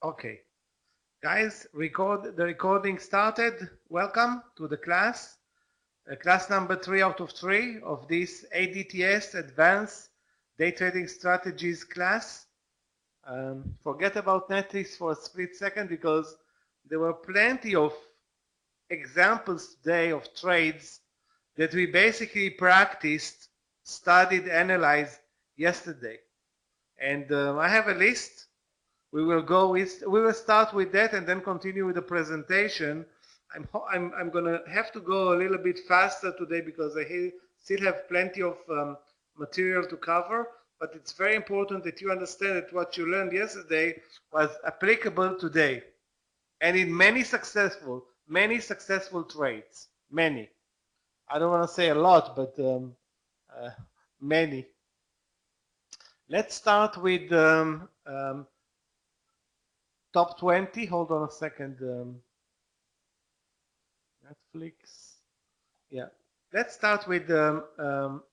Okay, guys, the recording started. Welcome to the class. Class number 3 out of 3 of this ADTS Advanced Day Trading Strategies class. Forget about Netflix for a split second because there were plenty of examples today of trades that we basically practiced, studied, analyzed yesterday. And I have a list. We will start with that and then continue with the presentation. I'm gonna have to go a little bit faster today because I still have plenty of material to cover. But it's very important that you understand that what you learned yesterday was applicable today, and in many successful trades. Many. I don't want to say a lot, but many. Let's start with top 20. Hold on a second. Netflix. Yeah. Let's start with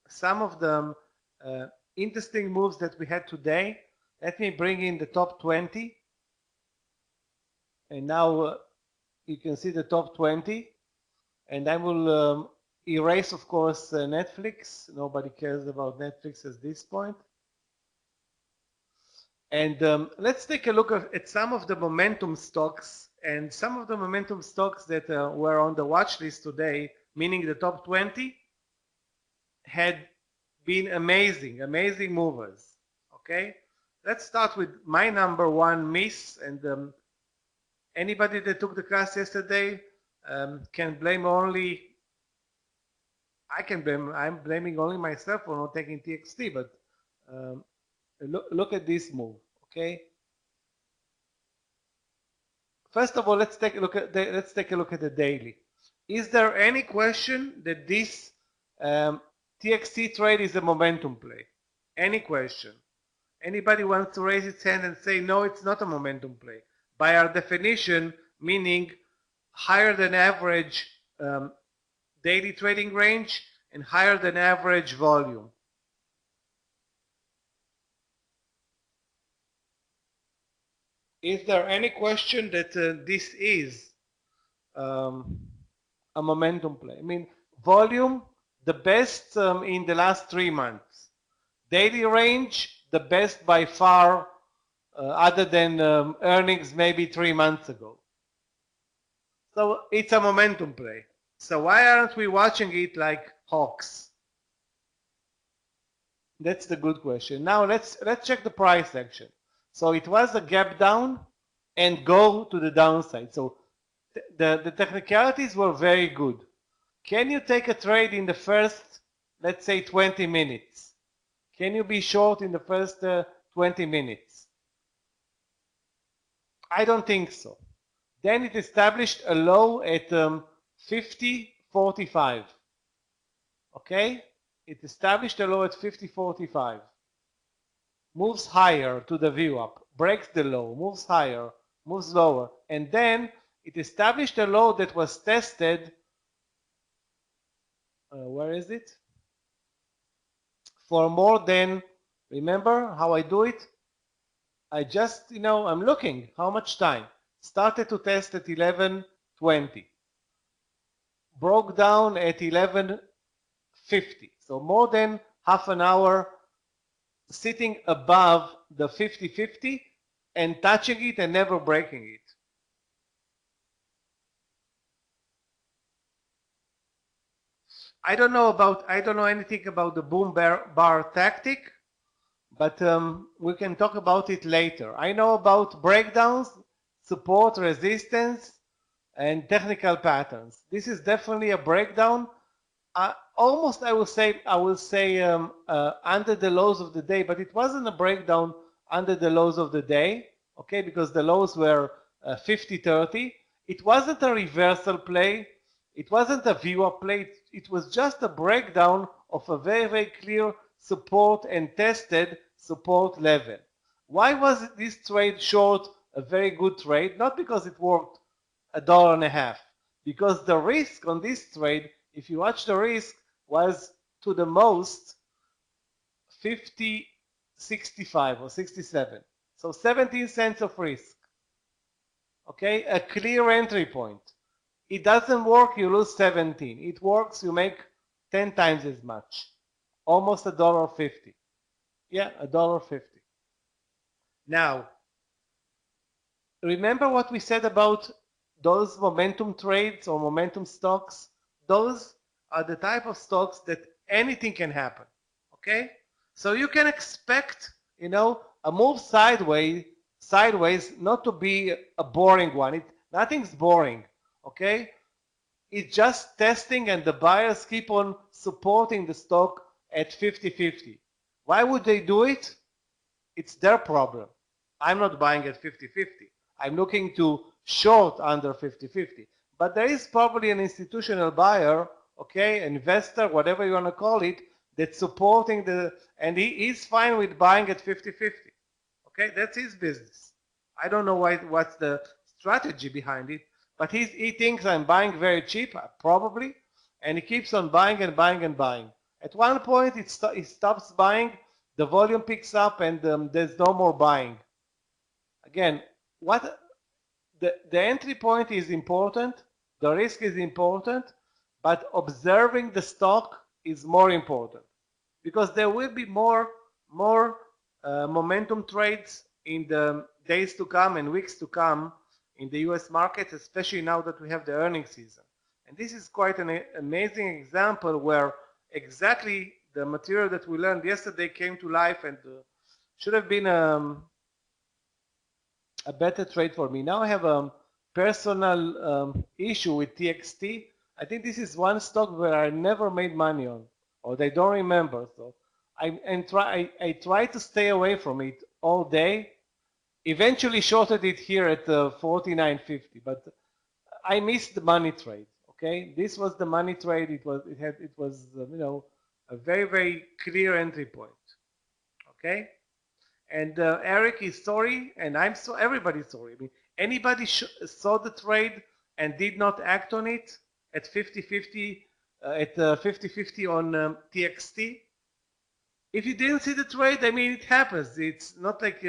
some of the interesting moves that we had today. Let me bring in the top 20. And now you can see the top 20. And I will erase, of course, Netflix. Nobody cares about Netflix at this point. And let's take a look at some of the momentum stocks, and some of the momentum stocks that were on the watch list today, meaning the top 20, had been amazing movers. Okay, let's start with my number one miss, and anybody that took the class yesterday can blame only. I'm blaming only myself for not taking TXT, but look at this move. Okay. First of all, let's take a look at the daily. Is there any question that this TXT trade is a momentum play? Any question? Anybody wants to raise its hand and say no, it's not a momentum play? By our definition, meaning higher than average daily trading range and higher than average volume. Is there any question that this is a momentum play? I mean, volume, the best in the last 3 months. Daily range, the best by far, other than earnings maybe 3 months ago. So it's a momentum play. So why aren't we watching it like hawks? That's the good question. Now let's check the price action. So it was a gap down and go to the downside. So the technicalities were very good. Can you take a trade in the first, let's say, 20 minutes? Can you be short in the first 20 minutes? I don't think so. Then it established a low at 50.45. Okay? It established a low at 50.45. Moves higher to the view up, breaks the low, moves higher, moves lower, and then it established a low that was tested. Where is it? For more than, remember how I do it? I just, I'm looking how much time. Started to test at 11:20. Broke down at 11:50. So more than half an hour sitting above the 50.50 and touching it and never breaking it. I don't know anything about the boom bar tactic, but we can talk about it later. I know about breakdowns, support, resistance, and technical patterns. This is definitely a breakdown. Almost, I will say under the lows of the day, but it wasn't a breakdown under the lows of the day, okay, because the lows were 50-30. It wasn't a reversal play. It wasn't a view-up play. It was just a breakdown of a very, very clear support and tested support level. Why was this trade short a very good trade? Not because it worked $1.50, because the risk on this trade, if you watch the risk, was to the most 50.65 or 67. So 17 cents of risk. Okay, a clear entry point. It doesn't work, you lose 17. It works, you make 10 times as much. Almost $1.50. Yeah, $1.50. Now, remember what we said about those momentum trades or momentum stocks? Those are the type of stocks that anything can happen. Okay? So you can expect, a move sideways not to be a boring one. Nothing's boring. Okay? It's just testing and the buyers keep on supporting the stock at 50-50. Why would they do it? It's their problem. I'm not buying at 50-50. I'm looking to short under 50-50. But there is probably an institutional buyer, okay, investor, whatever you want to call it, that's supporting and he is fine with buying at 50-50. Okay, that's his business. I don't know what's the strategy behind it, but he thinks I'm buying very cheap, probably, and he keeps on buying and buying and buying. At one point, he stops buying, the volume picks up, and there's no more buying. Again, the entry point is important, the risk is important, but observing the stock is more important because there will be more momentum trades in the days to come and weeks to come in the US market, especially now that we have the earnings season. And this is quite an amazing example where exactly the material that we learned yesterday came to life and should have been a better trade for me. Now I have a personal issue with TXT. I think this is one stock where I never made money on, or they don't remember. So I try to stay away from it all day. Eventually shorted it here at 49.50, but I missed the money trade. Okay, this was the money trade. It was a very clear entry point. Okay. And Eric is sorry, and everybody's sorry. I mean, anybody saw the trade and did not act on it at 50-50, at 50-50 on TXT? If you didn't see the trade, I mean, it happens. It's not like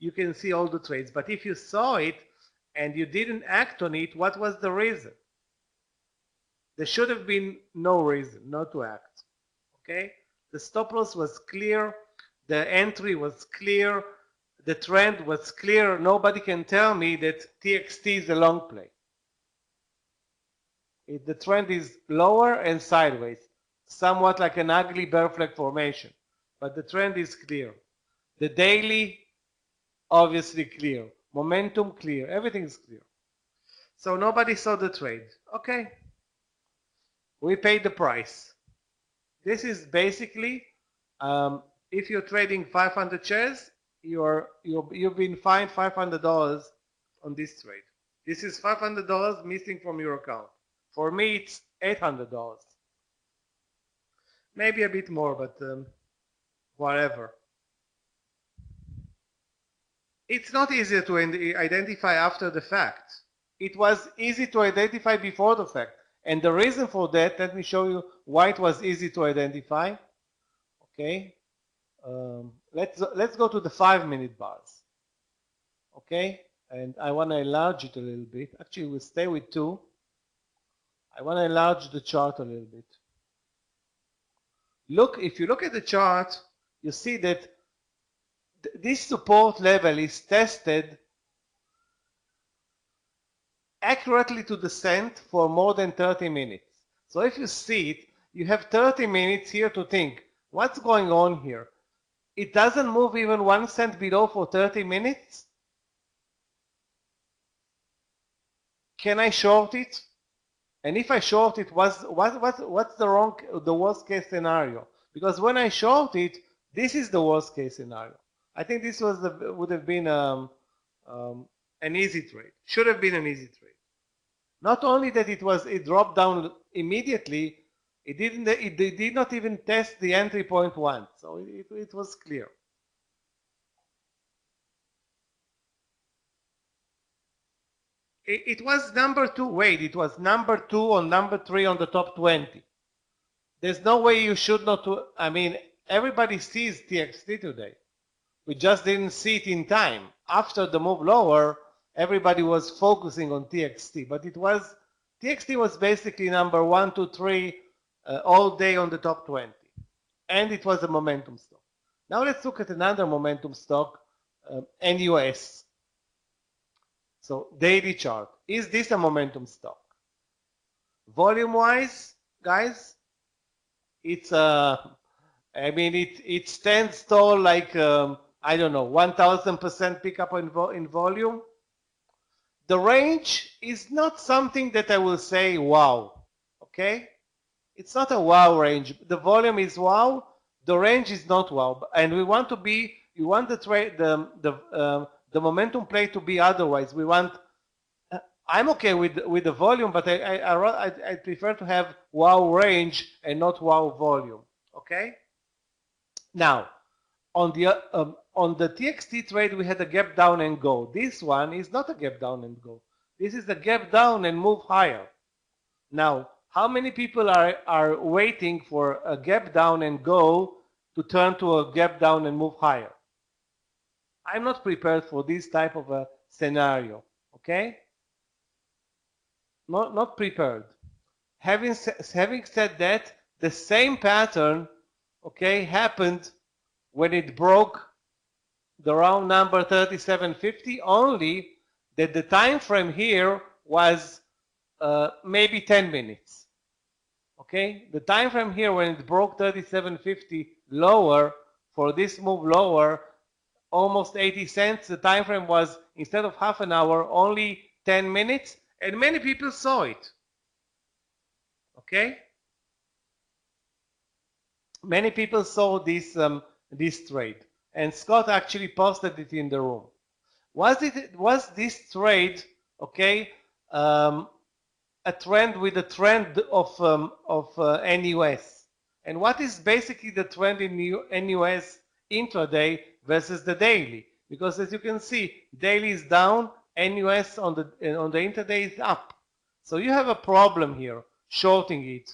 you can see all the trades. But if you saw it and you didn't act on it, what was the reason? There should have been no reason not to act. Okay? The stop loss was clear. The entry was clear. The trend was clear. Nobody can tell me that TXT is a long play. The trend is lower and sideways, somewhat like an ugly bear flag formation. But the trend is clear. The daily, obviously clear. Momentum clear. Everything is clear. So nobody saw the trade. Okay. We paid the price. This is basically, if you're trading 500 shares, you've been fined $500 on this trade. This is $500 missing from your account. For me, it's $800. Maybe a bit more, but whatever. It's not easy to identify after the fact. It was easy to identify before the fact. And the reason for that, let me show you why it was easy to identify. Okay. Let's go to the 5-minute bars. Okay. And I want to enlarge it a little bit. Actually, we'll stay with 2. I want to enlarge the chart a little bit. If you look at the chart, you see that this support level is tested accurately to the cent for more than 30 minutes. So if you see it, you have 30 minutes here to think, what's going on here? It doesn't move even 1 cent below for 30 minutes? Can I short it? And if I short it, what's the worst case scenario? Because when I short it, this is the worst case scenario. I think this would have been an easy trade. Should have been an easy trade. Not only that it dropped down immediately, it did not even test the entry point once. So it was clear. It was number 2. Wait, it was number 2 or number 3 on the top 20. There's no way you should not. I mean, everybody sees TXT today. We just didn't see it in time. After the move lower, everybody was focusing on TXT, but TXT was basically number 1, 2, 3 all day on the top 20, and it was a momentum stock. Now let's look at another momentum stock, NUS. So daily chart. Is this a momentum stock? Volume-wise, guys, it's I mean, it stands tall like I don't know, 1,000% pickup in volume. The range is not something that I will say wow. Okay, it's not a wow range. The volume is wow. The range is not wow, and we want the momentum play to be otherwise. We want. I'm okay with the volume, but I prefer to have wow range and not wow volume. Okay. Now, on the TXT trade, we had a gap down and go. This one is not a gap down and go. This is a gap down and move higher. Now, how many people are waiting for a gap down and go to turn to a gap down and move higher? I'm not prepared for this type of a scenario. Okay? Not prepared. Having said that, the same pattern, okay, happened when it broke the round number 3750, only that the time frame here was maybe 10 minutes. Okay, the time frame here when it broke 3750 lower, for this move lower, almost 80 cents, the time frame was, instead of half an hour, only 10 minutes, and many people saw it. Okay, many people saw this trade, and Scott actually posted it in the room. Was this trade, okay, a trend with a trend of NUS? And what is basically the trend in NUS intraday versus the daily? Because as you can see, daily is down, NUS on the intraday is up. So you have a problem here, shorting it.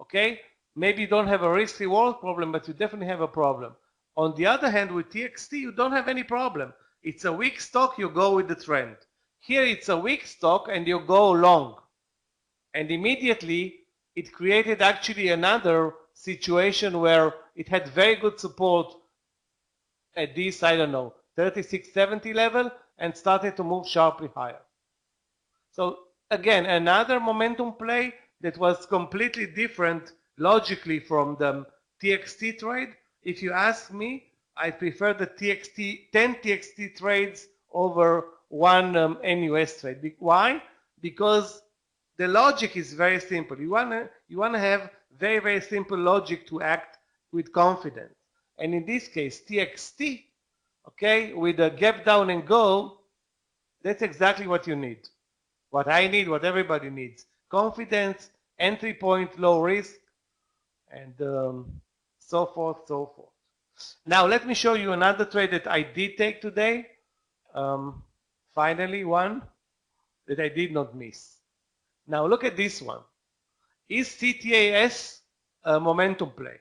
Okay, maybe you don't have a risk reward problem, but you definitely have a problem. On the other hand, with TXT, you don't have any problem. It's a weak stock, you go with the trend. Here it's a weak stock and you go long. And immediately it created actually another situation where it had very good support at this, I don't know, 3670 level, and started to move sharply higher. So again, another momentum play that was completely different logically from the TXT trade. If you ask me, I prefer the 10 TXT trades over one NUS trade. Why? Because the logic is very simple. You wanna have very, very simple logic to act with confidence. And in this case, TXT, okay, with a gap down and go, that's exactly what you need. What I need, what everybody needs. Confidence, entry point, low risk, and so forth, so forth. Now, let me show you another trade that I did take today. Finally, one that I did not miss. Now, look at this one. Is CTAS a momentum play?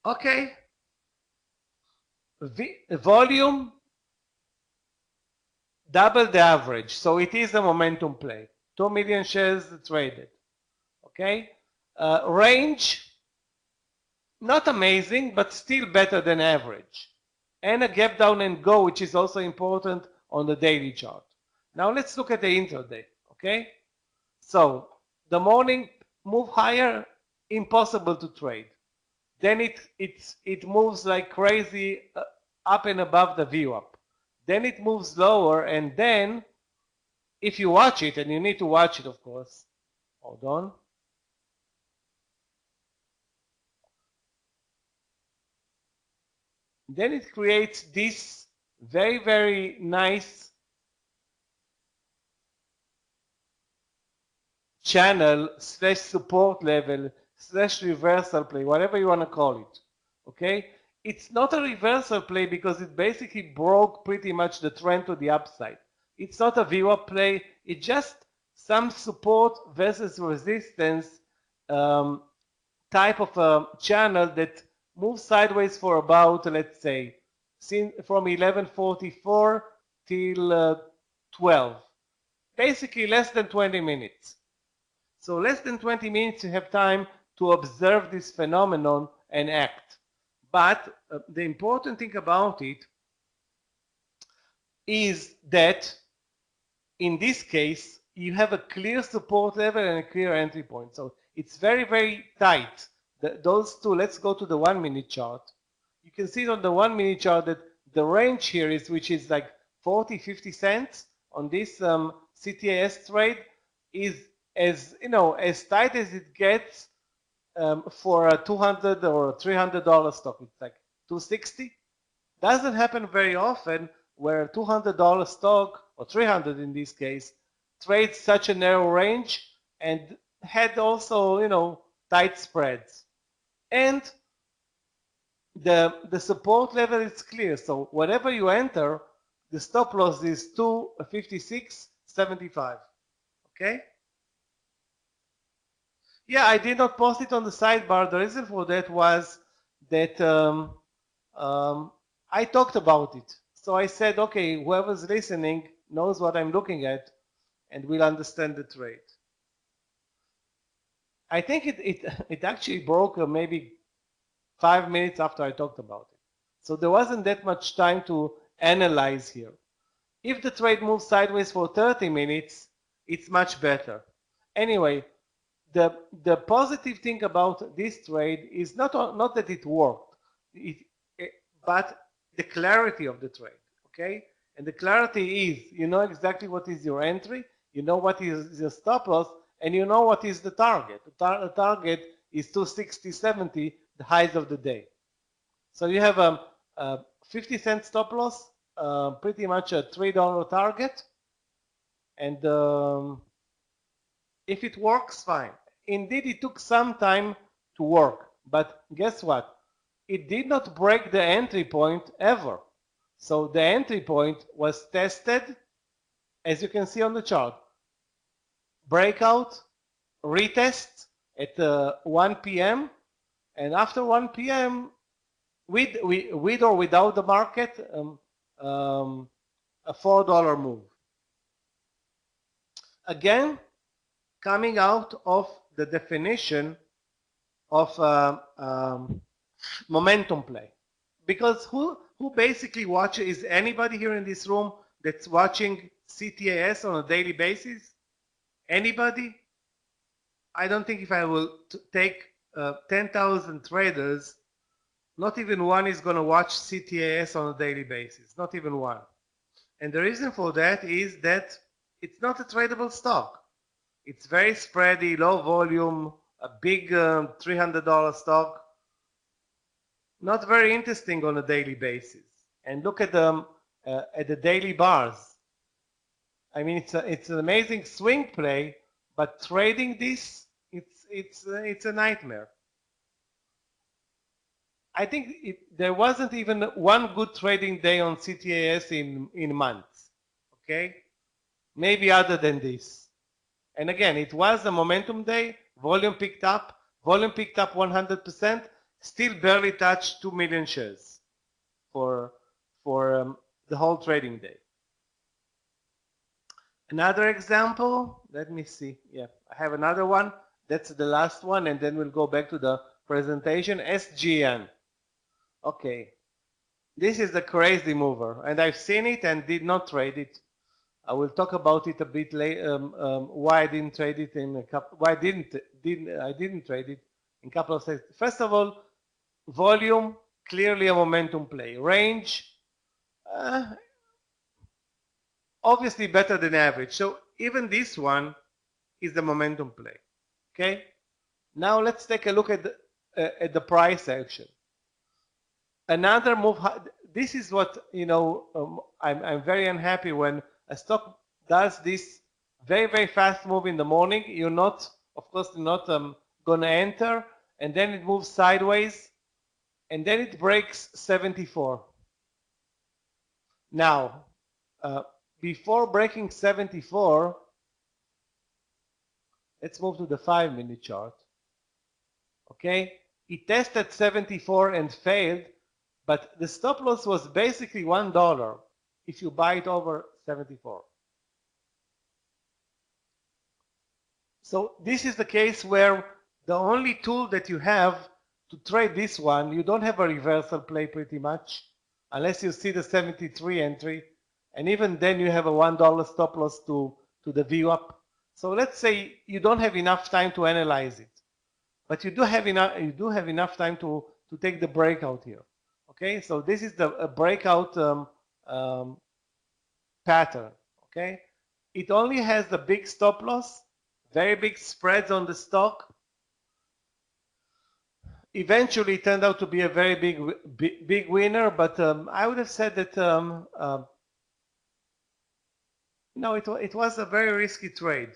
Okay. Volume double the average, so it is a momentum play. 2 million shares traded. Okay. Range, not amazing, but still better than average. And a gap down and go, which is also important on the daily chart. Now let's look at the intraday. Okay. So the morning move higher, impossible to trade. Then it moves like crazy up and above the VWAP. Then it moves lower, and then if you watch it, and you need to watch it, of course. Hold on. Then it creates this very, very nice channel / support level / reversal play, whatever you want to call it. Okay? It's not a reversal play because it basically broke pretty much the trend to the upside. It's not a VWAP play. It's just some support versus resistance type of a channel that moves sideways for about, let's say, from 11:44 till 12. Basically less than 20 minutes. So less than 20 minutes you have time to observe this phenomenon and act. But the important thing about it is that in this case you have a clear support level and a clear entry point. So it's very, very tight. Those two, let's go to the 1 minute chart. You can see on the 1 minute chart that the range here is, which is like 40, 50 cents on this CTAS trade, is as, you know, as tight as it gets for a $200 or $300 stock. It's like 260. Doesn't happen very often where a $200 stock, or 300 in this case, trades such a narrow range and had also, you know, tight spreads. And the support level is clear. So whatever you enter, the stop loss is 256.75. Okay? Yeah, I did not post it on the sidebar. The reason for that was that I talked about it. So I said, okay, whoever's listening knows what I'm looking at and will understand the trade. I think it actually broke maybe 5 minutes after I talked about it. So there wasn't that much time to analyze here. If the trade moves sideways for 30 minutes, it's much better. Anyway, the positive thing about this trade is not that it worked, but the clarity of the trade, okay? And the clarity is, you know exactly what is your entry, you know what is your stop loss, and you know what is the target. The target is 260.70, the highs of the day. So you have a 50-cent stop loss, pretty much a $3 target, and if it works, fine. Indeed, it took some time to work, but guess what? It did not break the entry point ever. So the entry point was tested, as you can see on the chart. Breakout, retest at 1 p.m. and after 1 p.m. with or without the market, a $4 move. Again, coming out of the definition of momentum play. Because who basically watches, is anybody here in this room that's watching CTAS on a daily basis? Anybody? I don't think if I will take 10,000 traders, not even one is going to watch CTAS on a daily basis, not even one. And the reason for that is that it's not a tradable stock. It's very spready, low volume, a big $300 stock. Not very interesting on a daily basis. And look at the daily bars. I mean, it's an amazing swing play, but trading this, it's a nightmare. I think there wasn't even one good trading day on CTAS in months. Okay, maybe other than this. And again, it was a momentum day. Volume picked up. Volume picked up 100%. Still barely touched 2 million shares for the whole trading day. Another example. Let me see. Yeah, I have another one. That's the last one, and then we'll go back to the presentation. SGN. Okay, this is the crazy mover, and I've seen it and did not trade it. I will talk about it a bit later. Why I didn't trade it in a couple. Why I didn't trade it in a couple of seconds. First of all, volume, clearly a momentum play. Range, obviously better than average. So even this one is the momentum play. Okay. Now let's take a look at the price action. Another move. This is what, you know, I'm very unhappy when a stock does this very, very fast move in the morning. You're not, of course, not going to enter, and then it moves sideways, and then it breaks 74. Now, before breaking 74, let's move to the 5-minute chart. Okay, it tested 74 and failed, but the stop loss was basically $1 if you buy it over 74. So this is the case where the only tool that you have to trade this one, you don't have a reversal play pretty much, unless you see the 73 entry, and even then you have a $1 stop loss to the view up. So let's say you don't have enough time to analyze it, but you do have enough time to take the breakout here. Okay, so this is the breakout pattern. Okay, it only has the big stop loss, very big spreads on the stock. Eventually, it turned out to be a very big winner, but I would have said that no, it was a very risky trade,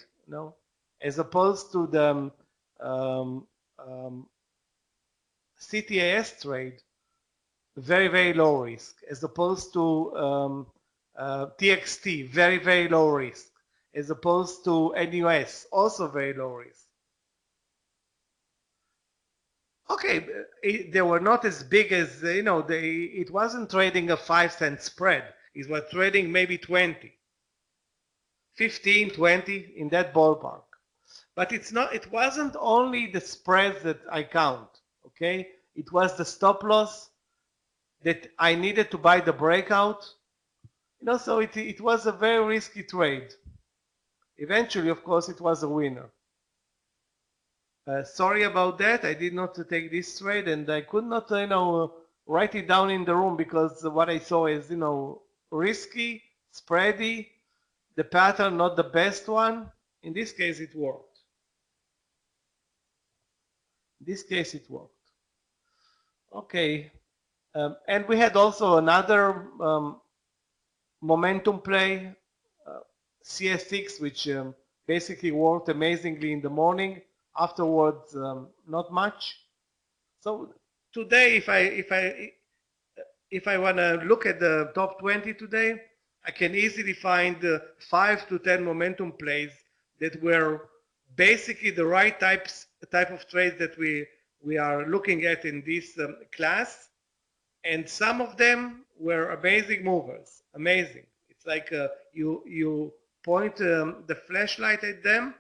as opposed to the CTAS trade, very low risk, as opposed to TXT, very low risk, as opposed to NUS, also very low risk. Okay, they were not as big as, it wasn't trading a 5-cent spread. It was trading maybe 20, 15, 20 in that ballpark. But it wasn't only the spreads that I count, okay? It was the stop loss that I needed to buy the breakout. So it was a very risky trade. Eventually, of course, it was a winner. Sorry about that. I did not take this trade, and I could not, write it down in the room because what I saw is, risky, spready, the pattern not the best one. In this case, it worked. In this case, it worked. Okay, and we had also another momentum play, CS6, which basically worked amazingly in the morning. Afterwards, not much. So today, if I want to look at the top 20 today, I can easily find 5 to 10 momentum plays that were basically the right type of trades that we are looking at in this class, and some of them were amazing movers. Amazing. It's like you point the flashlight at them.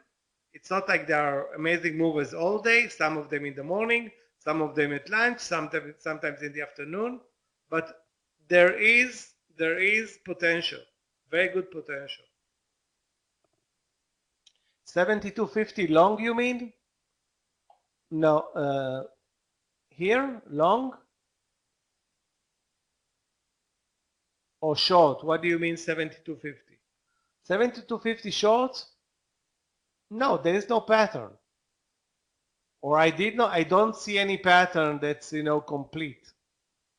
It's not like they are amazing movers all day. Some of them in the morning, some of them at lunch, sometimes in the afternoon. But there is potential, very good potential. 72.50 long, you mean? No, here long or short? What do you mean 72.50? 72.50 short? No, there is no pattern. Or I don't see any pattern that's, complete.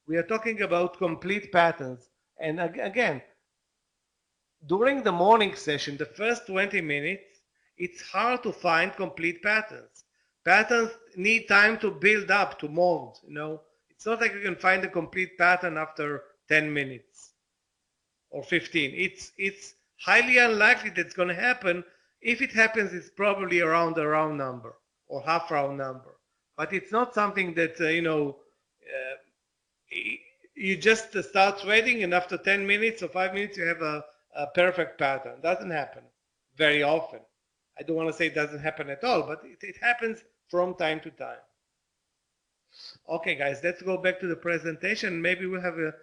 We are talking about complete patterns. And again, during the morning session, the first 20 minutes, it's hard to find complete patterns. Patterns need time to build up, to mold, It's not like you can find a complete pattern after 10 minutes or 15. It's highly unlikely that's going to happen. If it happens, it's probably around a round number or half round number. But it's not something that, you just start trading and after 10 minutes or 5 minutes you have a perfect pattern. Doesn't happen very often. I don't want to say it doesn't happen at all, but it happens from time to time. Okay, guys, let's go back to the presentation. Maybe we'll have a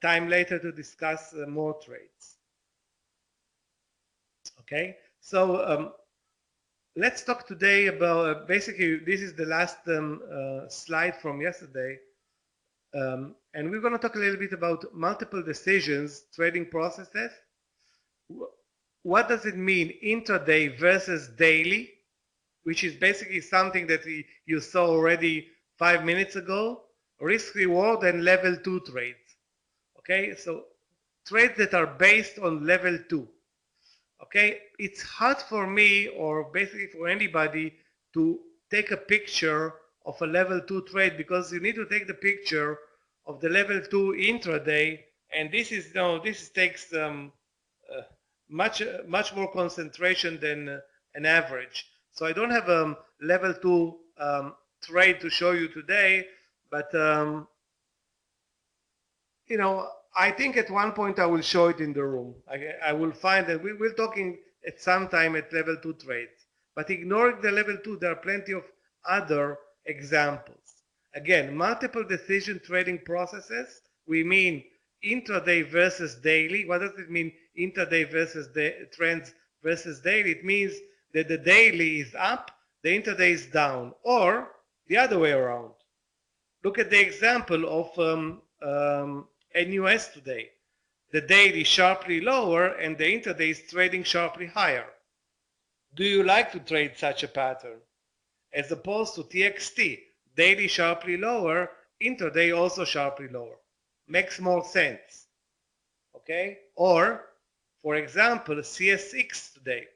time later to discuss more trades. Okay, so let's talk today about basically this is the last slide from yesterday. And we're going to talk a little bit about multiple decisions, trading processes. What does it mean intraday versus daily, which is basically something that you saw already 5 minutes ago, risk reward and level 2 trades. Okay, so trades that are based on level 2. Okay, it's hard for me or basically for anybody to take a picture of a level 2 trade because you need to take the picture of the level 2 intraday, and this takes much more concentration than an average. So I don't have a level 2 trade to show you today, but you know, I think at one point I will show it in the room. I will find that we're talking at some time at level 2 trades. But ignoring the level 2, there are plenty of other examples. Again, multiple decision trading processes. We mean intraday versus daily. What does it mean, intraday versus trends versus daily? It means that the daily is up, the intraday is down, or the other way around. Look at the example of NUS today. The daily sharply lower and the intraday is trading sharply higher. Do you like to trade such a pattern? As opposed to TXT, daily sharply lower, intraday also sharply lower. Makes more sense. Okay? Or, for example, CSX today.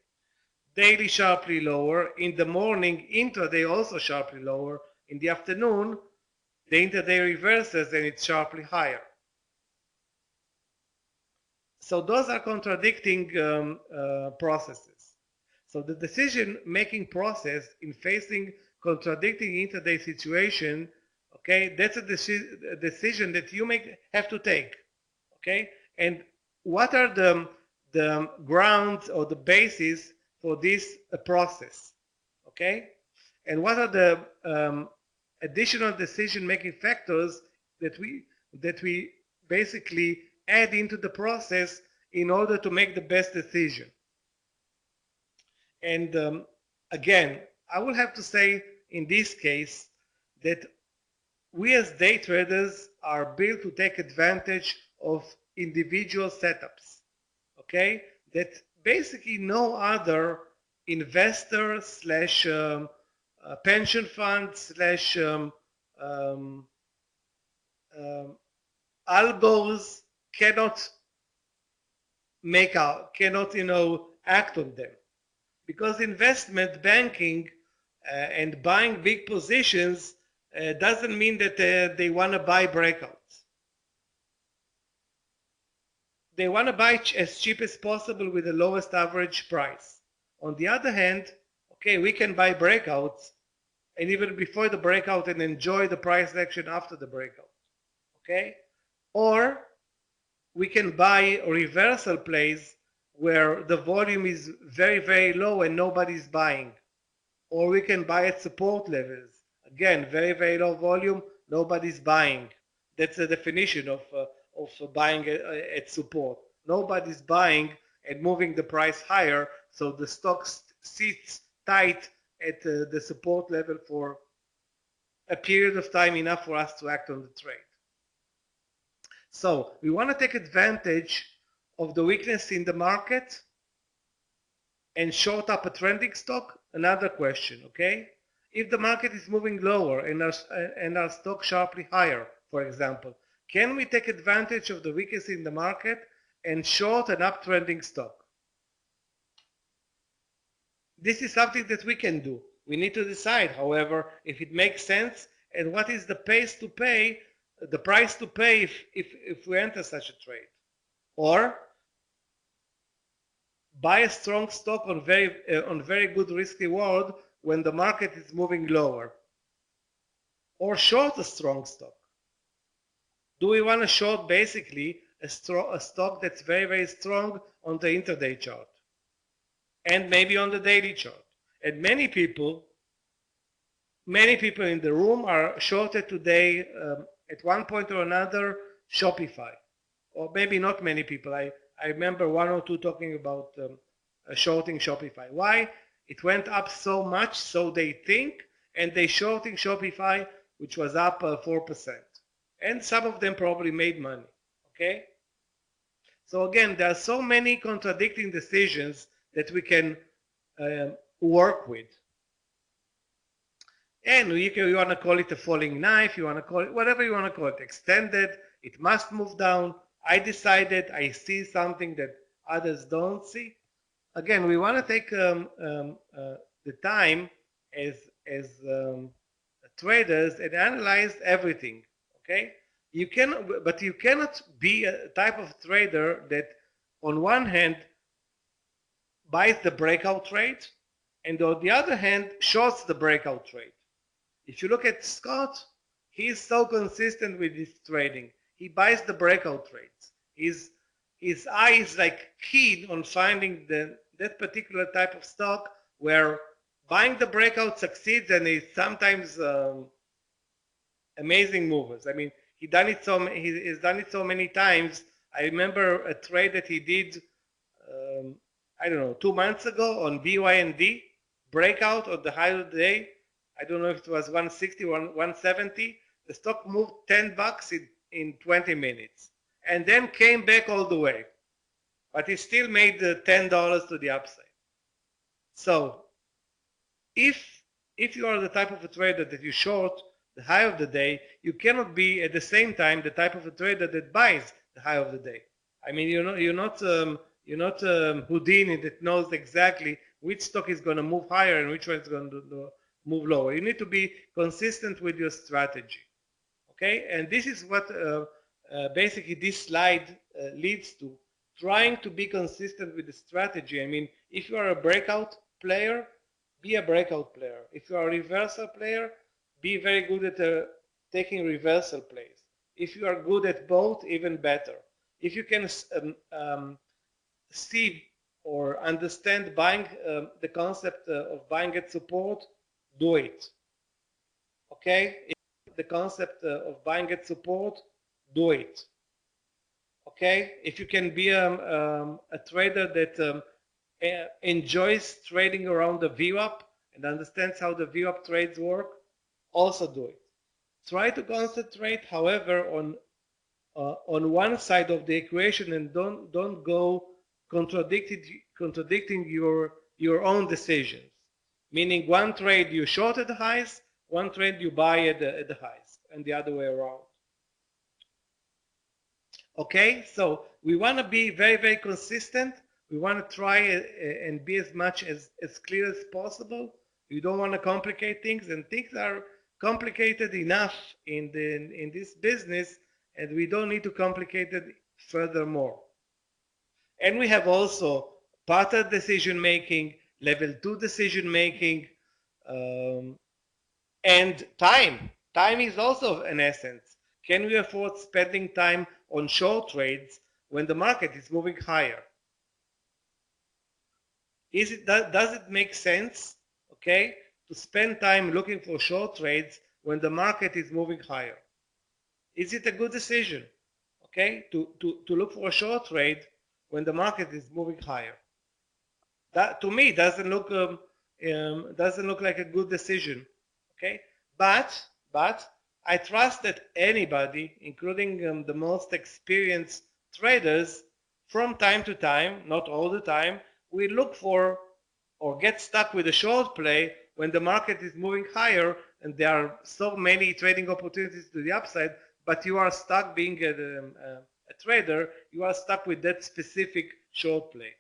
Daily sharply lower, in the morning, intraday also sharply lower, in the afternoon, the intraday reverses and it's sharply higher. So those are contradicting processes. So the decision-making process in facing contradicting intraday situation, okay, that's a decision that you have to take, okay? And what are the grounds or the basis for this process, okay? And what are the additional decision-making factors that we basically add into the process in order to make the best decision? And again, I will have to say in this case that we as day traders are built to take advantage of individual setups, okay? That basically no other investor slash pension fund slash algos cannot act on them. Because investment banking and buying big positions doesn't mean that they want to buy breakouts. They want to buy as cheap as possible with the lowest average price. On the other hand, okay, we can buy breakouts and even before the breakout and enjoy the price action after the breakout, okay? Or we can buy reversal plays where the volume is very, very low and nobody's buying. Or we can buy at support levels. Again, very, very low volume, nobody's buying. That's the definition of buying at support. Nobody's buying and moving the price higher, so the stock sits tight at the support level for a period of time enough for us to act on the trade. So we want to take advantage of the weakness in the market and short up a trending stock. Another question, okay? If the market is moving lower and our stock sharply higher, for example, can we take advantage of the weakness in the market and short an uptrending stock? This is something that we can do. We need to decide, however, if it makes sense and what is the price to pay if we enter such a trade. Or buy a strong stock on very good risk reward when the market is moving lower. Or short a strong stock. Do we want to short basically a stock that's very, very strong on the intraday chart and maybe on the daily chart? And many people in the room are shorted today at one point or another Shopify. Or maybe not many people. I remember one or two talking about shorting Shopify. Why? It went up so much, so they think, and they shorting Shopify, which was up 4%. And some of them probably made money, okay? So again, there are so many contradicting decisions that we can work with. And you want to call it a falling knife, you want to call it whatever you want to call it, extended, it must move down. I decided I see something that others don't see. Again, we want to take the time as traders and analyze everything. Okay, but you cannot be a type of trader that, on one hand, buys the breakout trade, and on the other hand, shorts the breakout trade. If you look at Scott, he's so consistent with his trading. He buys the breakout trades. His eye is like keen on finding that particular type of stock where buying the breakout succeeds, and is sometimes amazing movers. I mean, he's done it so many times. I remember a trade that he did, I don't know, 2 months ago on BYND, breakout on the high of the day. I don't know if it was 160 or 170. The stock moved $10 in 20 minutes and then came back all the way. But he still made the $10 to the upside. So if you are the type of a trader that you short the high of the day, you cannot be at the same time the type of a trader that buys the high of the day. I mean, you're not Houdini that knows exactly which stock is going to move higher and which one is going to move lower. You need to be consistent with your strategy. Okay, and this is what basically this slide leads to. Trying to be consistent with the strategy. I mean, if you are a breakout player, be a breakout player. If you are a reversal player, be very good at taking reversal plays. If you are good at both, even better. If you can see or understand buying the concept of buying at support, do it. Okay? The concept of buying at support, do it. Okay? If you can be a trader that enjoys trading around the VWAP and understands how the VWAP trades work, also do it. Try to concentrate, however, on one side of the equation and don't go contradicting your own decisions. Meaning one trade you short at the highs, one trade you buy at the highs, and the other way around. Okay, so we want to be very, very consistent. We want to try and be as much as clear as possible. You don't want to complicate things, and things are complicated enough in this business, and we don't need to complicate it furthermore. And we have also pattern decision making, level 2 decision making, and time. Time is also an essence. Can we afford spending time on short trades when the market is moving higher? Does it make sense, okay, to spend time looking for short trades when the market is moving higher? Is it a good decision, okay, to look for a short trade when the market is moving higher? That to me doesn't look like a good decision, okay? But I trust that anybody, including the most experienced traders, from time to time, not all the time, we look for or get stuck with a short play when the market is moving higher and there are so many trading opportunities to the upside, but you are stuck being a trader, you are stuck with that specific short play.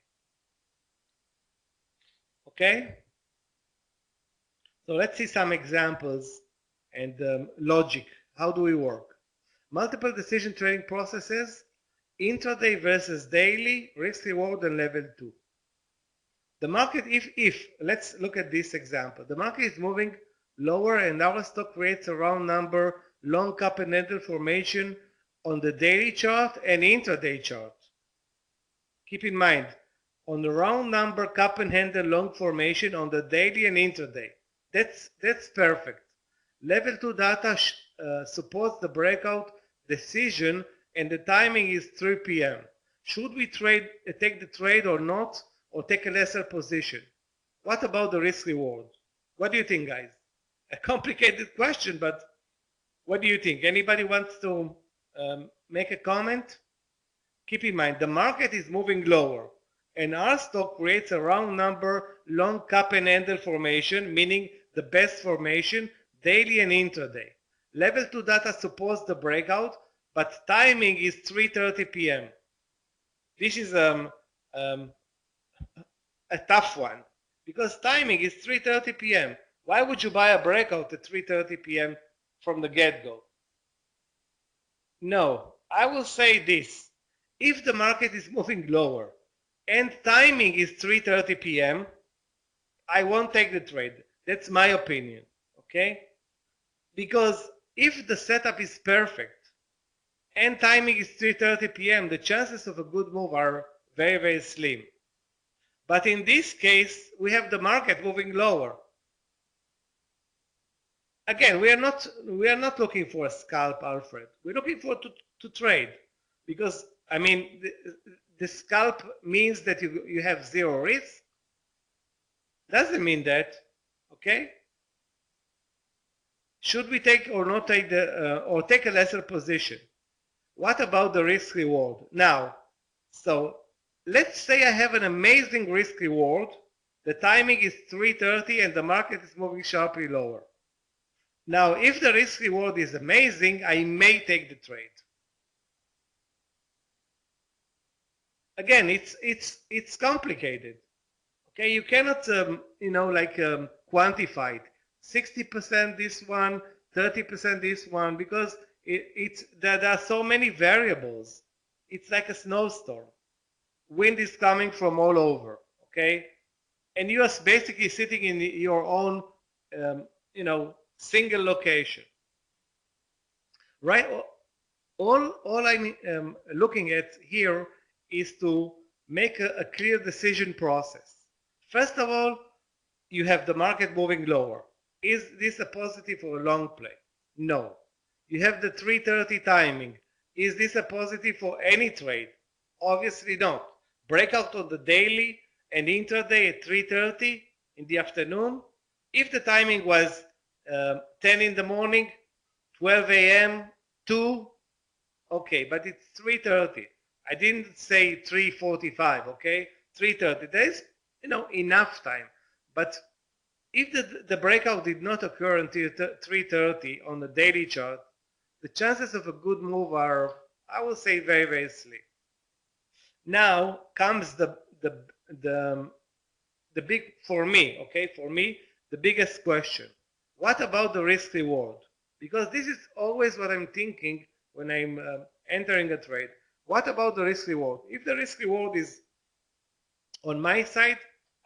Okay? So let's see some examples and logic. How do we work? Multiple decision trading processes, intraday versus daily, risk reward, and level 2. The market, if let's look at this example. The market is moving lower and our stock creates a round number long cup and handle formation on the daily chart and intraday chart. Keep in mind, on the round number cup and handle long formation on the daily and intraday. That's perfect. Level 2 data supports the breakout decision and the timing is 3 p.m. Should we take the trade or not, or take a lesser position? What about the risk reward? What do you think, guys? A complicated question, but what do you think? Anybody wants to make a comment? Keep in mind, the market is moving lower and our stock creates a round number long cup and handle formation, meaning the best formation daily and intraday. Level 2 data supports the breakout, but timing is 3:30 p.m. This is a tough one because timing is 3:30 p.m. Why would you buy a breakout at 3:30 p.m. from the get-go? No, I will say this. If the market is moving lower and timing is 3:30 p.m., I won't take the trade. That's my opinion, okay? Because if the setup is perfect and timing is 3:30 p.m., the chances of a good move are very, very slim. But in this case, we have the market moving lower. Again, we are not looking for a scalp, Alfred. We're looking for to trade, because I mean the scalp means that you have zero risk. Doesn't mean that, okay? Should we take or not take or take a lesser position? What about the risk reward? Now, so let's say I have an amazing risk reward. The timing is 3:30 and the market is moving sharply lower. Now, if the risk reward is amazing, I may take the trade. Again, it's complicated. Okay, you cannot quantify it. 60% this one, 30% this one, because there are so many variables. It's like a snowstorm. Wind is coming from all over. Okay, and you are basically sitting in your own single location, right? All I'm looking at here is to make a clear decision process. First of all, you have the market moving lower. Is this a positive or a long play? No. You have the 3:30 timing. Is this a positive for any trade? Obviously not. Breakout on the daily and intraday at 3:30 in the afternoon. If the timing was 10 in the morning, 12 a.m., 2, okay, but it's 3:30. I didn't say 3:45, okay? 3:30. There's enough time. But if the breakout did not occur until 3:30 on the daily chart, the chances of a good move are, I will say, very, very slim. Now comes the big, for me, okay, for me, the biggest question. What about the risk reward? Because this is always what I'm thinking when I'm entering a trade. What about the risk reward? If the risk reward is on my side,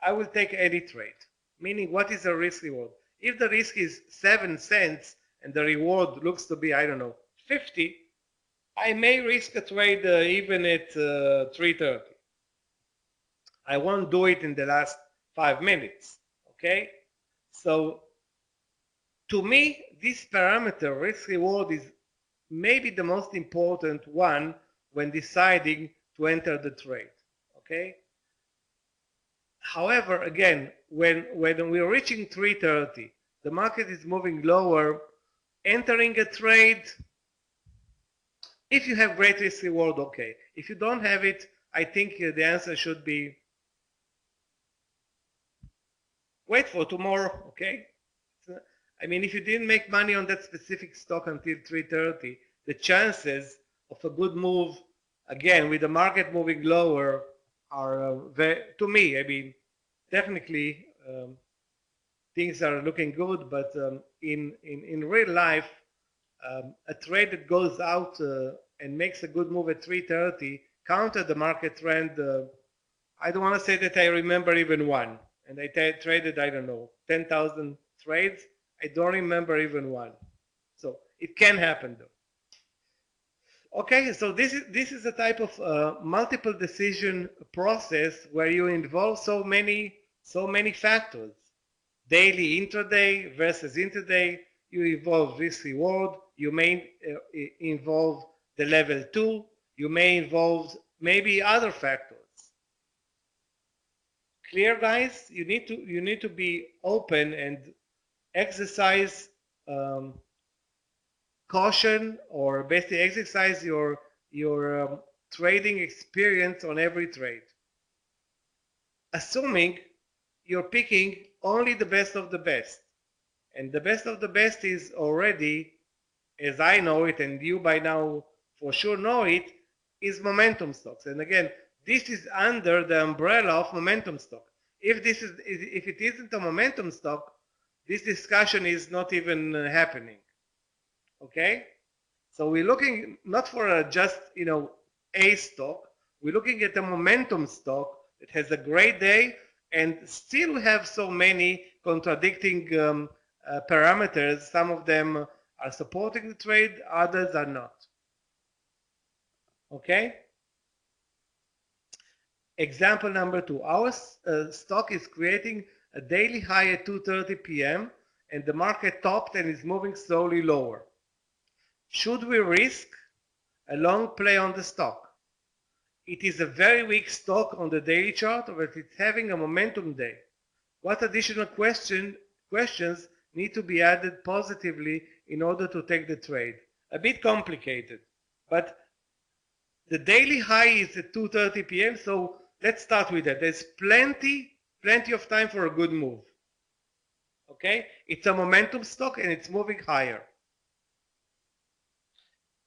I will take any trade. Meaning, what is the risk reward? If the risk is 7 cents and the reward looks to be, I don't know, 50, I may risk a trade even at 3:30. I won't do it in the last 5 minutes, okay? So, to me, this parameter, risk reward, is maybe the most important one when deciding to enter the trade, okay? However, again, when we're reaching 3:30, the market is moving lower, entering a trade, if you have great risk reward, okay. If you don't have it, I think the answer should be wait for tomorrow, okay? I mean, if you didn't make money on that specific stock until 3:30, the chances of a good move, again, with the market moving lower, are to me, I mean, definitely things are looking good, but in real life, a trade that goes out and makes a good move at 3:30 counter the market trend. I don't want to say that I remember even one, and I traded, I don't know, 10,000 trades. I don't remember even one. So it can happen though. Okay, so this is a type of multiple decision process where you involve so many factors. Daily, intraday versus intraday. You involve risk reward. You may involve the level 2. You may involve maybe other factors. Clear, guys? You need to be open and exercise caution, or basically exercise your trading experience on every trade, assuming you're picking only the best of the best. And the best of the best is already, as I know it, and you by now for sure know it, is momentum stocks. And again, this is under the umbrella of momentum stock. If it isn't a momentum stock, this discussion is not even happening. Okay? So we're looking not for just a stock. We're looking at a momentum stock that has a great day and still have so many contradicting parameters. Some of them are supporting the trade, others are not. Okay? Example number 2. Our stock is creating a daily high at 2:30 p.m. and the market topped and is moving slowly lower. Should we risk a long play on the stock? It is a very weak stock on the daily chart, but it's having a momentum day. What additional questions need to be added positively in order to take the trade? A bit complicated, but the daily high is at 2:30 p.m., so let's start with that. There's plenty of time for a good move. Okay? It's a momentum stock and it's moving higher.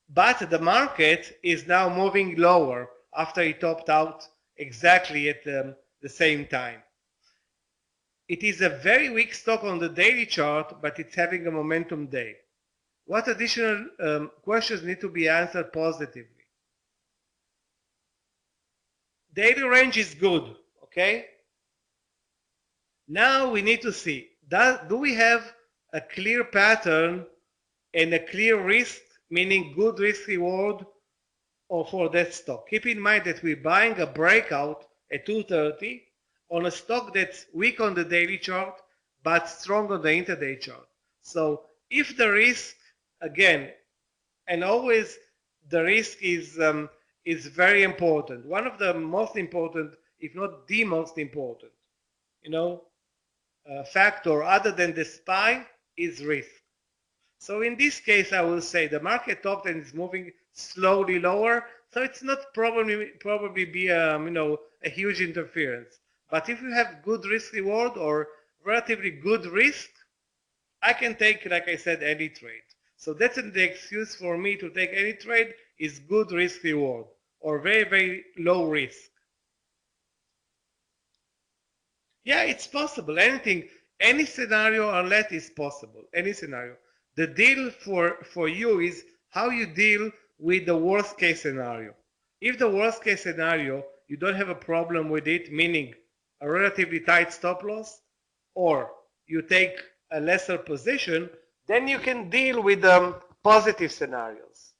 But the market is now moving lower after it topped out exactly at the same time. It is a very weak stock on the daily chart, but it's having a momentum day. What additional questions need to be answered positively? Daily range is good, okay? Now we need to see, do we have a clear pattern and a clear risk, meaning good risk reward or for that stock? Keep in mind that we're buying a breakout at 2:30 on a stock that's weak on the daily chart but strong on the intraday chart. So if the risk, again, and always the risk is very important. One of the most important, if not the most important, factor other than the SPY is risk. So in this case, I will say the market topped and is moving slowly lower. So it's not probably be a huge interference. But if you have good risk reward or relatively good risk, I can take, like I said, any trade. So that's the excuse for me to take any trade is good risk reward or very, very low risk. Yeah, it's possible. Any scenario or let is possible. Any scenario. The deal for you is how you deal with the worst case scenario. If the worst case scenario, you don't have a problem with it, meaning a relatively tight stop loss, or you take a lesser position, then you can deal with positive scenarios.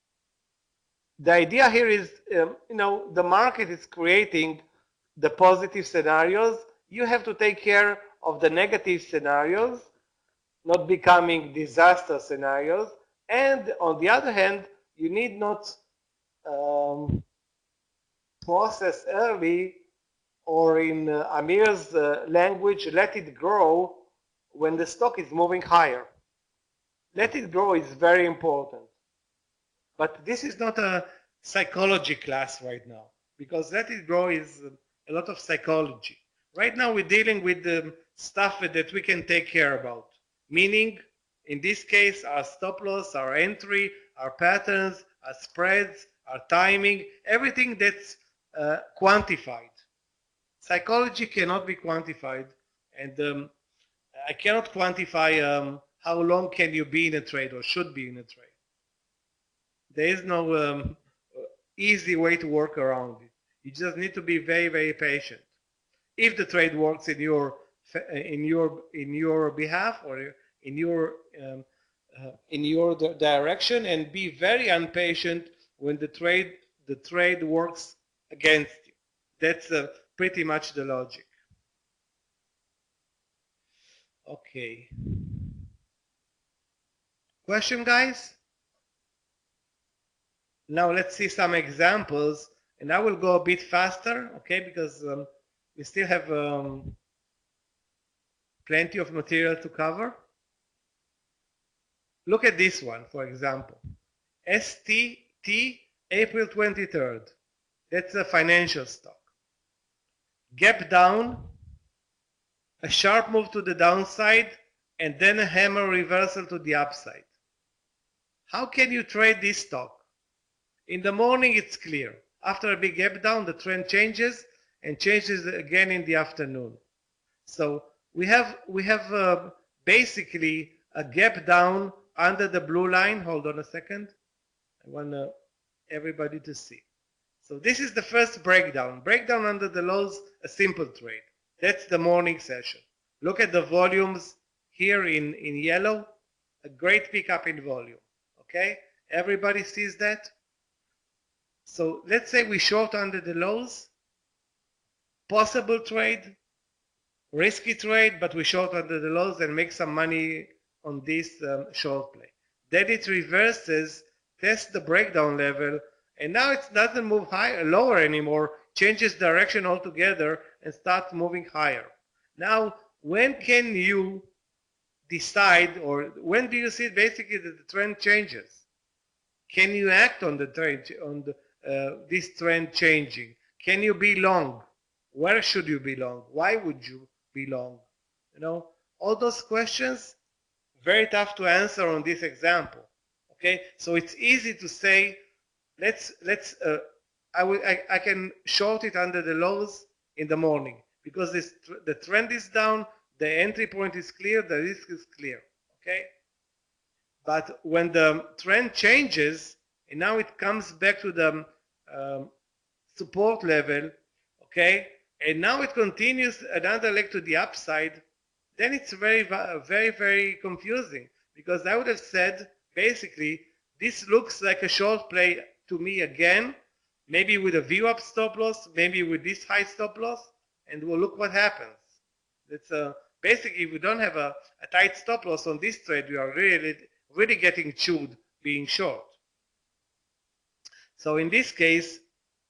The idea here is, the market is creating the positive scenarios. You have to take care of the negative scenarios, not becoming disaster scenarios. And on the other hand, you need not process early, or in Amir's language, let it grow when the stock is moving higher. Let it grow is very important. But this is not a psychology class right now, because let it grow is a lot of psychology. Right now we're dealing with the stuff that we can take care about, meaning in this case our stop loss, our entry, our patterns, our spreads, our timing, everything that's quantified. Psychology cannot be quantified, and I cannot quantify how long can you be in a trade or should be in a trade. There is no easy way to work around it. You just need to be very, very patient. If the trade works in your behalf or in your direction, and be very impatient when the trade works against you. That's pretty much the logic. Okay. Question, guys? Now let's see some examples, and I will go a bit faster, okay, because we still have plenty of material to cover. Look at this one, for example. STT, April 23rd. That's a financial stock. Gap down, a sharp move to the downside, and then a hammer reversal to the upside. How can you trade this stock? In the morning, it's clear. After a big gap down, the trend changes and changes again in the afternoon. So we have basically a gap down under the blue line. Hold on a second. I want everybody to see. So this is the first breakdown. Breakdown under the lows, a simple trade. That's the morning session. Look at the volumes here in yellow. a great pickup in volume. Okay, everybody sees that. So let's say we short under the lows, possible trade, risky trade, but we short under the lows and make some money on this short play. Then it reverses, tests the breakdown level, and now it doesn't move higher, lower anymore, changes direction altogether and starts moving higher. Now, when can you decide, or when do you see basically that the trend changes? Can you act on the trend, on this trend changing? Can you be long? Where should you be long? Why would you be long? You know, all those questions, very tough to answer on this example. Okay, so it's easy to say, I can short it under the lows in the morning because the trend is down, the entry point is clear, the risk is clear. Okay, but when the trend changes and now it comes back to the support level, okay, and now it continues another leg to the upside, then it's very, very confusing, because I would have said basically this looks like a short play to me again, maybe with a VWAP stop loss, maybe with this high stop loss, and we'll look what happens. It's basically, if we don't have a tight stop loss on this trade, we are really getting chewed being short. So in this case,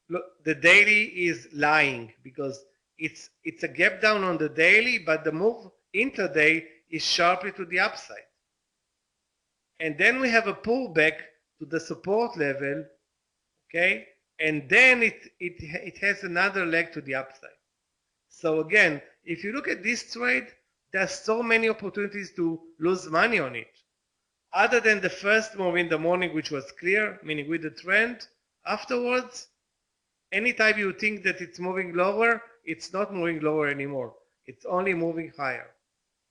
look, the daily is lying because it's a gap down on the daily, but the move intraday is sharply to the upside. And then we have a pullback to the support level, okay? And then it has another leg to the upside. So again, if you look at this trade, there are so many opportunities to lose money on it. Other than the first move in the morning, which was clear, meaning with the trend, afterwards, anytime you think that it's moving lower, it's not moving lower anymore. It's only moving higher.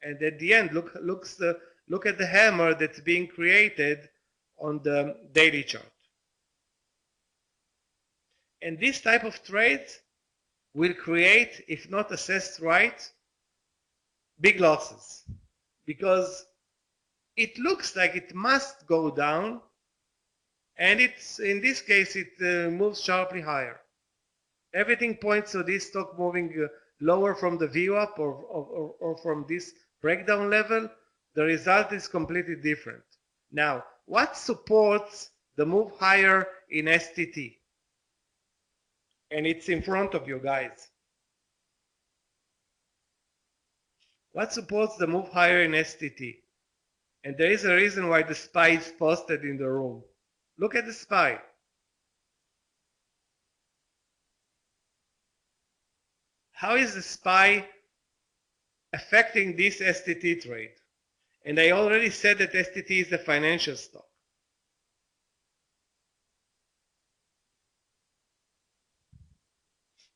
And at the end, look at the hammer that's being created on the daily chart. And this type of trades will create, if not assessed right, big losses. Because it looks like it must go down, and it's, in this case, it moves sharply higher. Everything points to this stock moving lower from the VWAP or from this breakdown level. The result is completely different. Now, what supports the move higher in STT? And it's in front of you guys. What supports the move higher in STT? And there is a reason why the SPY is posted in the room. Look at the SPY. How is the SPY affecting this STT trade? And I already said that STT is a financial stock.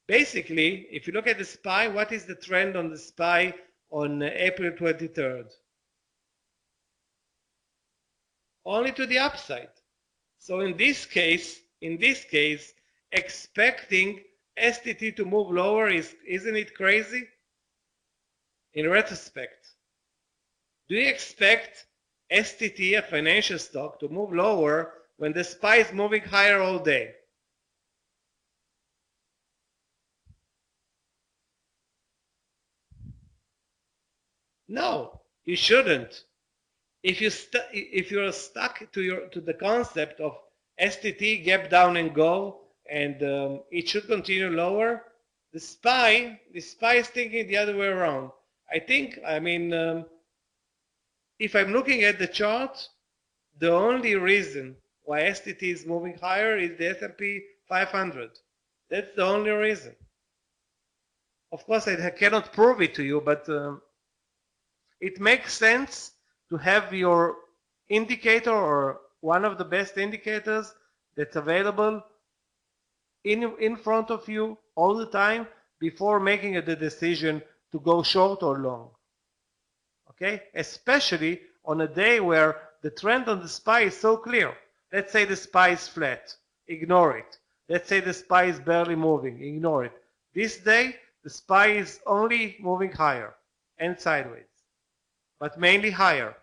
Basically, if you look at the SPY, what is the trend on the SPY on April 23rd? Only to the upside. So in this case, expecting STT to move lower isn't it crazy? In retrospect, do you expect STT, a financial stock, to move lower when the SPY is moving higher all day? No, you shouldn't. If you're stuck to the concept of STT gap down and go, and it should continue lower, the SPY is thinking the other way around. I mean, if I'm looking at the chart, the only reason why STT is moving higher is the S&P 500. That's the only reason. Of course, I cannot prove it to you, but it makes sense to have your indicator, or one of the best indicators that's available in front of you all the time before making the decision to go short or long. Okay? Especially on a day where the trend on the SPY is so clear. Let's say the SPY is flat. Ignore it. Let's say the SPY is barely moving. Ignore it. This day, the SPY is only moving higher and sideways, but mainly higher.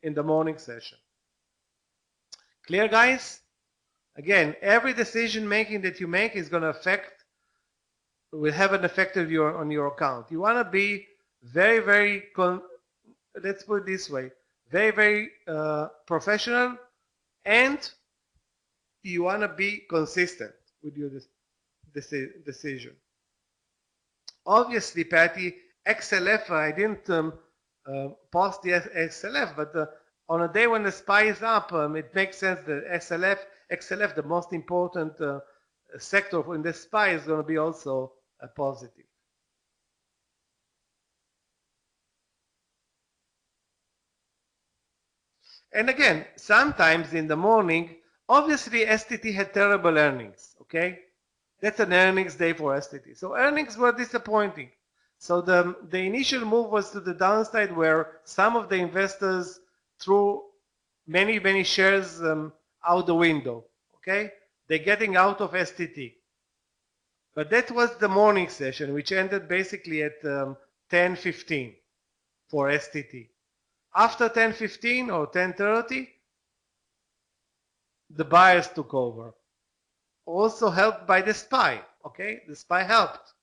in the morning session. Clear, guys? Again, every decision making that you make is going to will have an effect on your account. You want to be very, very, let's put it this way, very, very professional, and you want to be consistent with your decision. Obviously, Patty, XLF, I didn't post the XLF, but on a day when the SPY is up, it makes sense that XLF, the most important sector in the SPY, is going to be also positive. And again, sometimes in the morning, obviously STT had terrible earnings, okay? That's an earnings day for STT. So earnings were disappointing. So the initial move was to the downside, where some of the investors threw many, many shares out the window, okay? They're getting out of STT. But that was the morning session, which ended basically at 10:15 for STT. After 10:15 or 10:30, the buyers took over. Also helped by the SPY, okay? The SPY helped.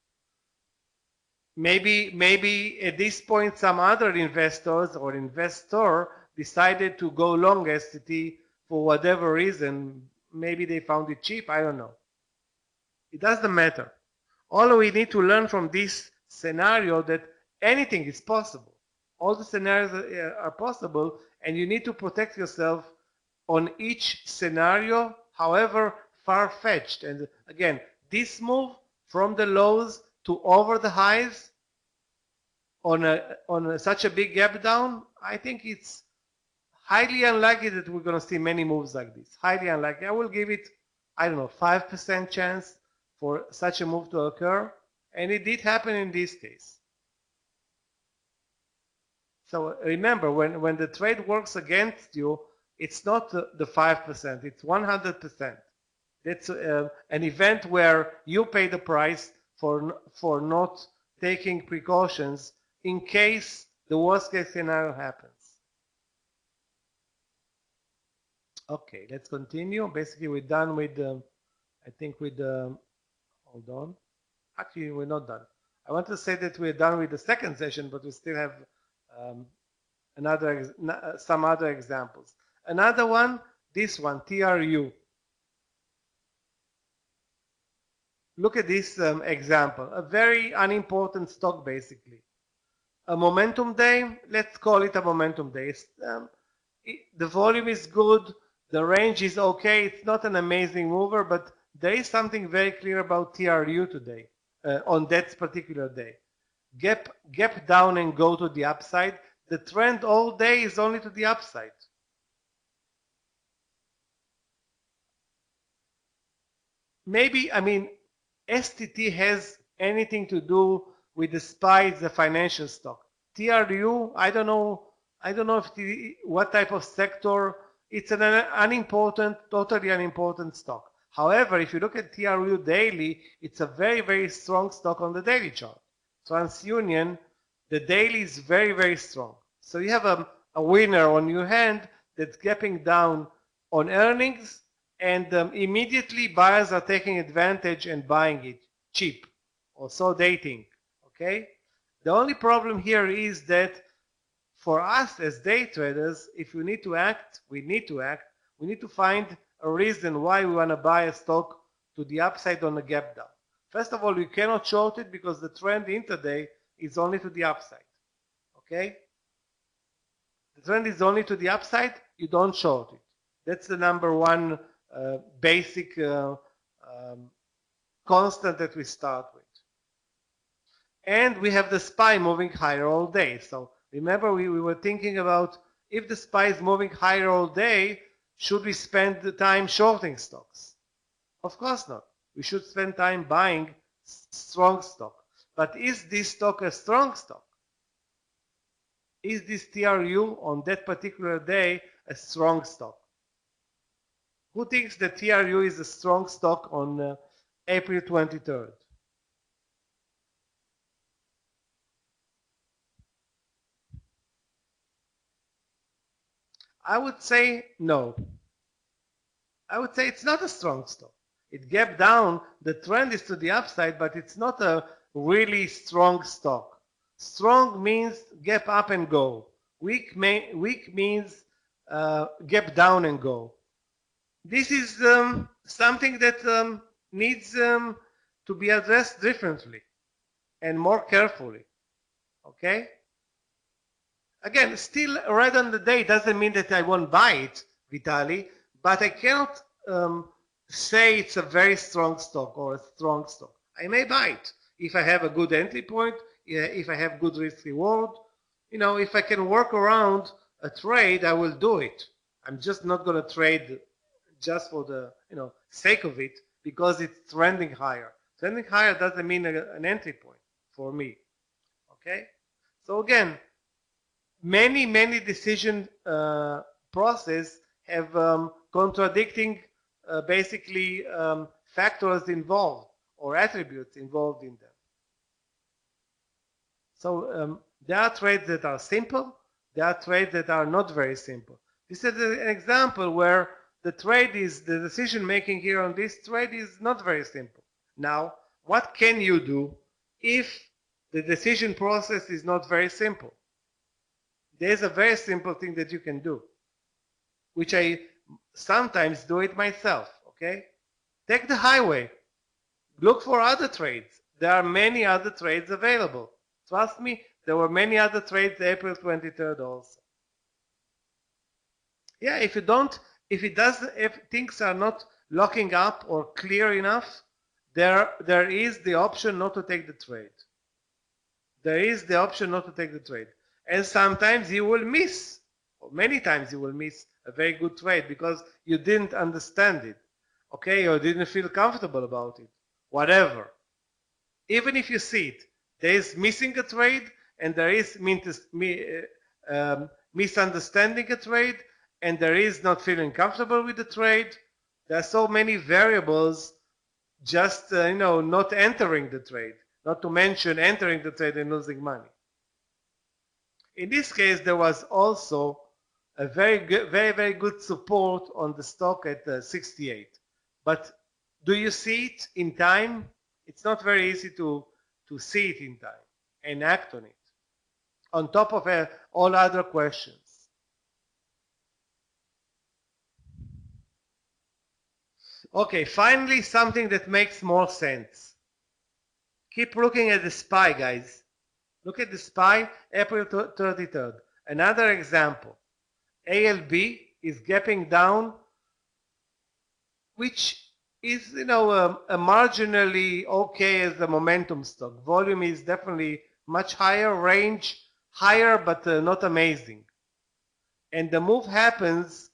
Maybe at this point some other investors or investor decided to go long STT for whatever reason. Maybe they found it cheap, I don't know. It doesn't matter. All we need to learn from this scenario that anything is possible. All the scenarios are possible, and you need to protect yourself on each scenario, however far-fetched. And again, this move from the lows to over the highs on such a big gap down, I think it's highly unlikely that we're going to see many moves like this. Highly unlikely. I will give it, I don't know, 5% chance for such a move to occur, and it did happen in this case. So remember, when the trade works against you, it's not the 5%, it's 100%. That's an event where you pay the price for not taking precautions in case the worst case scenario happens. Okay, let's continue. Basically, we're done with, I think with, hold on. Actually, we're not done. I want to say that we're done with the second session, but we still have some other examples. Another one, this one, TRU. Look at this example, a very unimportant stock basically. A momentum day, let's call it a momentum day. The volume is good, the range is okay, it's not an amazing mover, but there is something very clear about TRU today, on that particular day. Gap down and go to the upside. The trend all day is only to the upside. Maybe, I mean, STT has anything to do with the SPY, the financial stock. TRU, I don't know if what type of sector. It's an unimportant, totally unimportant stock. However, if you look at TRU daily, it's a very, very strong stock on the daily chart. TransUnion, the daily is very, very strong. So you have a winner on your hand that's gapping down on earnings, and immediately buyers are taking advantage and buying it cheap, or so they think, okay? The only problem here is that for us as day traders, if we need to act, we need to find a reason why we want to buy a stock to the upside on a gap down. First of all, we cannot short it because the trend intraday is only to the upside, okay? The trend is only to the upside, you don't short it. That's the number one basic constant that we start with. And we have the SPY moving higher all day. So remember, we were thinking about, if the SPY is moving higher all day, should we spend the time shorting stocks? Of course not. We should spend time buying strong stock. But is this stock a strong stock? Is this TRU on that particular day a strong stock? Who thinks that TRU is a strong stock on April 23rd? I would say no. I would say it's not a strong stock. It gapped down, the trend is to the upside, but it's not a really strong stock. Strong means gap up and go. Weak means gap down and go. This is something that needs to be addressed differently and more carefully. Okay? Again, still red on the day doesn't mean that I won't buy it, Vitali, but I cannot say it's a very strong stock or a strong stock. I may buy it if I have a good entry point, if I have good risk reward. You know, if I can work around a trade, I will do it. I'm just not going to trade just for the sake of it because it's trending higher. Trending higher doesn't mean an entry point for me. Okay, so again, many decision process have contradicting basically factors involved or attributes involved in them. So there are trades that are simple, there are trades that are not very simple. This is an example where the decision making here on this trade is not very simple. Now, what can you do if the decision process is not very simple? There's a very simple thing that you can do, which I sometimes do it myself, okay? Take the highway. Look for other trades. There are many other trades available. Trust me, there were many other trades April 23rd also. Yeah, if things are not locking up or clear enough, there is the option not to take the trade. There is the option not to take the trade. And sometimes you will miss, or many times you will miss a very good trade because you didn't understand it, okay, or didn't feel comfortable about it, whatever. Even if you see it, there is missing a trade and there is misunderstanding a trade and there is not feeling comfortable with the trade. There are so many variables just, not entering the trade, not to mention entering the trade and losing money. In this case, there was also a very good support on the stock at 68. But do you see it in time? It's not very easy to see it in time and act on it, on top of all other questions. Okay, finally, something that makes more sense. Keep looking at the SPY, guys. Look at the SPY, April 33rd. Another example. ALB is gapping down, which is, a marginally okay as a momentum stock. Volume is definitely much higher, range higher, but not amazing. And the move happens,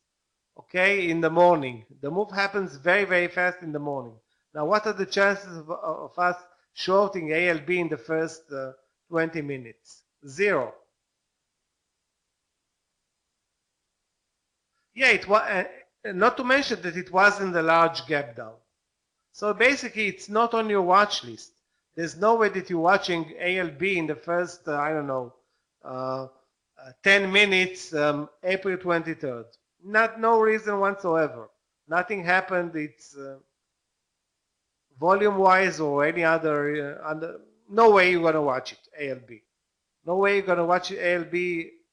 okay, in the morning. The move happens very fast in the morning. Now, what are the chances of us shorting ALB in the first 20 minutes? 0. Yeah, it was, not to mention that it wasn't a large gap down. So basically, it's not on your watch list. There's no way that you're watching ALB in the first, 10 minutes, April 23rd. No reason whatsoever. Nothing happened. It's volume-wise or any other, no way you're going to watch it, ALB. No way you're going to watch ALB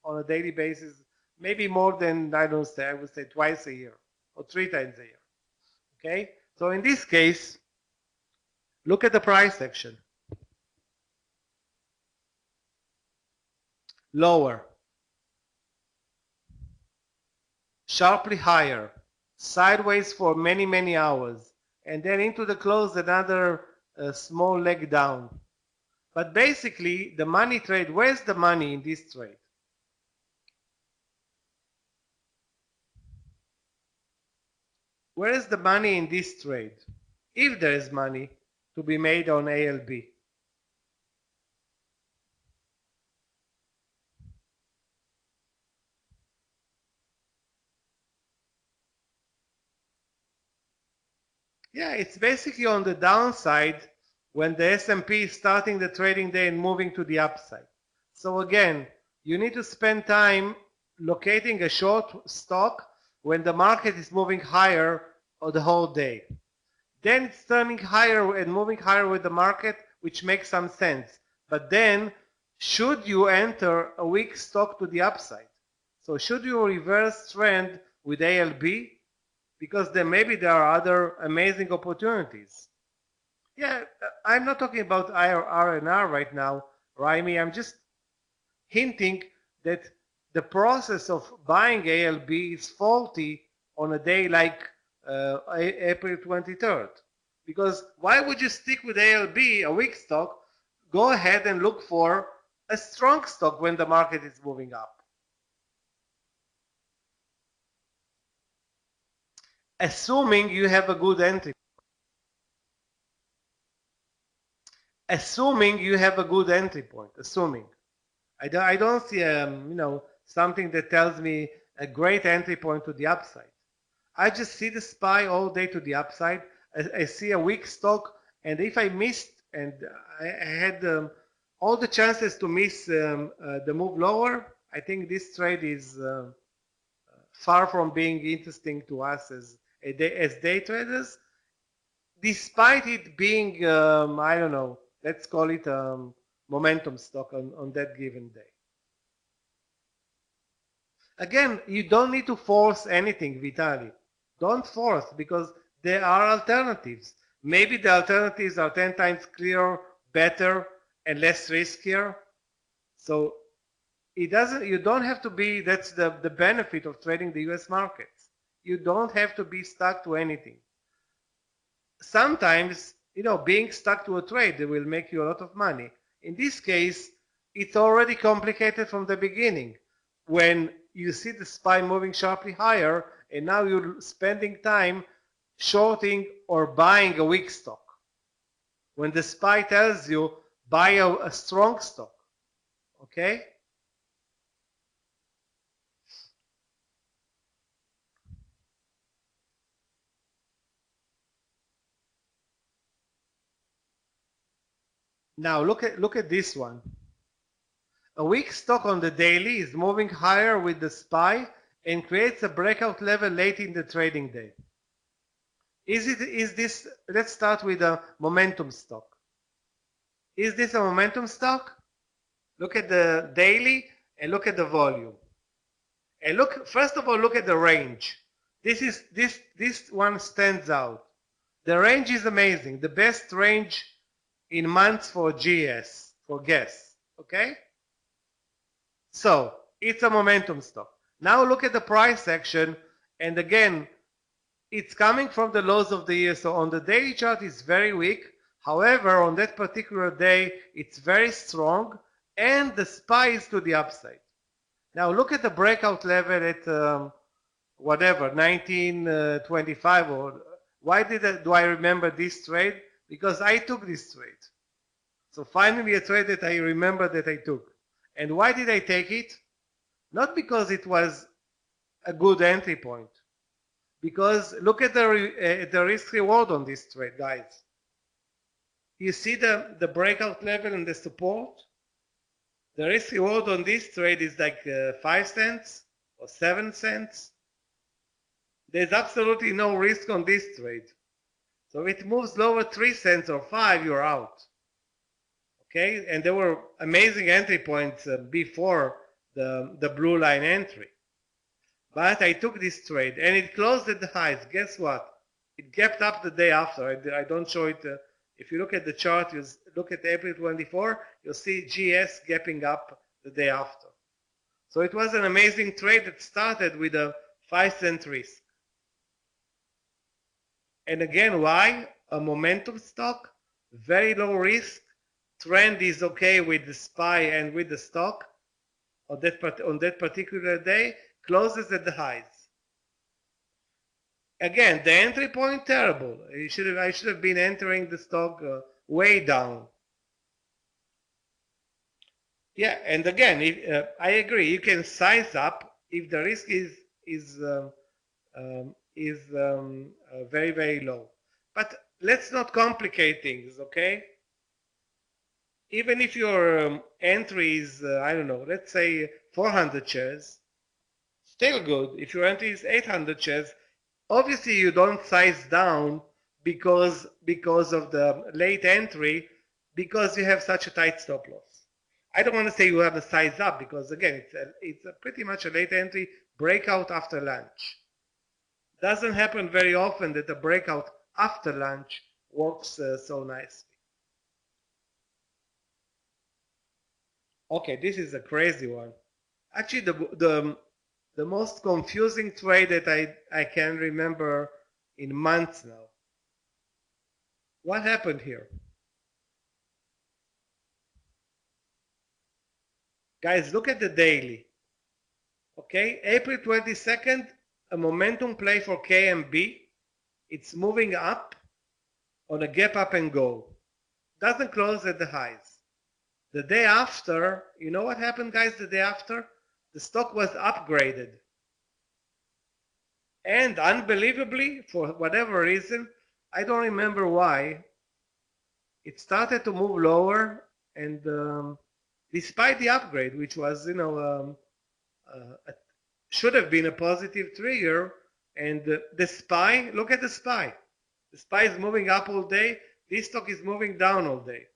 on a daily basis. Maybe more than, I would say twice a year or 3 times a year. Okay? So in this case, look at the price action. Lower. Sharply higher. Sideways for many hours. And then into the close, another small leg down. But basically, the money trade, where's the money in this trade? Where is the money in this trade? If there is money to be made on ALB. Yeah, it's basically on the downside when the S&P is starting the trading day and moving to the upside. So again, you need to spend time locating a short stock when the market is moving higher the whole day. Then it's turning higher and moving higher with the market, which makes some sense. But then, should you enter a weak stock to the upside? So should you reverse trend with ALB? Because then maybe there are other amazing opportunities. Yeah, I'm not talking about R&R right now, Raimi. I'm just hinting that the process of buying ALB is faulty on a day like April 23rd. Because why would you stick with ALB, a weak stock? Go ahead and look for a strong stock when the market is moving up. Assuming you have a good entry. Assuming you have a good entry point. Assuming. I don't see something that tells me a great entry point to the upside. I just see the SPY all day to the upside. I see a weak stock, and if I missed, and I had all the chances to miss the move lower, I think this trade is far from being interesting to us as day traders, despite it being, I don't know, let's call it momentum stock on that given day. Again, you don't need to force anything, Vitali. Don't force, because there are alternatives. Maybe the alternatives are 10 times clearer, better, and less riskier. So you don't have to be, that's the benefit of trading the US markets. You don't have to be stuck to anything. Sometimes, being stuck to a trade will make you a lot of money. In this case, it's already complicated from the beginning. When you see the SPY moving sharply higher, and now you're spending time shorting or buying a weak stock. When the SPY tells you, buy a strong stock. Okay? Now look at this one. A weak stock on the daily is moving higher with the SPY and creates a breakout level late in the trading day. Is this, let's start with a momentum stock. Is this a momentum stock? Look at the daily and look at the volume. And first of all, look at the range. This one stands out. The range is amazing. The best range in months for GS, for gas. Okay? So, it's a momentum stock. Now look at the price action, and again, it's coming from the lows of the year. So on the daily chart, it's very weak. However, on that particular day, it's very strong, and the SPY is to the upside. Now look at the breakout level at whatever, 1925. Or why do I remember this trade? Because I took this trade. So finally, a trade that I remember that I took. And why did I take it? Not because it was a good entry point. Because look at the risk reward on this trade, guys. You see the breakout level and the support? The risk reward on this trade is like 5 cents or 7 cents. There's absolutely no risk on this trade. So if it moves lower 3 cents or 5, you're out. Okay, and there were amazing entry points before the blue line entry. But I took this trade and it closed at the highs. Guess what? It gapped up the day after. I don't show it. If you look at the chart, you look at April 24, you'll see GS gapping up the day after. So it was an amazing trade that started with a 5-cent risk. And again, why? A momentum stock, very low risk. Trend is okay with the SPY and with the stock on that particular day, closes at the highs. Again, the entry point, terrible. I should have been entering the stock way down. Yeah, and again, I agree. You can size up if the risk is very, very low. But let's not complicate things, okay? Even if your entry is, I don't know, let's say 400 shares, still good. If your entry is 800 shares, obviously you don't size down because of the late entry, because you have such a tight stop loss. I don't want to say you have a size up, because again, it's a pretty much a late entry breakout after lunch. Doesn't happen very often that a breakout after lunch works so nicely. Okay, this is a crazy one. Actually, the most confusing trade that I can remember in months now. What happened here? Guys, look at the daily. Okay, April 22nd, a momentum play for KMB. It's moving up on a gap up and go. Doesn't close at the highs. The day after, you know what happened, guys, the day after? The stock was upgraded. And unbelievably, for whatever reason, I don't remember why, it started to move lower, and despite the upgrade, which was, should have been a positive trigger, and the SPY, look at the SPY. The SPY is moving up all day. This stock is moving down all day.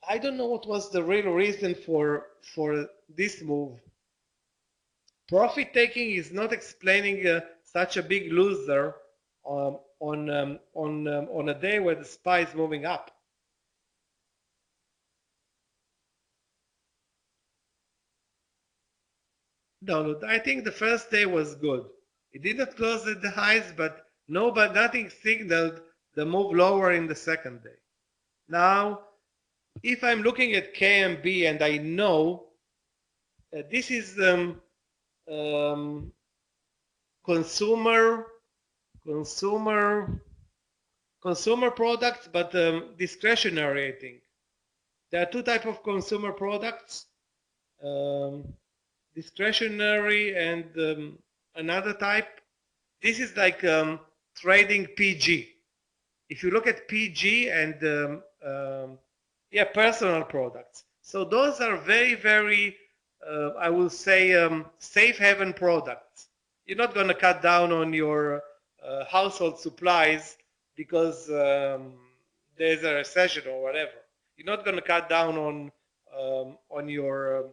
I don't know what was the real reason for this move. Profit taking is not explaining such a big loser on a day where the SPY is moving up. No, I think the first day was good. It did not close at the highs, but nothing signaled the move lower in the second day. Now, if I'm looking at KMB and I know this is consumer products, but discretionary, I think. There are two types of consumer products. Discretionary and another type. This is like trading PG. If you look at PG and personal products. So those are very, very, I will say, safe haven products. You're not going to cut down on your household supplies because there's a recession or whatever. You're not going to cut down on your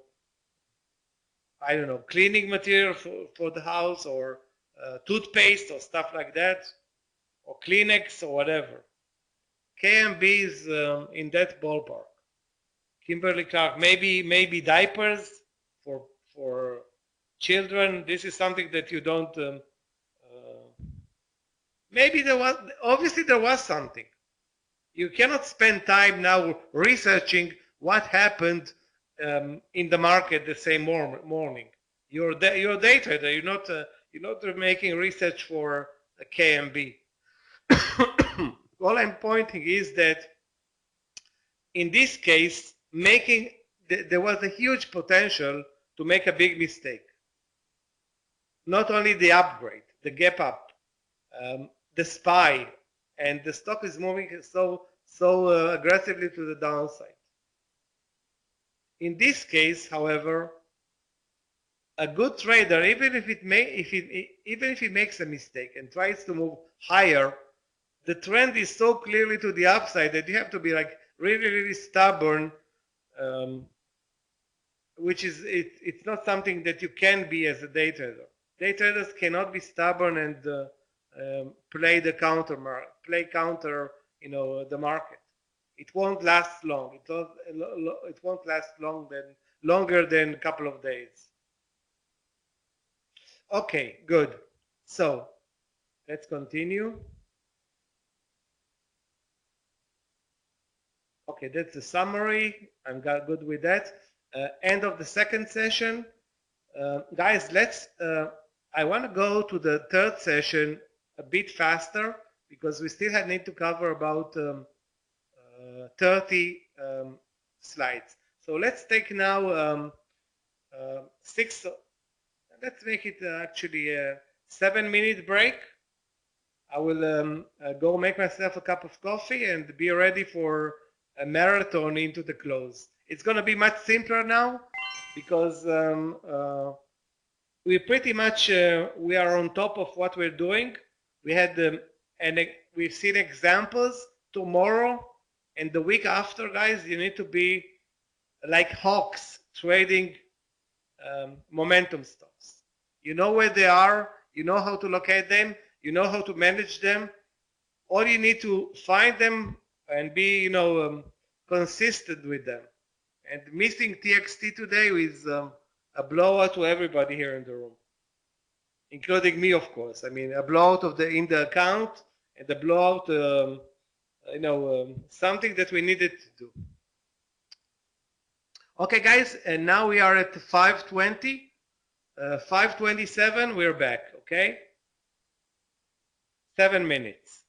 I don't know, cleaning material for the house, or toothpaste or stuff like that, or Kleenex or whatever. KMB is in that ballpark. Kimberly Clark, maybe diapers for children. This is something that you don't. Maybe there was something. You cannot spend time now researching what happened in the market the same morning. You're a day trader. You're not making research for a KMB. All I'm pointing is that in this case, there was a huge potential to make a big mistake. Not only the upgrade, the gap up, the SPY, and the stock is moving so aggressively to the downside. In this case, however, a good trader, even if he makes a mistake and tries to move higher, the trend is so clearly to the upside that you have to be like really, really stubborn, which is it's not something that you can be as a day trader. Day traders cannot be stubborn and play counter, the market. It won't last long. It won't last longer than a couple of days. Okay, good. So let's continue. Okay, that's the summary. I'm good with that. End of the second session. Guys, I want to go to the third session a bit faster because we still need to cover about 30 slides. So let's take now let's make it actually a 7-minute break. I will go make myself a cup of coffee and be ready for a marathon into the close. It's going to be much simpler now because we pretty much we are on top of what we're doing. We had and we've seen examples. Tomorrow and the week after, guys, you need to be like hawks trading momentum stocks. You know where they are. You know how to locate them. You know how to manage them. All you need to find them and be, consistent with them. And missing TXT today is a blowout to everybody here in the room, including me, of course. I mean, a blowout of the in the account and a blowout, something that we needed to do. Okay, guys, and now we are at 5:20, 5:27. We're back. Okay, 7 minutes.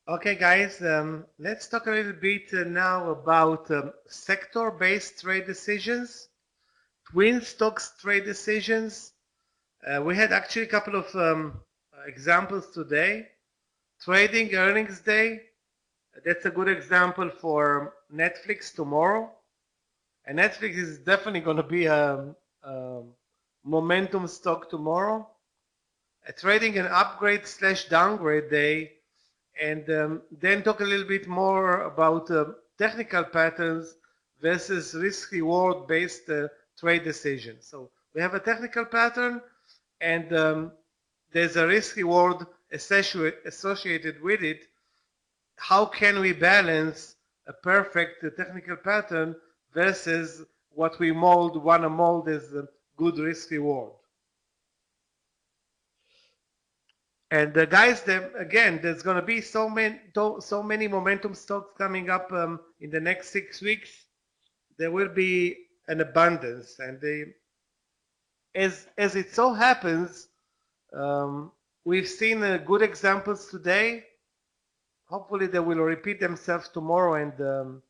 Okay, guys, let's talk a little bit now about sector-based trade decisions, twin stocks trade decisions. We had actually a couple of examples today. Trading earnings day, that's a good example for Netflix tomorrow. And Netflix is definitely going to be a momentum stock tomorrow. Trading an upgrade slash downgrade day, and then talk a little bit more about technical patterns versus risk reward based trade decisions. So we have a technical pattern, and there's a risk reward associated with it. How can we balance a perfect technical pattern versus what we want to mold as a good risk reward? And guys, again, there's going to be so many momentum stocks coming up in the next 6 weeks. There will be an abundance, and as it so happens, um, we've seen good examples today. Hopefully, they will repeat themselves tomorrow, and um,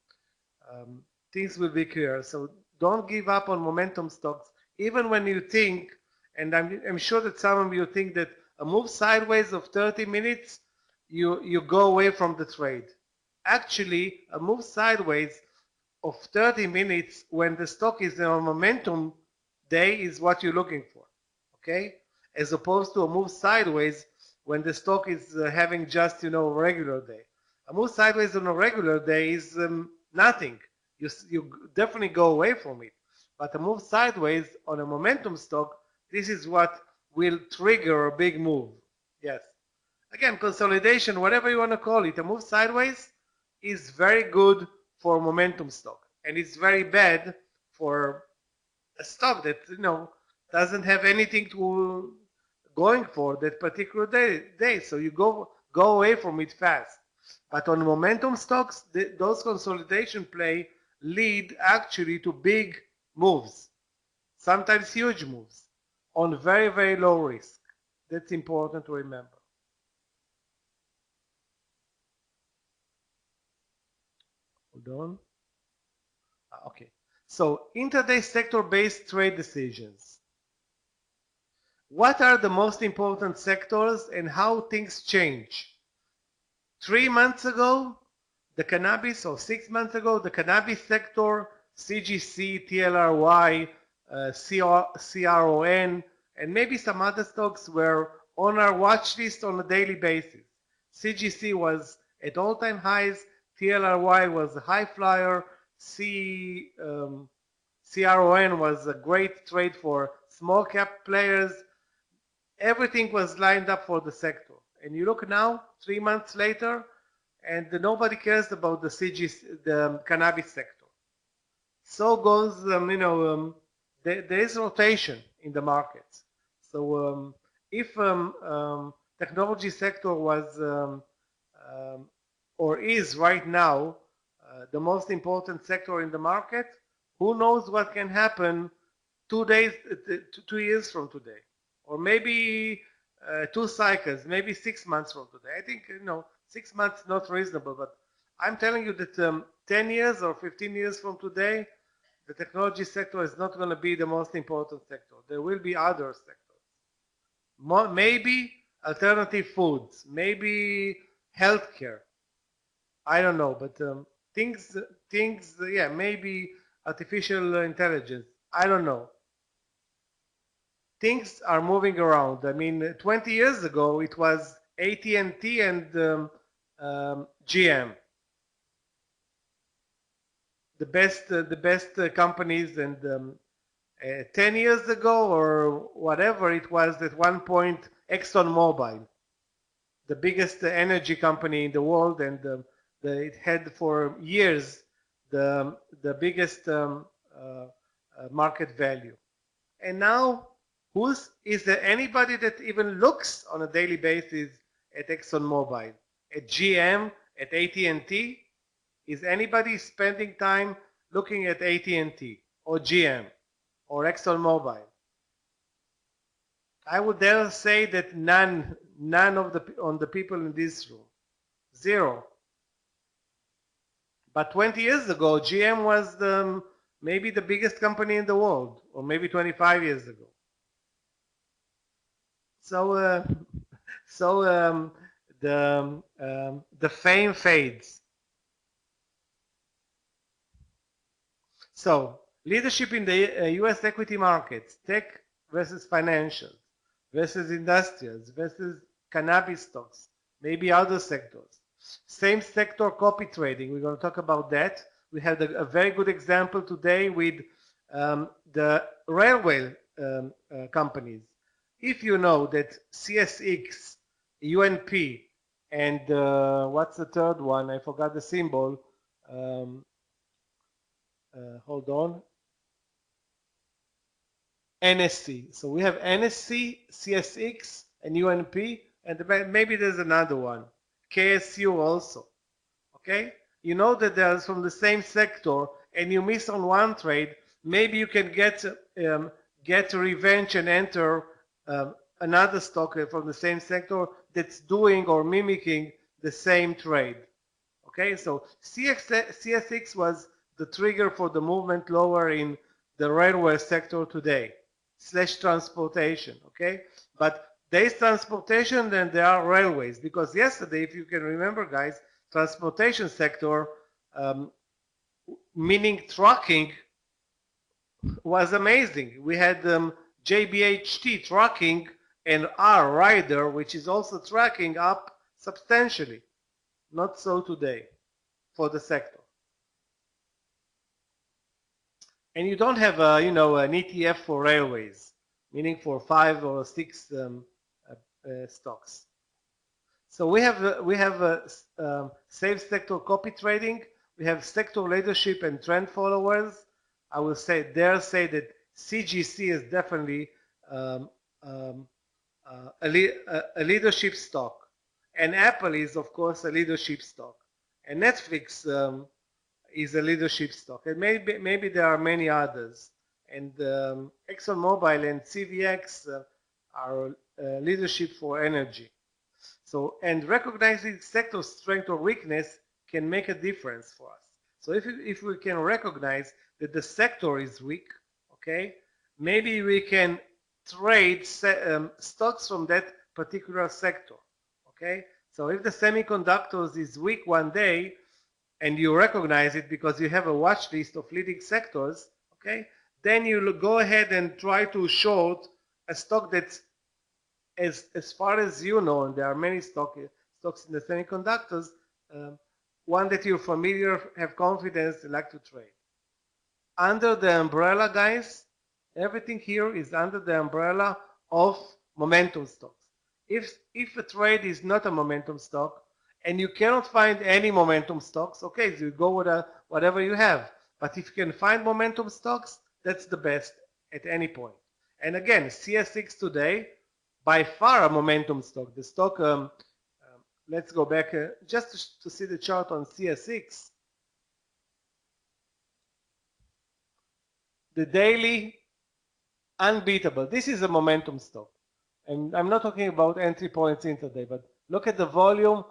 things will be clear. So don't give up on momentum stocks, even when you think, and I'm sure that some of you think that a move sideways of 30 minutes, you go away from the trade. Actually, a move sideways of 30 minutes when the stock is in a momentum day is what you're looking for, okay? As opposed to a move sideways when the stock is having just, a regular day. A move sideways on a regular day is nothing. You definitely go away from it. But a move sideways on a momentum stock, this is what will trigger a big move. Yes. Again, consolidation, whatever you want to call it, a move sideways is very good for momentum stock, and it's very bad for a stock that doesn't have anything to going for that particular day. So you go away from it fast. But on momentum stocks, those consolidation play lead actually to big moves, sometimes huge moves, on very, very low risk. That's important to remember. Hold on. Okay. So intraday sector-based trade decisions. What are the most important sectors and how things change? 3 months ago, the cannabis, or 6 months ago, the cannabis sector, CGC, TLRY, CRON, and maybe some other stocks were on our watch list on a daily basis. CGC was at all-time highs, TLRY was a high flyer, CRON was a great trade for small cap players. Everything was lined up for the sector. And you look now, 3 months later, and nobody cares about the cannabis sector. So goes, there is rotation in the markets. So if technology sector was or is right now the most important sector in the market, who knows what can happen 2 days, 2 years from today, or maybe 2 cycles, maybe 6 months from today. I think 6 months is not reasonable, but I'm telling you that 10 years or 15 years from today, the technology sector is not going to be the most important sector. There will be other sectors. Maybe alternative foods, maybe healthcare. I don't know, but things, yeah, maybe artificial intelligence. I don't know. Things are moving around. I mean, 20 years ago, it was AT&T and GM, the best companies, and 10 years ago or whatever it was, at one point, ExxonMobil, the biggest energy company in the world, and it had for years the biggest market value. And now, is there anybody that even looks on a daily basis at ExxonMobil, at GM, at AT&T? Is anybody spending time looking at AT&T or GM or ExxonMobil? I would dare say that none of the people in this room. Zero. But 20 years ago, GM was maybe the biggest company in the world, or maybe 25 years ago. So, so the fame fades. So, leadership in the U.S. equity markets, tech versus financials, versus industrials, versus cannabis stocks, maybe other sectors. Same sector copy trading. We're going to talk about that. We had a very good example today with the railway companies. If you know that CSX, UNP, and what's the third one? I forgot the symbol. Um, hold on. NSC. So we have NSC, CSX, and UNP, and maybe there's another one. KSU also. Okay? You know that they're from the same sector, and you miss on one trade, maybe you can get revenge and enter another stock from the same sector that's doing or mimicking the same trade. Okay, so CSX was the trigger for the movement lower in the railway sector today, / transportation, okay? But there is transportation, then there are railways, because yesterday, if you can remember, guys, transportation sector, meaning trucking, was amazing. We had JBHT trucking and R Rider, which is also tracking up substantially. Not so today for the sector. And you don't have a, an ETF for railways, meaning for 5 or 6 stocks. So we have safe sector copy trading. We have sector leadership and trend followers. I will dare say that CGC is definitely a leadership stock, and Apple is of course a leadership stock, and Netflix is a leadership stock, and maybe there are many others. And ExxonMobil and CVX are leadership for energy. So, and recognizing sector strength or weakness can make a difference for us. So if we can recognize that the sector is weak, okay, maybe we can trade stocks from that particular sector, okay? So if the semiconductors is weak one day, and you recognize it because you have a watch list of leading sectors, okay, then you go ahead and try to short a stock that's, as far as you know, and there are many stocks in the semiconductors, one that you're familiar, have confidence, like to trade. Under the umbrella, guys, everything here is under the umbrella of momentum stocks. If a trade is not a momentum stock, and you cannot find any momentum stocks, okay, so you go with whatever you have. But if you can find momentum stocks, that's the best at any point. And again, CSX today, by far a momentum stock. The stock, let's go back just to see the chart on CSX. The daily unbeatable. This is a momentum stock. And I'm not talking about entry points intraday, but look at the volume,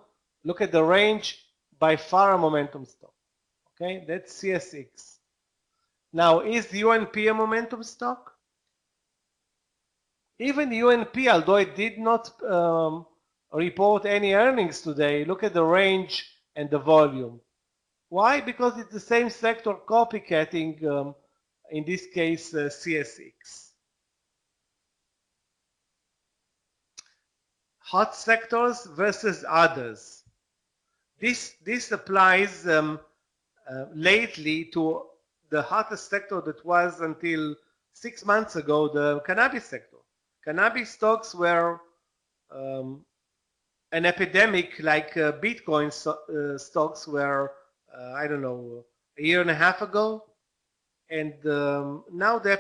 look at the range, by far a momentum stock. Okay, that's CSX. Now, is UNP a momentum stock? Even UNP, although it did not report any earnings today, look at the range and the volume. Why? Because it's the same sector copycatting, in this case, CSX. Hot sectors versus others. This applies lately to the hottest sector that was until 6 months ago, the cannabis sector. Cannabis stocks were an epidemic, like Bitcoin stocks were, I don't know, a year and a half ago. And now the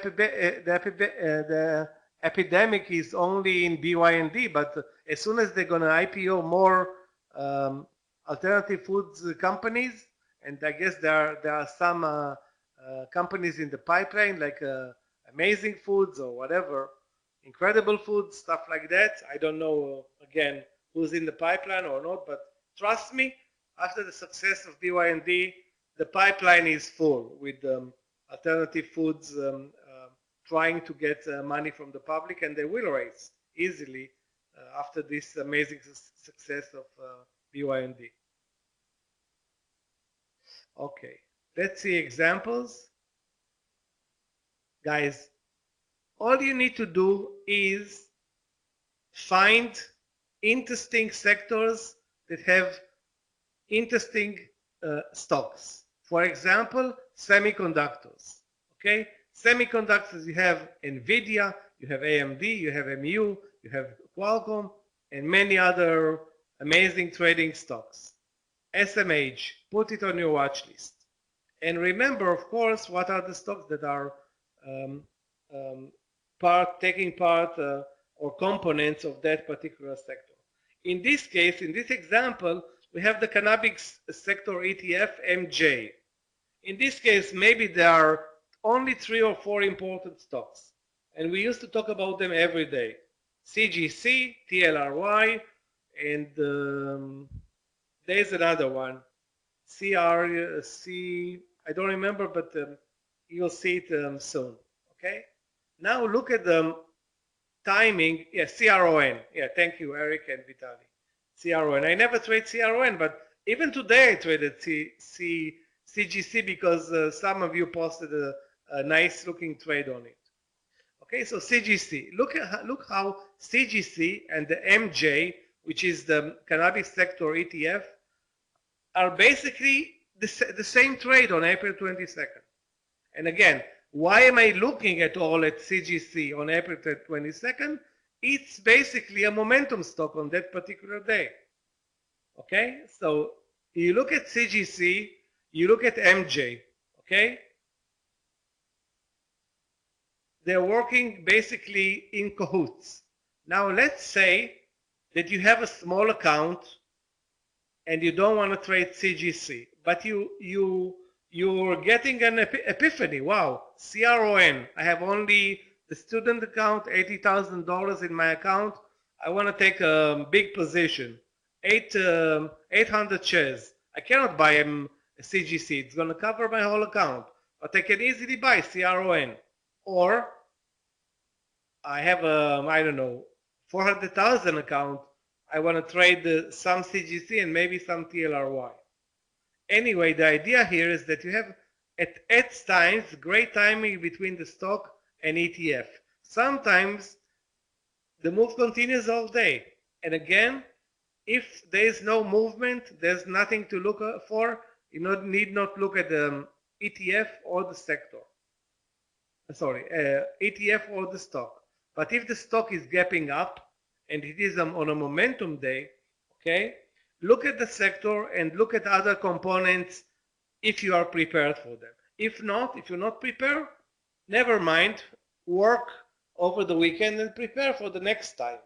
epidemic is only in BYND, but as soon as they're going to IPO more alternative foods companies, and I guess there are some companies in the pipeline, like Amazing Foods or whatever, Incredible Foods, stuff like that. I don't know, again, who's in the pipeline or not, but Trust me, after the success of BYND, the pipeline is full with alternative foods trying to get money from the public, and they will raise easily after this amazing success of BYND. Okay, let's see examples. Guys, all you need to do is find interesting sectors that have interesting stocks. For example, semiconductors. Okay, semiconductors, you have NVIDIA, you have AMD, you have MU, you have Qualcomm, and many other amazing trading stocks. SMH, put it on your watch list. And remember, of course, what are the stocks that are taking part or components of that particular sector. In this case, in this example, we have the cannabis sector ETF MJ. In this case, maybe there are only 3 or 4 important stocks, and we used to talk about them every day. CGC, TLRY, and there's another one. CRC, I don't remember, but you'll see it soon. Okay? Now look at the timing. Yeah, CRON. Yeah, thank you, Eric and Vitali. CRON. I never trade CRON, but even today I traded CGC because some of you posted a nice looking trade on it. Okay, so CGC. Look how CGC and the MJ, which is the cannabis sector ETF, are basically the same trade on April 22nd. And again, why am I looking at all at CGC on April 22nd? It's basically a momentum stock on that particular day. Okay, so you look at CGC, you look at MJ, okay? They're working basically in cahoots. Now let's say that you have a small account and you don't want to trade CGC, but you're getting an epiphany. Wow, CRON. I have only the student account, $80,000 in my account. I want to take a big position, 800 shares. I cannot buy a CGC. It's going to cover my whole account, but I can easily buy CRON. Or I have a, I don't know, 400,000 account. I want to trade some CGC and maybe some TLRY. Anyway, the idea here is that you have at times great timing between the stock and ETF. Sometimes the move continues all day. And again, if there is no movement, there's nothing to look for. You need not look at the ETF or the sector. Sorry, ETF or the stock. But if the stock is gapping up and it is on a momentum day, okay, look at the sector and look at other components if you are prepared for them. If not, if you're not prepared, never mind. Work over the weekend and prepare for the next time.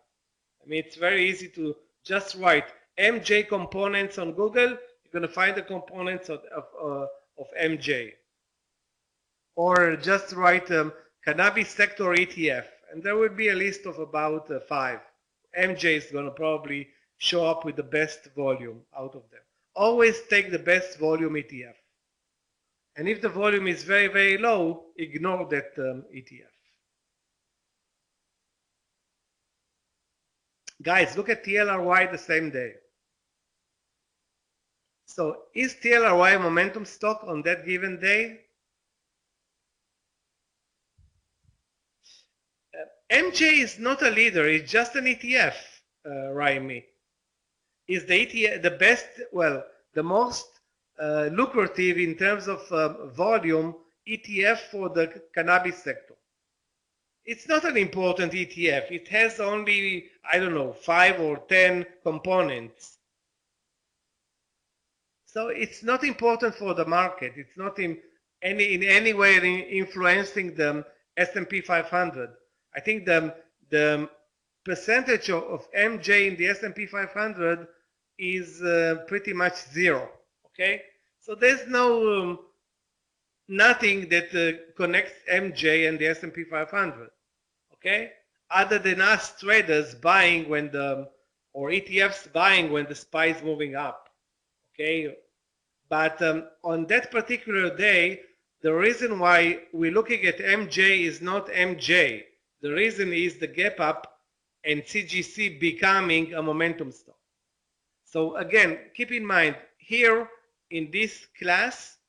I mean, it's very easy to just write MJ components on Google. You're going to find the components of MJ. Or just write cannabis sector ETF, and there will be a list of about 5. MJ is going to probably show up with the best volume out of them. Always take the best volume ETF. And if the volume is very, very low, ignore that ETF. Guys, look at TLRY the same day. So is TLRY a momentum stock on that given day? MJ is not a leader, it's just an ETF, Raimi. Is the ETF the best, well, the most lucrative in terms of volume ETF for the cannabis sector? It's not an important ETF. It has only, I don't know, 5 or 10 components. So it's not important for the market. It's not in any way influencing the S&P 500. I think the percentage of MJ in the S&P 500 is pretty much 0. Okay, so there's no nothing that connects MJ and the S&P 500. Okay, other than us traders buying when or ETFs buying when the SPY is moving up. Okay, but on that particular day, the reason why we're looking at MJ is not MJ. The reason is the gap up and CGC becoming a momentum stock. So again, keep in mind here in this class,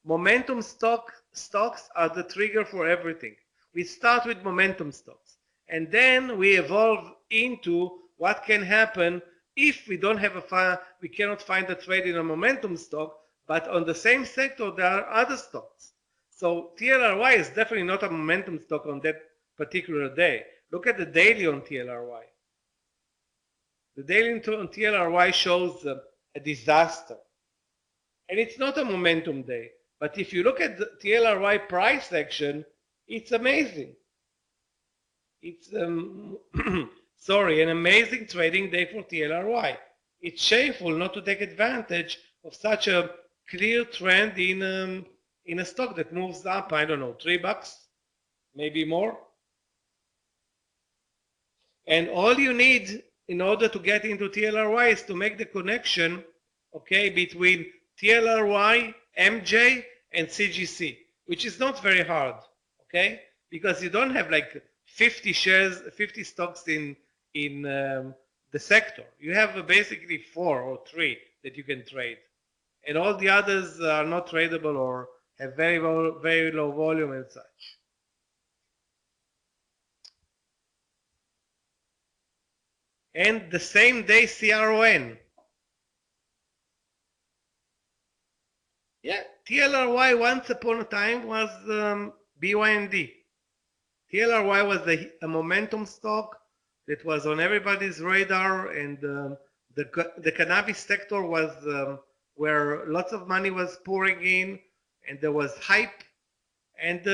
momentum stocks are the trigger for everything. We start with momentum stocks and then we evolve into what can happen if we don't have we cannot find a trade in a momentum stock, but on the same sector there are other stocks. So TLRY is definitely not a momentum stock on that particular day. Look at the daily on TLRY. The daily on TLRY shows a disaster. And it's not a momentum day. But if you look at the TLRY price action, it's amazing. It's, sorry, an amazing trading day for TLRY. It's shameful not to take advantage of such a clear trend in a stock that moves up, I don't know, $3, maybe more. And all you need in order to get into TLRY is to make the connection, okay, between TLRY, MJ, and CGC, which is not very hard, okay, because you don't have like 50 shares, 50 stocks in the sector. You have basically 4 or 3 that you can trade, and all the others are not tradable or have very low volume and such. And the same day CRON. Yeah, TLRY once upon a time was BYND. TLRY was a momentum stock that was on everybody's radar, and the cannabis sector was where lots of money was pouring in, and there was hype, and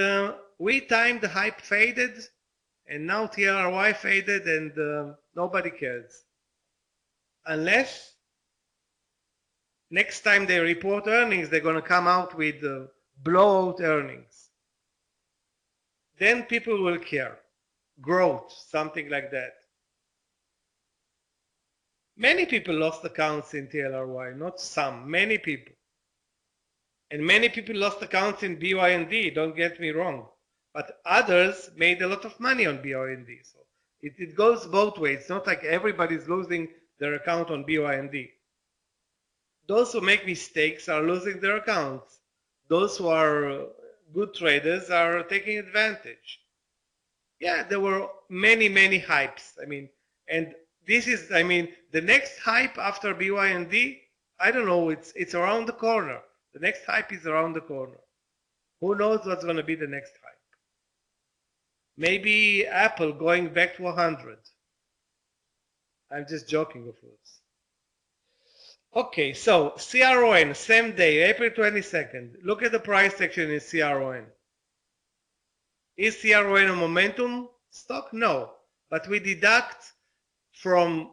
with time the hype faded, and now TLRY faded, and nobody cares. Unless next time they report earnings, they're going to come out with blowout earnings. Then people will care. Growth, something like that. Many people lost accounts in TLRY, not some, many people. And many people lost accounts in BYND, don't get me wrong. But others made a lot of money on BYND. So it goes both ways. It's not like everybody's losing their account on BYND. Those who make mistakes are losing their accounts. Those who are good traders are taking advantage. Yeah, there were many hypes. I mean, and this is, I mean, the next hype after BYND, I don't know, it's around the corner. The next hype is around the corner. Who knows what's going to be the next hype? Maybe Apple going back to 100. I'm just joking, of course. Okay, so CRON, same day, April 22nd. Look at the price section in CRON. Is CRON a momentum stock? No. But we deduct from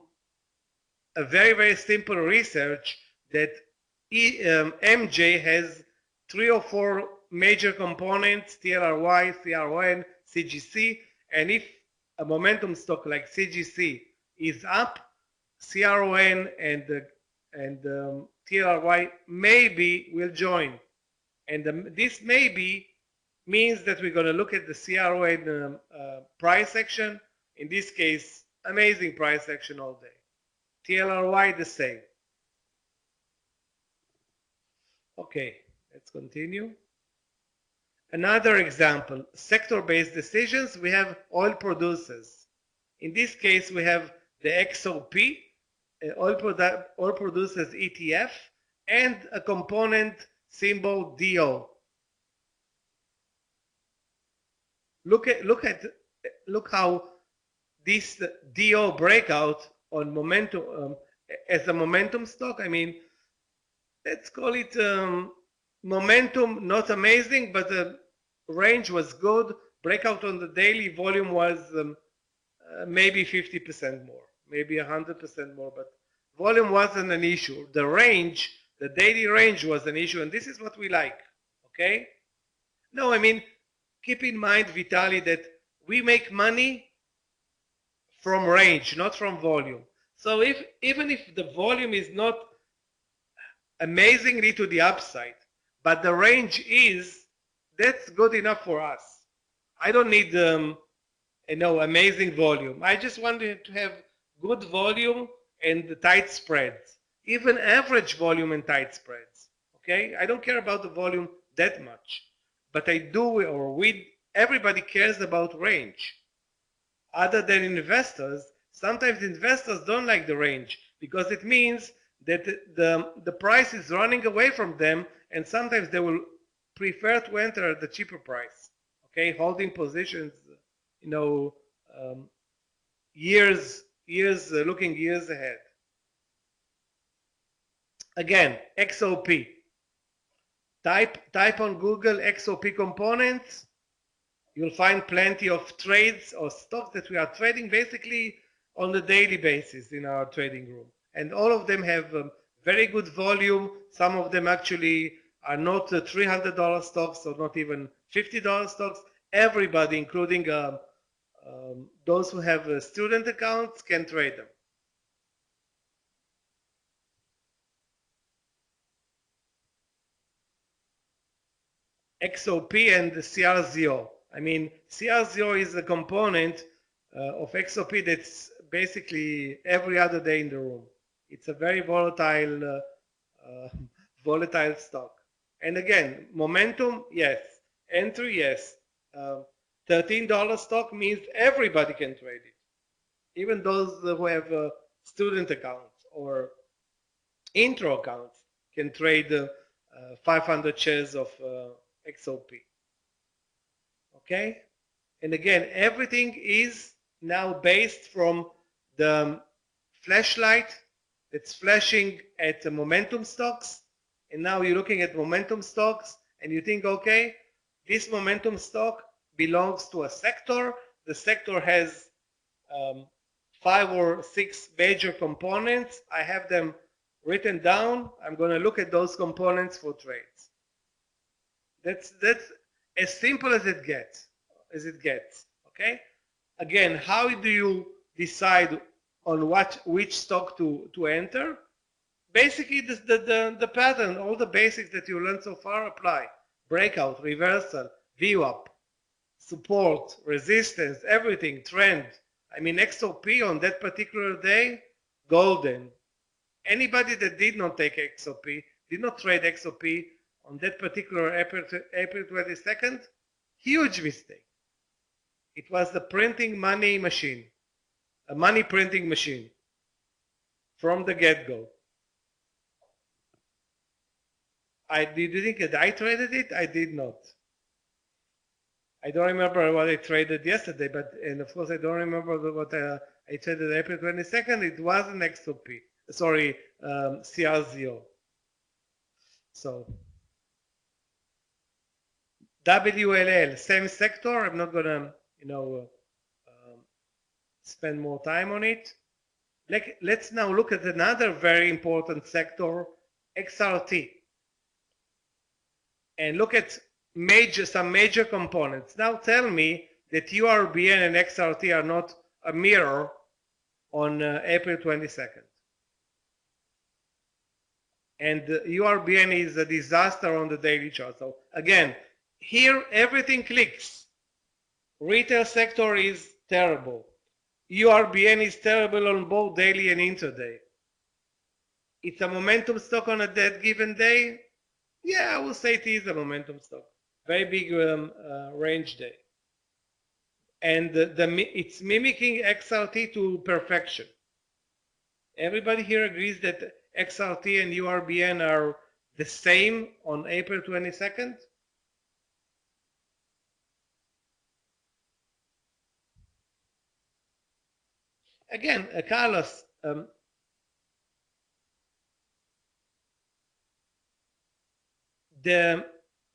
a very simple research that MJ has 3 or 4 major components, TLRY, CRON, CGC, and if a momentum stock like CGC is up, CRON and TLRY maybe will join. And this maybe means that we're going to look at the CRON price action. In this case, amazing price action all day. TLRY the same. Okay, let's continue. Another example, sector-based decisions, we have oil producers. In this case, we have the XOP, oil producers ETF, and a component symbol DO. Look how this DO breakout on momentum as a momentum stock. I mean, let's call it momentum, not amazing, but the range was good. Breakout on the daily volume was maybe 50% more, maybe 100% more, but volume wasn't an issue. The range, the daily range was an issue, and this is what we like, okay? No, I mean, keep in mind, Vitali, that we make money from range, not from volume. So even if the volume is not amazingly to the upside, but the range is, that's good enough for us. I don't need amazing volume. I just wanted to have good volume and the tight spreads, even average volume and tight spreads. Okay, I don't care about the volume that much, but I do, or we, everybody cares about range. Other than investors, sometimes investors don't like the range because it means that the price is running away from them, and sometimes they will prefer to enter at the cheaper price. Okay, holding positions, you know, um, looking years ahead. Again, XOP. Type on Google XOP components. You'll find plenty of trades or stocks that we are trading basically on a daily basis in our trading room. And all of them have very good volume. Some of them actually are not $300 stocks or not even $50 stocks. Everybody, including those who have student accounts, can trade them. XOP and CRZO. I mean, CRZO is a component of XOP that's basically every other day in the room. It's a very volatile stock. And again, momentum, yes. Entry, yes. $13 stock means everybody can trade it. Even those who have student accounts or intro accounts can trade 500 shares of XOP. Okay? And again, everything is now based from the flashlight that's flashing at the momentum stocks. And now you're looking at momentum stocks and you think, okay, this momentum stock belongs to a sector. The sector has 5 or 6 major components. I have them written down. I'm going to look at those components for trades. That's as simple as it gets. Okay. Again, how do you decide on which stock to enter? Basically, the pattern, all the basics that you learned so far apply. Breakout, reversal, VWAP, support, resistance, everything, trend. I mean, XOP on that particular day, golden. Anybody that did not take XOP, did not trade XOP on that particular April 22nd, huge mistake. It was the printing money machine, a money printing machine from the get-go. Did you think that I traded it? I did not. I don't remember what I traded yesterday, and of course I don't remember what I traded April 22nd. It wasn't XOP. Sorry, CRZO. So WLL, same sector. I'm not gonna, spend more time on it. Let's now look at another very important sector, XRT, and look at some major components. Now tell me that URBN and XRT are not a mirror on April 22nd. And URBN is a disaster on the daily chart. So again, here everything clicks. Retail sector is terrible. URBN is terrible on both daily and intraday. It's a momentum stock on a that given day. Yeah, I will say it is a momentum stock. Very big range day. And it's mimicking XRT to perfection. Everybody here agrees that XRT and URBN are the same on April 22nd? Again, Carlos,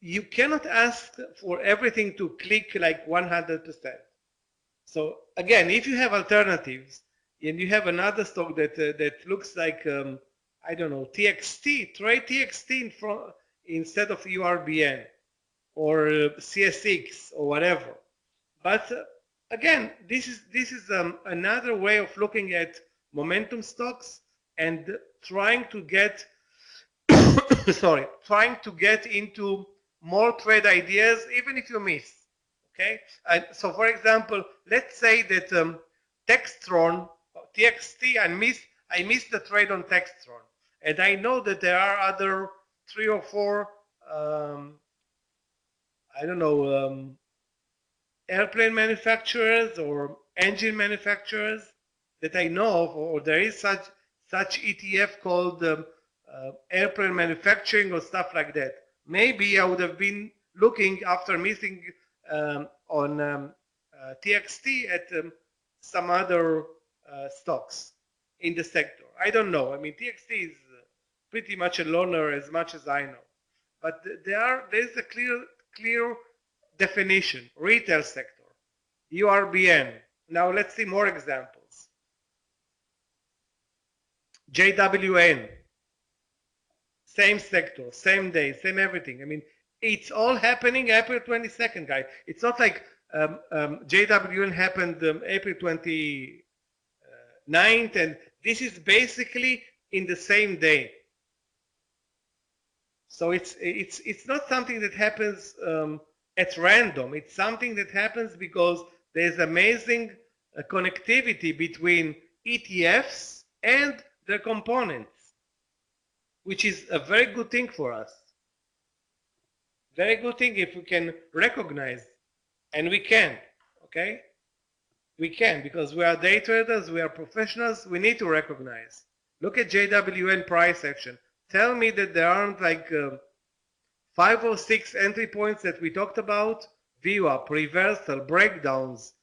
you cannot ask for everything to click like 100%. So again, if you have alternatives and you have another stock that looks like I don't know, TXT, trade TXT instead of URBN or CSX or whatever. But again, this is another way of looking at momentum stocks and trying to get sorry, trying to get into more trade ideas, even if you miss. Okay, so for example, let's say that Textron, TXT, I missed the trade on Textron, and I know that there are other 3 or 4, I don't know, airplane manufacturers or engine manufacturers that I know of, or there is such ETF called airplane manufacturing or stuff like that. Maybe I would have been looking after missing on TXT at some other stocks in the sector. I don't know. I mean, TXT is pretty much a loner as much as I know, but there's a clear definition. Retail sector, URBN. Now let's see more examples. JWN, same sector, same day, same everything. I mean, it's all happening April 22nd, guys. It's not like JWN happened April 29th, and this is basically in the same day. So it's not something that happens at random. It's something that happens because there's amazing connectivity between ETFs and their components, which is a very good thing for us. Very good thing if we can recognize, and we can, okay? We can, because we are day traders, we are professionals, we need to recognize. Look at JWN price action. Tell me that there aren't like 5 or 6 entry points that we talked about, VWAP, reversal, breakdowns,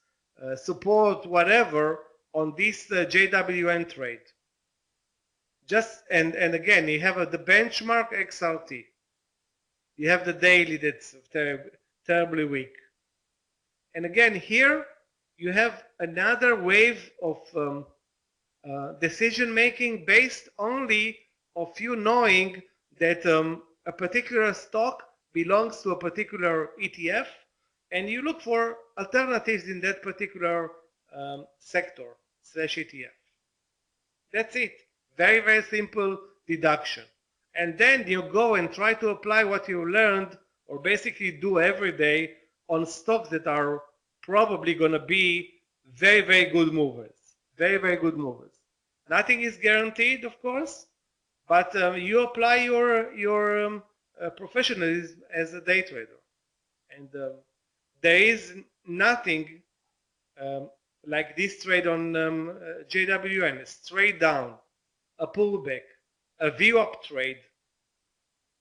support, whatever, on this JWN trade. Just and again, you have the benchmark XRT. You have the daily that's terribly weak. And again, here you have another wave of decision making based only of you knowing that a particular stock belongs to a particular ETF, and you look for alternatives in that particular sector / ETF. That's it. Very, very simple deduction. And then you go and try to apply what you learned, or basically do every day, on stocks that are probably going to be very, very good movers. Very, very good movers. Nothing is guaranteed, of course, but you apply your professionalism as a day trader. And there is nothing like this trade on JWN, straight down, a pullback, a VWAP trade,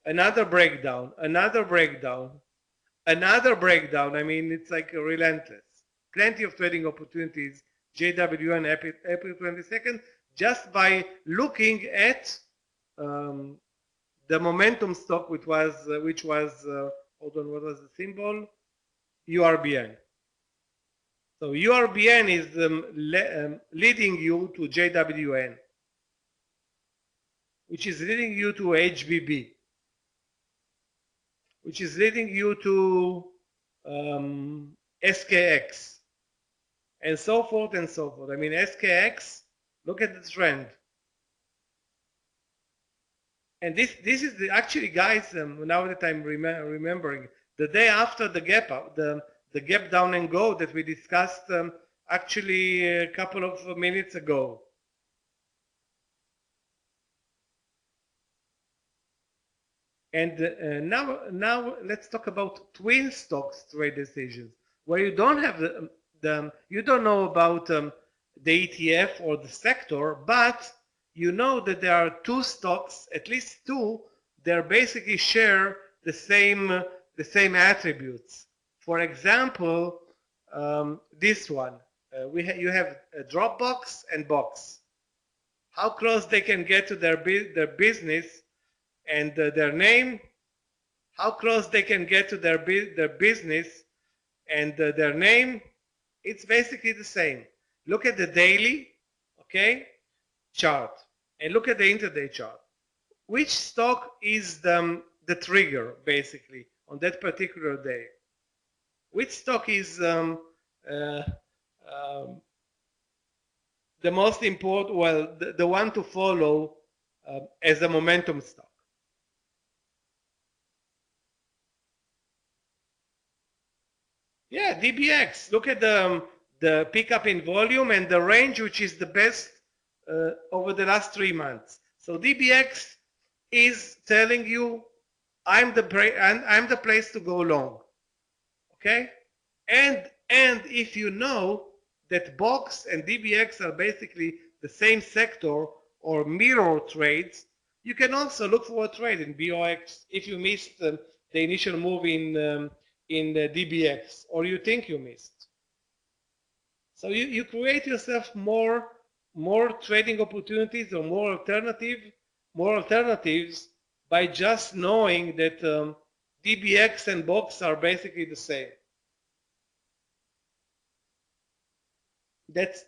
another breakdown, another breakdown, another breakdown. I mean, it's like relentless. Plenty of trading opportunities, JWN April 22nd, just by looking at the momentum stock, which was hold on, what was the symbol? URBN. So URBN is leading you to JWN, which is leading you to HBB, which is leading you to SKX, and so forth and so forth. I mean, SKX, look at the trend. And this is actually, guys, now that I'm remembering, the day after the gap up, the gap down and go that we discussed actually a couple of minutes ago. And now let's talk about twin stocks trade decisions, where you don't have you don't know about the ETF or the sector, but you know that there are 2 stocks, at least 2, that basically share the same attributes. For example, this one, you have a Dropbox and Box. How close they can get to their business and their name, how close they can get to their business and their name, it's basically the same. Look at the daily, okay, chart, and look at the intraday chart. Which stock is the trigger, basically, on that particular day? Which stock is the most important, well, the one to follow as a momentum stock. Yeah, DBX. Look at the pickup in volume and the range, which is the best over the last 3 months. So DBX is telling you, I'm the place to go long. Okay, and if you know that box and DBX are basically the same sector or mirror trades, you can also look for a trade in BOX if you missed the initial move in the DBX, or you think you missed. So you create yourself more trading opportunities or more alternatives by just knowing that DBX and box are basically the same. That's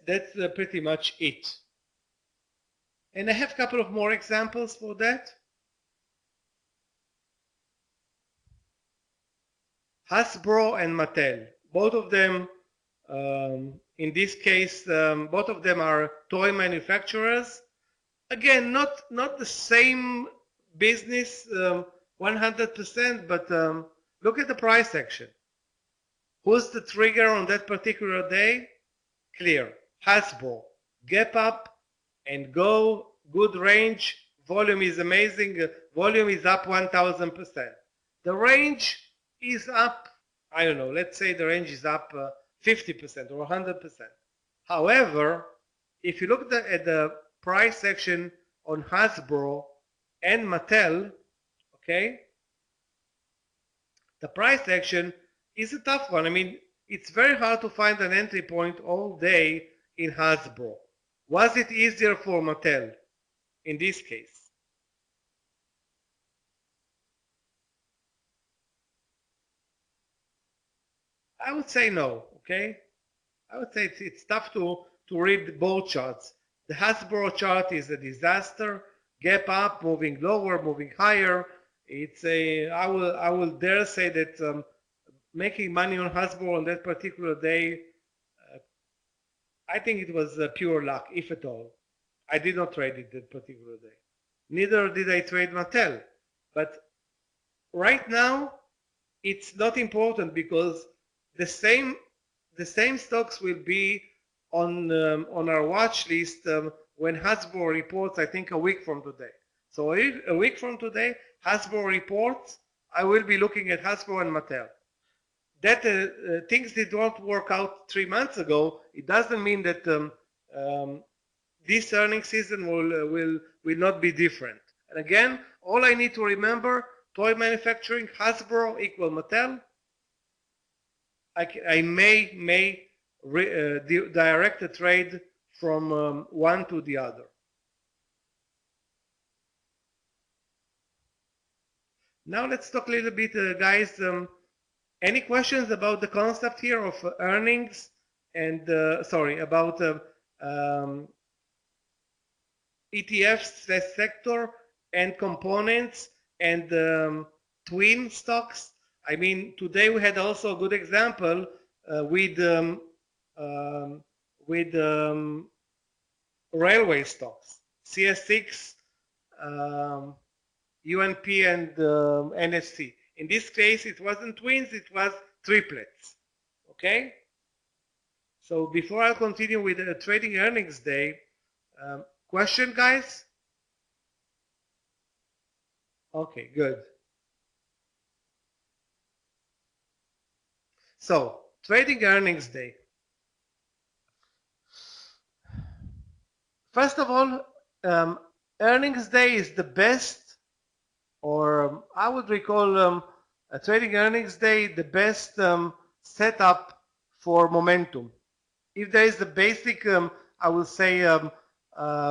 pretty much it. And I have a couple of more examples for that. Hasbro and Mattel, both of them, in this case, both of them are toy manufacturers. Again, not the same business 100%, but look at the price action. Who's the trigger on that particular day? Clear. Hasbro. Gap up and go. Good range. Volume is amazing. Volume is up 1000%. The range is up, I don't know, let's say the range is up 50% or 100%. However, if you look at the price action on Hasbro and Mattel, okay, the price action is a tough one. I mean, it's very hard to find an entry point all day in Hasbro. Was it easier for Mattel in this case? I would say no, okay? I would say it's tough to read both charts. The Hasbro chart is a disaster. Gap up, moving lower, moving higher. It's a, I will dare say that making money on Hasbro on that particular day, I think it was pure luck, if at all. I did not trade it that particular day. Neither did I trade Mattel. But right now, it's not important because the same stocks will be on our watch list when Hasbro reports, I think a week from today. So a week from today, Hasbro reports, I will be looking at Hasbro and Mattel. That things did not work out 3 months ago, it doesn't mean that this earnings season will not be different. And again, all I need to remember, toy manufacturing, Hasbro equal Mattel. I may direct a trade from one to the other. Now let's talk a little bit, guys. Any questions about the concept here of earnings and sorry, about ETFs sector and components and twin stocks? I mean, today we had also a good example with railway stocks, CS6, UNP, and NSC. In this case, it wasn't twins, it was triplets. Okay? So before I continue with the trading earnings day, question, guys? Okay, good. So, trading earnings day. First of all, earnings day is the best, or I would recall a trading earnings day the best setup for momentum. If there is a basic, I will say,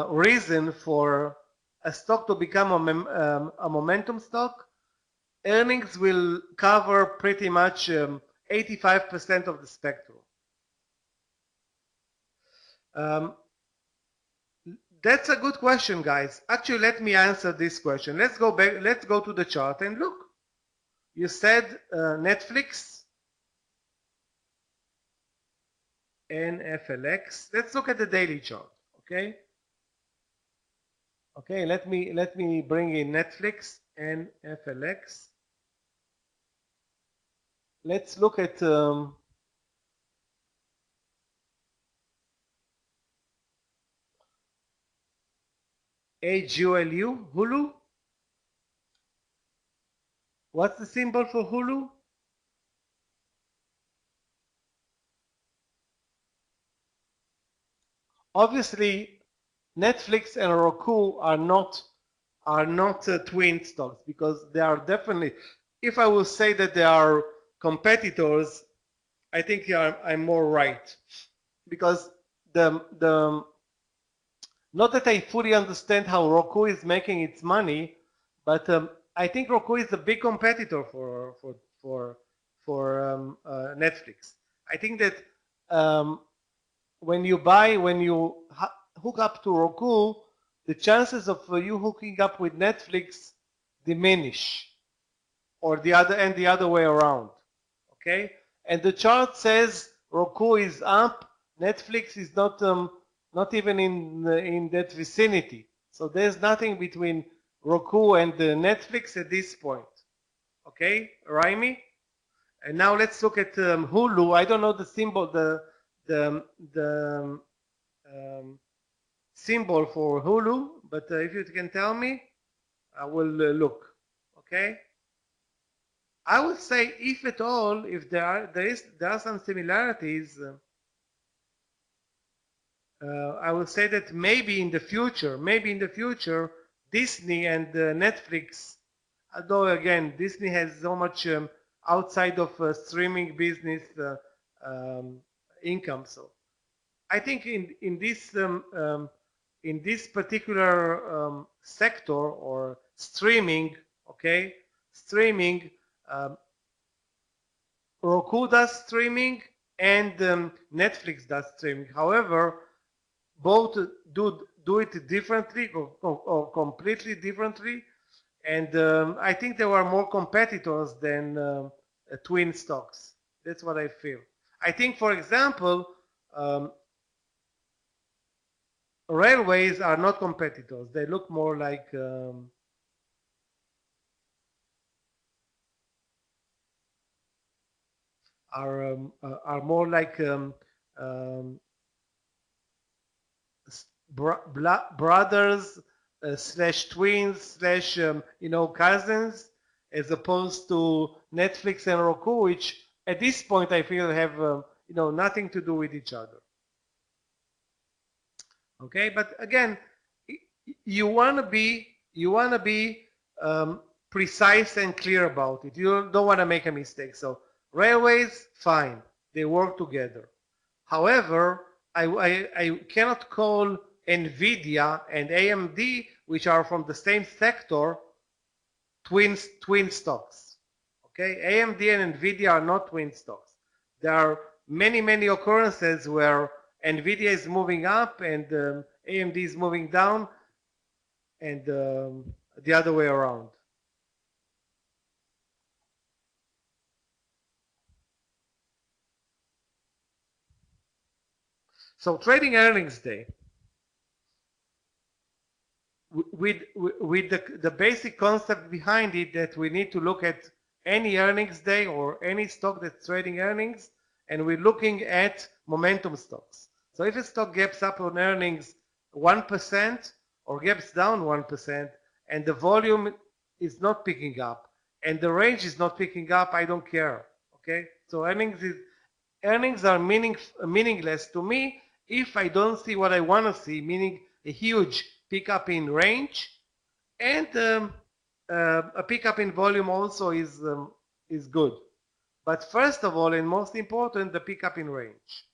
reason for a stock to become a momentum stock, earnings will cover pretty much 85% of the spectrum. That's a good question, guys. Actually, let me answer this question. Let's go back. Let's go to the chart and look. You said Netflix, NFLX. Let's look at the daily chart. Okay. Okay, let me bring in Netflix and FLX. Let's look at HULU, Hulu. What's the symbol for Hulu? Obviously, Netflix and Roku are not twin stocks, because they are definitely. If I will say that they are competitors, I think I'm more right, because the not that I fully understand how Roku is making its money, but I think Roku is a big competitor for Netflix. I think that um, when you hook up to Roku, the chances of you hooking up with Netflix diminish, or the other way around. Okay, and the chart says Roku is up, Netflix is not even in that vicinity. So there's nothing between Roku and Netflix at this point. Okay, Raimi? And now let's look at Hulu. I don't know the symbol, the symbol for Hulu, but if you can tell me, I will look. Okay. I would say, if at all, if there are some similarities, I would say that maybe in the future, Disney and Netflix, although again, Disney has so much outside of streaming business income. So I think in this particular sector, or streaming, okay, streaming, um, Roku does streaming and Netflix does streaming. However, both do it differently, or completely differently, and I think there were more competitors than twin stocks. That's what I feel. I think, for example, railways are not competitors. They look more like are more like brothers slash twins slash cousins, as opposed to Netflix and Roku, which at this point I feel have nothing to do with each other. Okay, but again, you want to be precise and clear about it. You don't want to make a mistake. So railways, fine, they work together. However, I cannot call NVIDIA and AMD, which are from the same sector, twin stocks. Okay, AMD and NVIDIA are not twin stocks. There are many occurrences where NVIDIA is moving up and AMD is moving down, and the other way around. So trading earnings day, with the basic concept behind it, that we need to look at any earnings day or any stock that's trading earnings, and we're looking at momentum stocks. So if a stock gaps up on earnings 1% or gaps down 1%, and the volume is not picking up and the range is not picking up, I don't care. Okay, so earnings are meaningless to me if I don't see what I want to see, meaning a huge pickup in range, and a pickup in volume also is good. But first of all, and most important, the pickup in range.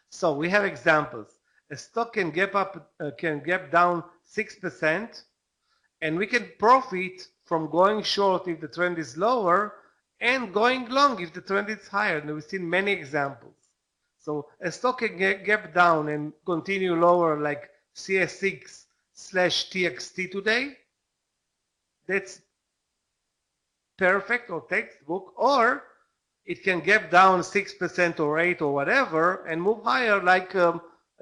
So we have examples. A stock can gap down 6%, and we can profit from going short if the trend is lower, and going long if the trend is higher. And we've seen many examples. So a stock can gap down and continue lower, like CSX slash TXT today. That's perfect, or textbook. Or it can gap down 6% or 8 or whatever and move higher, like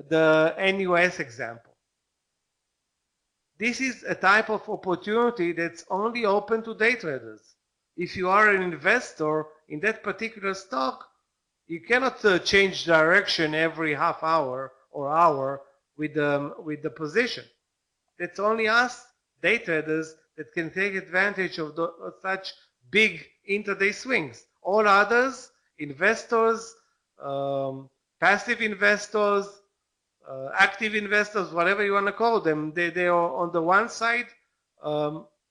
the NUS example. This is a type of opportunity that's only open to day traders. If you are an investor in that particular stock, you cannot change direction every half hour or hour with the position. That's only us, day traders, that can take advantage of such big intraday swings. All others, investors, passive investors, active investors, whatever you want to call them, they are on the one side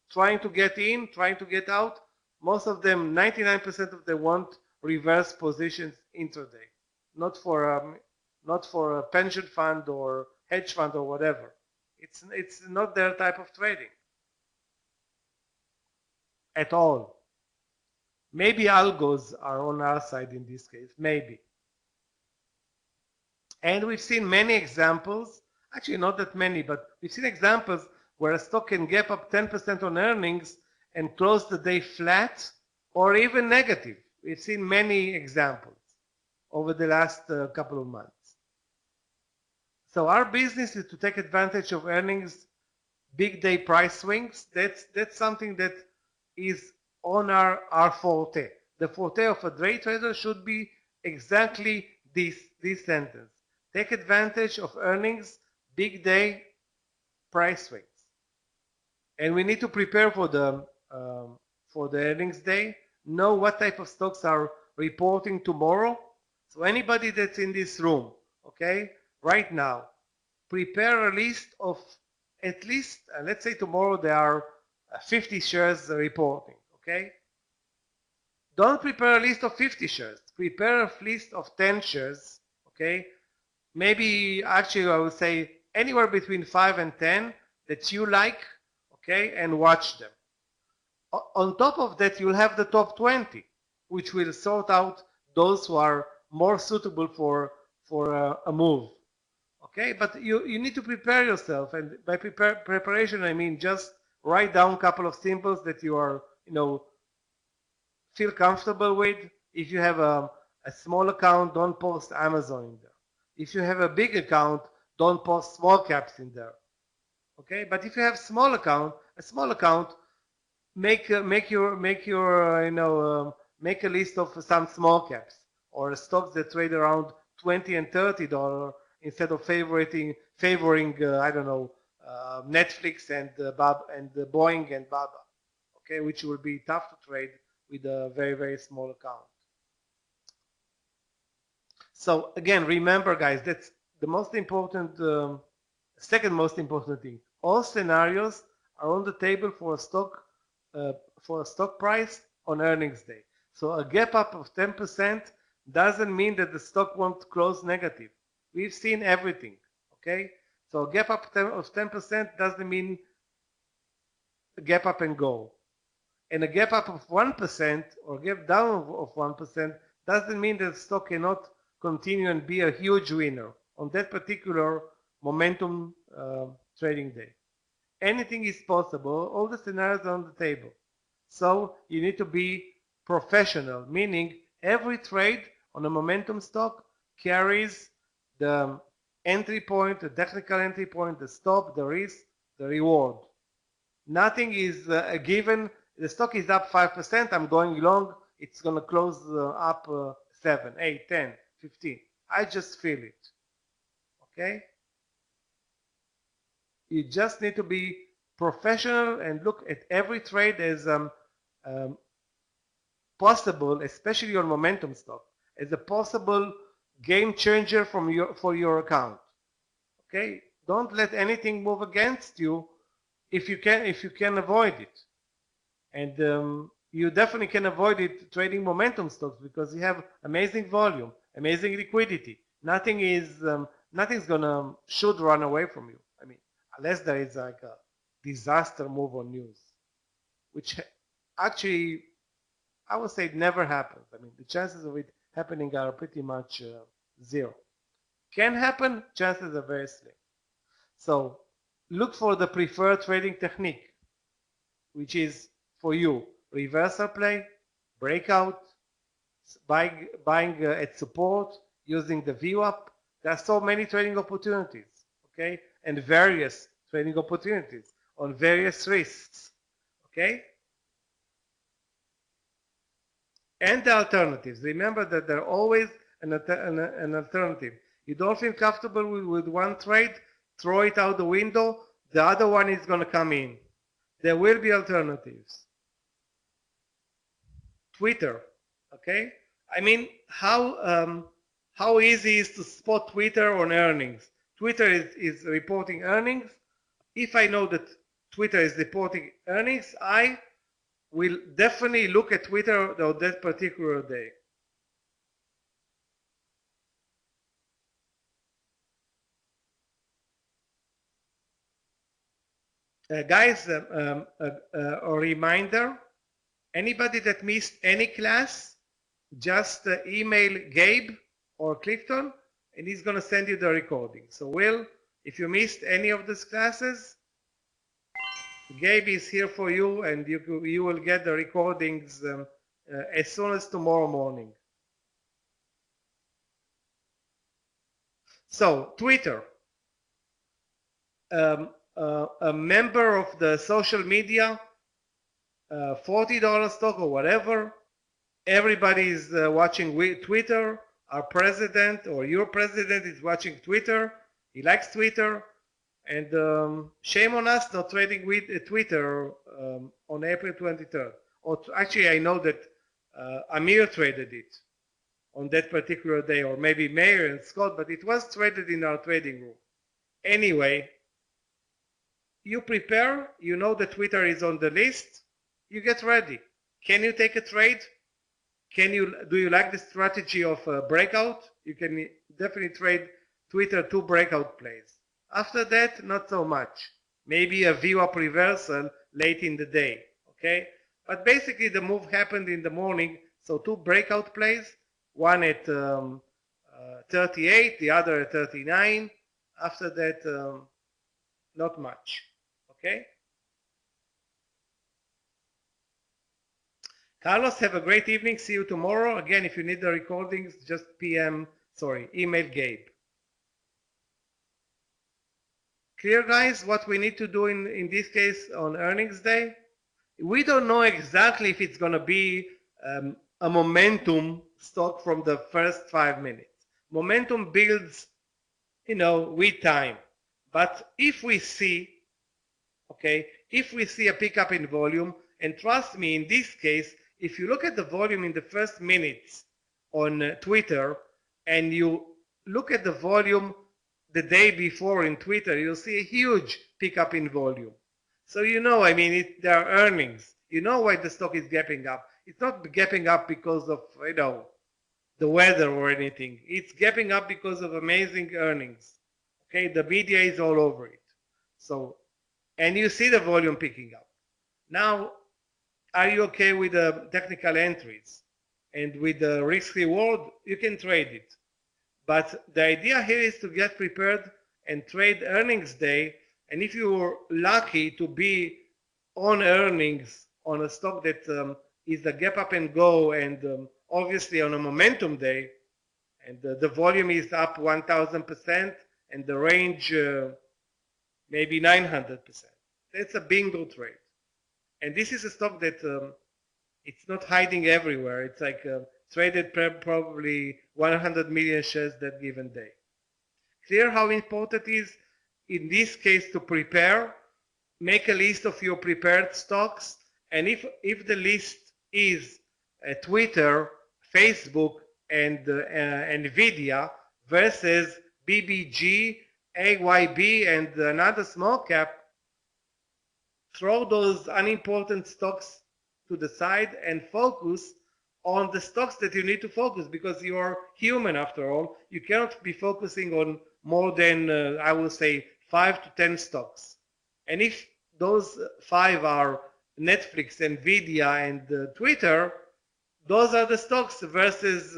trying to get in, trying to get out. Most of them, 99% of them want reverse positions intraday, not for a pension fund or hedge fund or whatever. It's not their type of trading at all. Maybe algos are on our side in this case, maybe. And we've seen many examples, actually not that many, but we've seen examples where a stock can gap up 10% on earnings and close the day flat or even negative. We've seen many examples over the last couple of months. So our business is to take advantage of earnings, big day price swings. That's something that is on our forte. The forte of a day trader should be exactly this sentence. Take advantage of earnings, big day price swings. And we need to prepare for the earnings day, know what type of stocks are reporting tomorrow. So anybody that's in this room, okay, right now, prepare a list of at least, let's say tomorrow there are 50 shares reporting, okay? Don't prepare a list of 50 shares. Prepare a list of 10 shares, okay? Maybe, actually, I would say anywhere between 5 and 10 that you like, okay, and watch them. On top of that, you'll have the top 20, which will sort out those who are more suitable for a move. Okay, but you need to prepare yourself, and by preparation I mean just write down a couple of symbols that you are, feel comfortable with. If you have a small account, don't post Amazon in there. If you have a big account, don't post small caps in there. Okay, but if you have a small account, make a list of some small caps or stocks that trade around $20 and $30 instead of favoring I don't know, Netflix and Boeing and Baba, okay, which will be tough to trade with a very, very small account. So again, remember guys, that's the most important, second most important thing. All scenarios are on the table for a stock price on earnings day. So a gap up of 10% doesn't mean that the stock won't close negative. We've seen everything, okay? So a gap up of 10% doesn't mean a gap up and go. And a gap up of 1% or gap down of 1% doesn't mean that the stock cannot continue and be a huge winner on that particular momentum trading day. Anything is possible. All the scenarios are on the table. So you need to be professional, meaning every trade on a momentum stock carries the entry point, the technical entry point, the stop, the risk, the reward. Nothing is a given. The stock is up 5%, I'm going long, it's going to close up 7, 8, 10, 15. I just feel it. Okay? You just need to be professional and look at every trade as possible, especially on momentum stock, as a possible game changer for your account. Okay? Don't let anything move against you if you can avoid it. And you definitely can avoid it trading momentum stocks because you have amazing volume, amazing liquidity. Nothing's should run away from you. I mean, unless there is like a disaster move on news, which actually I would say it never happens. I mean, the chances of it happening are pretty much zero. Can happen, chances are very slim. So look for the preferred trading technique, which is for you reversal play, breakout, buying at support using the VWAP. There are so many trading opportunities, okay, and various trading opportunities on various risks, okay? And the alternatives. Remember that there are always an alternative. You don't feel comfortable with one trade, throw it out the window, the other one is going to come in. There will be alternatives. Twitter, okay? I mean, how easy is to spot Twitter on earnings? Twitter is reporting earnings. If I know that Twitter is reporting earnings, I will definitely look at Twitter on that particular day. Guys, a reminder, anybody that missed any class, just email Gabe or Clifton, and he's going to send you the recording. So Will, if you missed any of these classes, Gabe is here for you, and you will get the recordings as soon as tomorrow morning. So Twitter, a member of the social media, $40 stock or whatever. Everybody is watching Twitter. Our president or your president is watching Twitter. He likes Twitter. And shame on us not trading with Twitter on April 23rd. Or actually, I know that Amir traded it on that particular day, or maybe Mayor and Scott, but it was traded in our trading room. Anyway, you prepare, you know that Twitter is on the list, you get ready. Can you take a trade? Do you like the strategy of a breakout? You can definitely trade Twitter 2 breakout plays. After that, not so much. Maybe a VWAP reversal late in the day, okay? But basically the move happened in the morning, so 2 breakout plays, one at 38, the other at 39. After that, not much, okay? Carlos, have a great evening. See you tomorrow. Again, if you need the recordings, just email Gabe. Clear, guys, what we need to do in this case on earnings day? We don't know exactly if it's going to be a momentum stock from the first 5 minutes. Momentum builds, with time. But if we see, if we see a pickup in volume, and trust me, in this case, if you look at the volume in the first minutes on Twitter, and you look at the volume the day before in Twitter, you'll see a huge pickup in volume. So there are earnings. You know why the stock is gapping up. It's not gapping up because of, the weather or anything. It's gapping up because of amazing earnings. Okay, the media is all over it. So, and you see the volume picking up. Now, are you okay with the technical entries? And with the risk reward, you can trade it. But the idea here is to get prepared and trade earnings day. And if you're lucky to be on earnings on a stock that is a gap up and go, and obviously on a momentum day, and the volume is up 1,000%, and the range maybe 900%. That's a bingo trade. And this is a stock that it's not hiding everywhere. It's like traded probably 100 million shares that given day. Clear how important it is in this case to prepare, make a list of your prepared stocks, and if the list is Twitter, Facebook, and Nvidia versus BBG, AYB, and another small cap, throw those unimportant stocks to the side and focus on the stocks that you need to focus, because you are human after all. You cannot be focusing on more than, I will say, 5 to 10 stocks. And if those 5 are Netflix, Nvidia, and Twitter, those are the stocks versus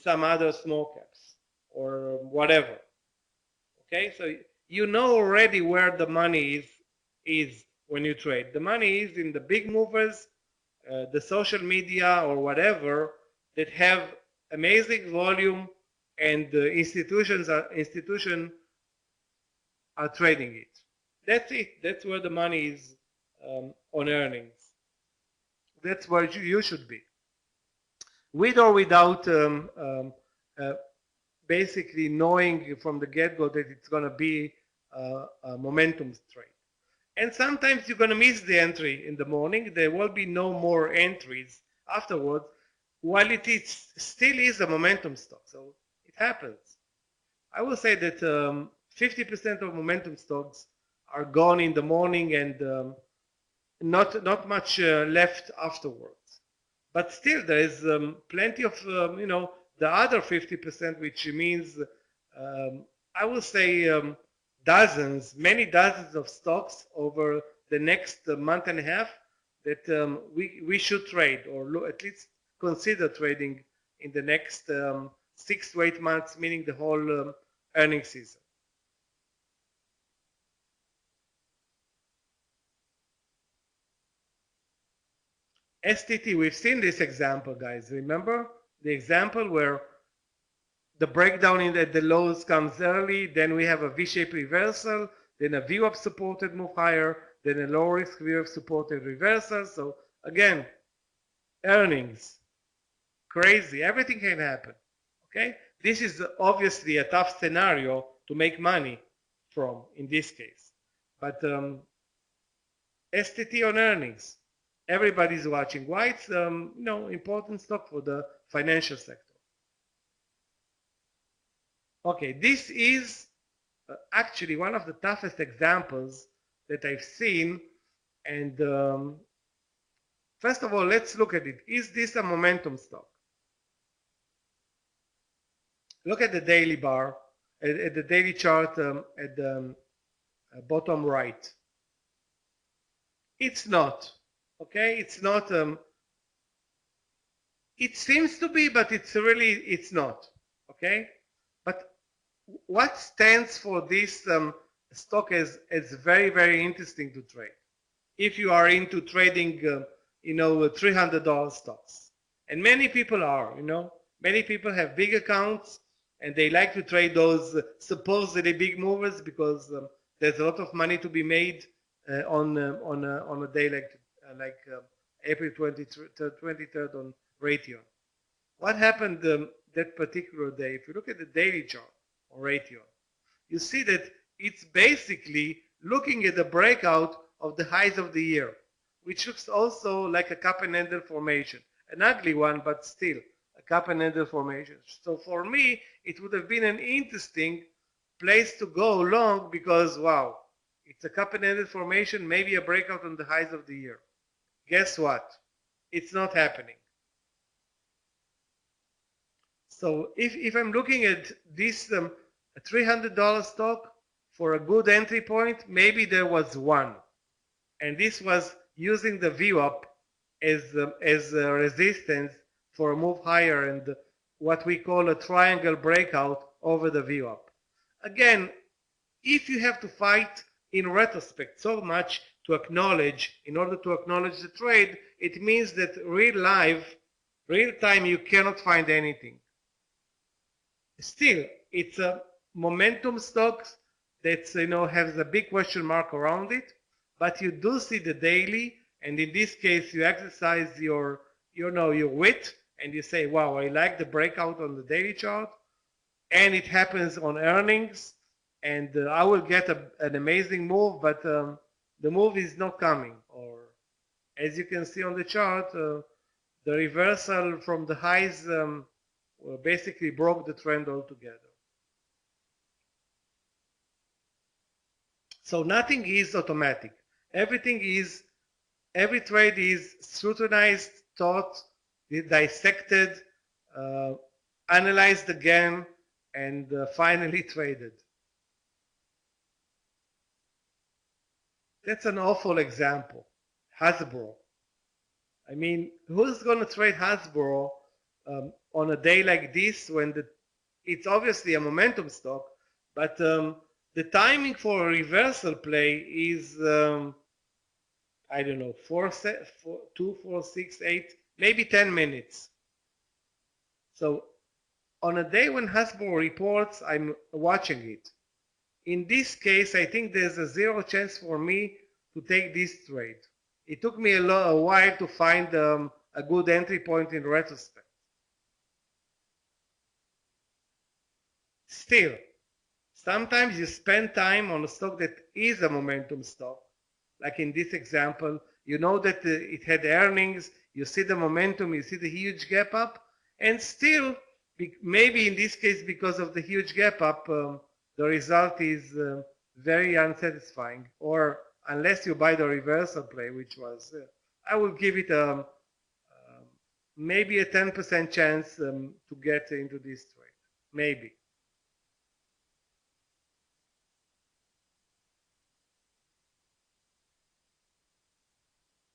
some other small caps or whatever. Okay, so you know already where the money is when you trade. The money is in the big movers, the social media or whatever that have amazing volume and institutions are trading it. That's it. That's where the money is on earnings. That's where you should be, with or without uh, basically knowing from the get-go that it's going to be a momentum trade. And sometimes you're going to miss the entry in the morning. There will be no more entries afterwards, while it is, still is a momentum stock. So it happens. I will say that 50% of momentum stocks are gone in the morning, and not much left afterwards. But still, there is plenty of the other 50%, which means I will say many dozens of stocks over the next month and a half that we should trade, or at least consider trading in the next 6 to 8 months, meaning the whole earnings season. STT, we've seen this example, guys. Remember the example where the breakdown at the lows comes early, then we have a V-shaped reversal, then a VWAP supported move higher, then a low risk VWAP supported reversal. So again, earnings, crazy, everything can happen. Okay, this is obviously a tough scenario to make money from in this case, but STT on earnings, everybody's watching. Why it's important stock for the financial sector. Okay, this is actually one of the toughest examples that I've seen. And first of all, let's look at it. Is this a momentum stock? Look at the daily bar, at the daily chart at the bottom right. It's not. Okay, it's not. It seems to be, but it's not. Okay, but what stands for this stock is very, very interesting to trade if you are into trading $300 stocks, and many people are. Many people have big accounts and they like to trade those supposedly big movers because there's a lot of money to be made on a day like April 23rd on Raytheon. What happened that particular day? If you look at the daily chart on Raytheon, you see that it's basically looking at the breakout of the highs of the year, which looks also like a cup and handle formation. An ugly one, but still a cup and handle formation. So for me, it would have been an interesting place to go long because, wow, it's a cup and handle formation, maybe a breakout on the highs of the year. Guess what? It's not happening. So if I'm looking at this $300 stock for a good entry point, maybe there was one. And this was using the VWAP as a resistance for a move higher and what we call a triangle breakout over the VWAP. Again, if you have to fight in retrospect so much to acknowledge, in order to acknowledge the trade, it means that real time, you cannot find anything. Still, it's a momentum stock that has a big question mark around it, but you do see the daily, and in this case, you exercise your wit, and you say, "Wow, I like the breakout on the daily chart," and it happens on earnings, and I will get an amazing move, but the move is not coming. Or, as you can see on the chart, the reversal from the highs basically broke the trend altogether. So nothing is automatic. Every trade is scrutinized, thought, dissected, analyzed again, and finally traded. That's an awful example. Hasbro. I mean, who's going to trade Hasbro on a day like this when it's obviously a momentum stock, but the timing for a reversal play is, I don't know, 2, 4, 6, 8, maybe 10 minutes. So On a day when Hasbro reports, I'm watching it. In this case, I think there's a zero chance for me to take this trade. It took me a while to find a good entry point in retrospect. Still, sometimes you spend time on a stock that is a momentum stock. Like in this example, you know that it had earnings, you see the momentum, you see the huge gap up, and still, maybe in this case, because of the huge gap up, the result is very unsatisfying. Or unless you buy the reversal play, which was, I will give it maybe a 10% chance to get into this trade. Maybe.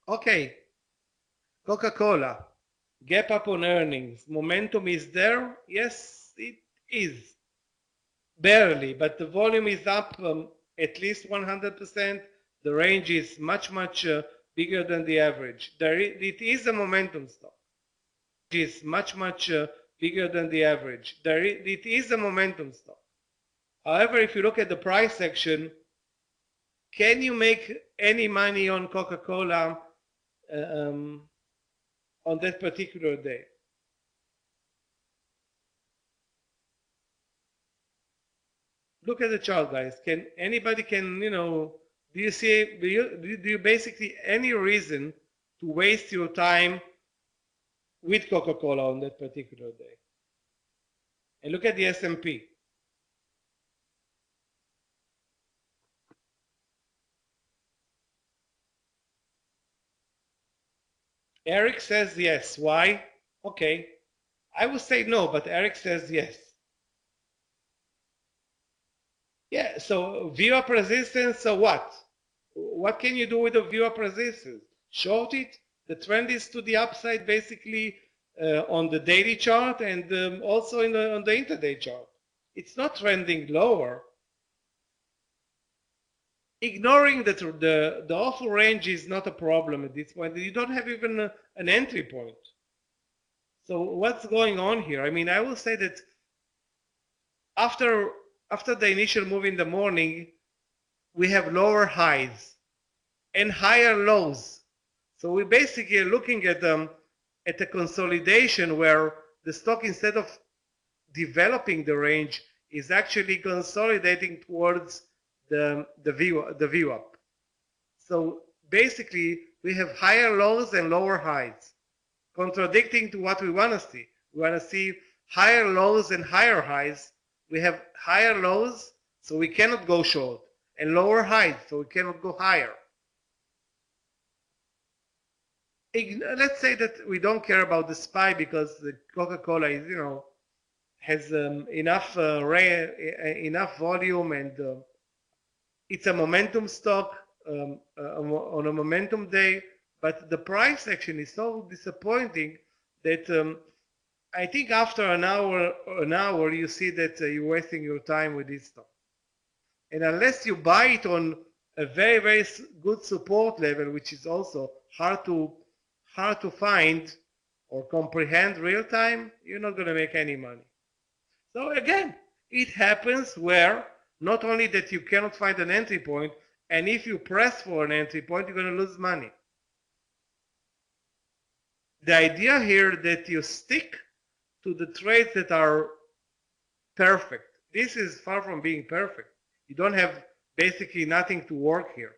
Okay, Coca-Cola, gap up on earnings. Momentum is there? Yes, it is. Barely, but the volume is up at least 100%. The range is much, much bigger than the average. It is a momentum stock. It is much, much bigger than the average. It is a momentum stock. However, if you look at the price section, can you make any money on Coca-Cola on that particular day? Look at the chart, guys. Can anybody do you see, do you basically any reason to waste your time with Coca-Cola on that particular day? And look at the S&P. Eric says yes. Why? Okay. I would say no, but Eric says yes. Yeah, so VWAP resistance, so what? What can you do with the VWAP resistance? Short it. The trend is to the upside basically on the daily chart and also on the intraday chart. It's not trending lower. Ignoring the awful range is not a problem at this point. You don't have even an entry point. So what's going on here? I mean, I will say that after the initial move in the morning, we have lower highs and higher lows. So we basically are looking at a consolidation where the stock, instead of developing the range, is actually consolidating towards the VWAP. So basically, we have higher lows and lower highs, contradicting to what we want to see. We want to see higher lows and higher highs. We have higher lows, so we cannot go short, and lower highs, so we cannot go higher. Let's say that we don't care about the SPY because the Coca-Cola is, has enough volume, and it's a momentum stock on a momentum day. But the price action is so disappointing that I think after an hour, you see that you're wasting your time with this stock. And unless you buy it on a very, very good support level, which is also hard to find or comprehend real time, you're not going to make any money. So again, it happens where not only that you cannot find an entry point, and if you press for an entry point, you're going to lose money. The idea here that you stick to the trades that are perfect. This is far from being perfect. You don't have basically nothing to work here.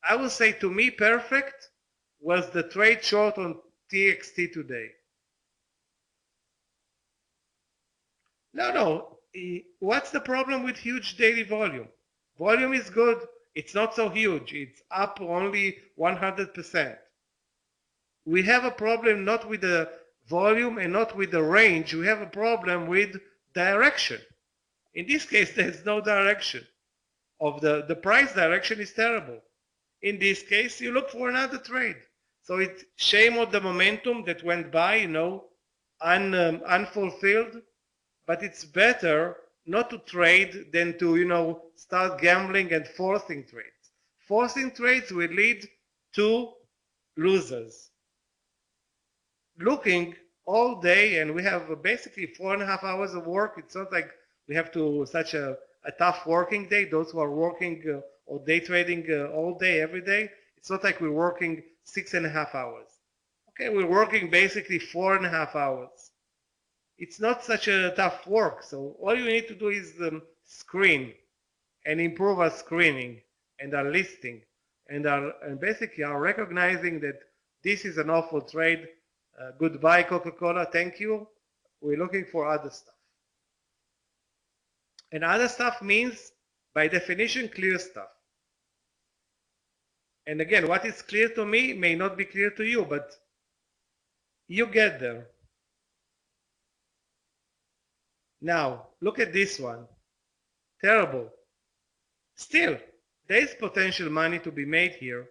I would say, to me, perfect was the trade short on TXT today. No. What's the problem with huge daily volume? Volume is good. It's not so huge. It's up only 100%. We have a problem not with the volume and not with the range. We have a problem with direction. In this case, there's no direction. The price direction is terrible. In this case, you look for another trade. So it's shame on the momentum that went by, unfulfilled. But it's better not to trade than to, start gambling and forcing trades. Forcing trades will lead to losers. Looking all day, and we have basically 4.5 hours of work. It's not like we have to such a tough working day. Those who are working or day trading all day, every day, it's not like we're working 6.5 hours. Okay, we're working basically 4.5 hours. It's not such a tough work. So all you need to do is screen and improve our screening and our listing and basically are recognizing that this is an awful trade. Goodbye, Coca-Cola. Thank you. We're looking for other stuff. And other stuff means, by definition, clear stuff. And again, what is clear to me may not be clear to you, but you get there. Now, look at this one. Terrible. Still, there is potential money to be made here,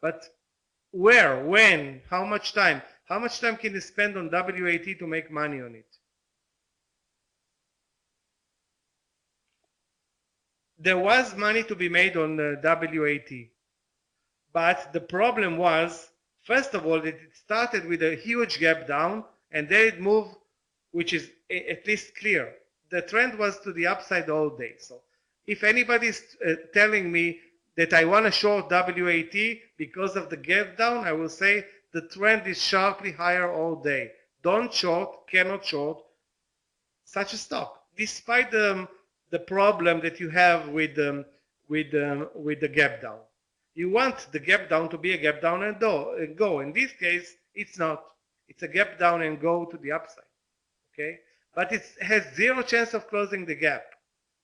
but where, when, how much time? How much time can you spend on WAT to make money on it? There was money to be made on WAT, but the problem was, first of all, that it started with a huge gap down, and then it moved, which is at least clear. The trend was to the upside all day. So if anybody's telling me that I want to short WAT because of the gap down, I will say the trend is sharply higher all day. Don't short, cannot short such a stock, despite the problem that you have with the gap down. You want the gap down to be a gap down and go. In this case, it's not. It's a gap down and go to the upside. Okay, but it has zero chance of closing the gap.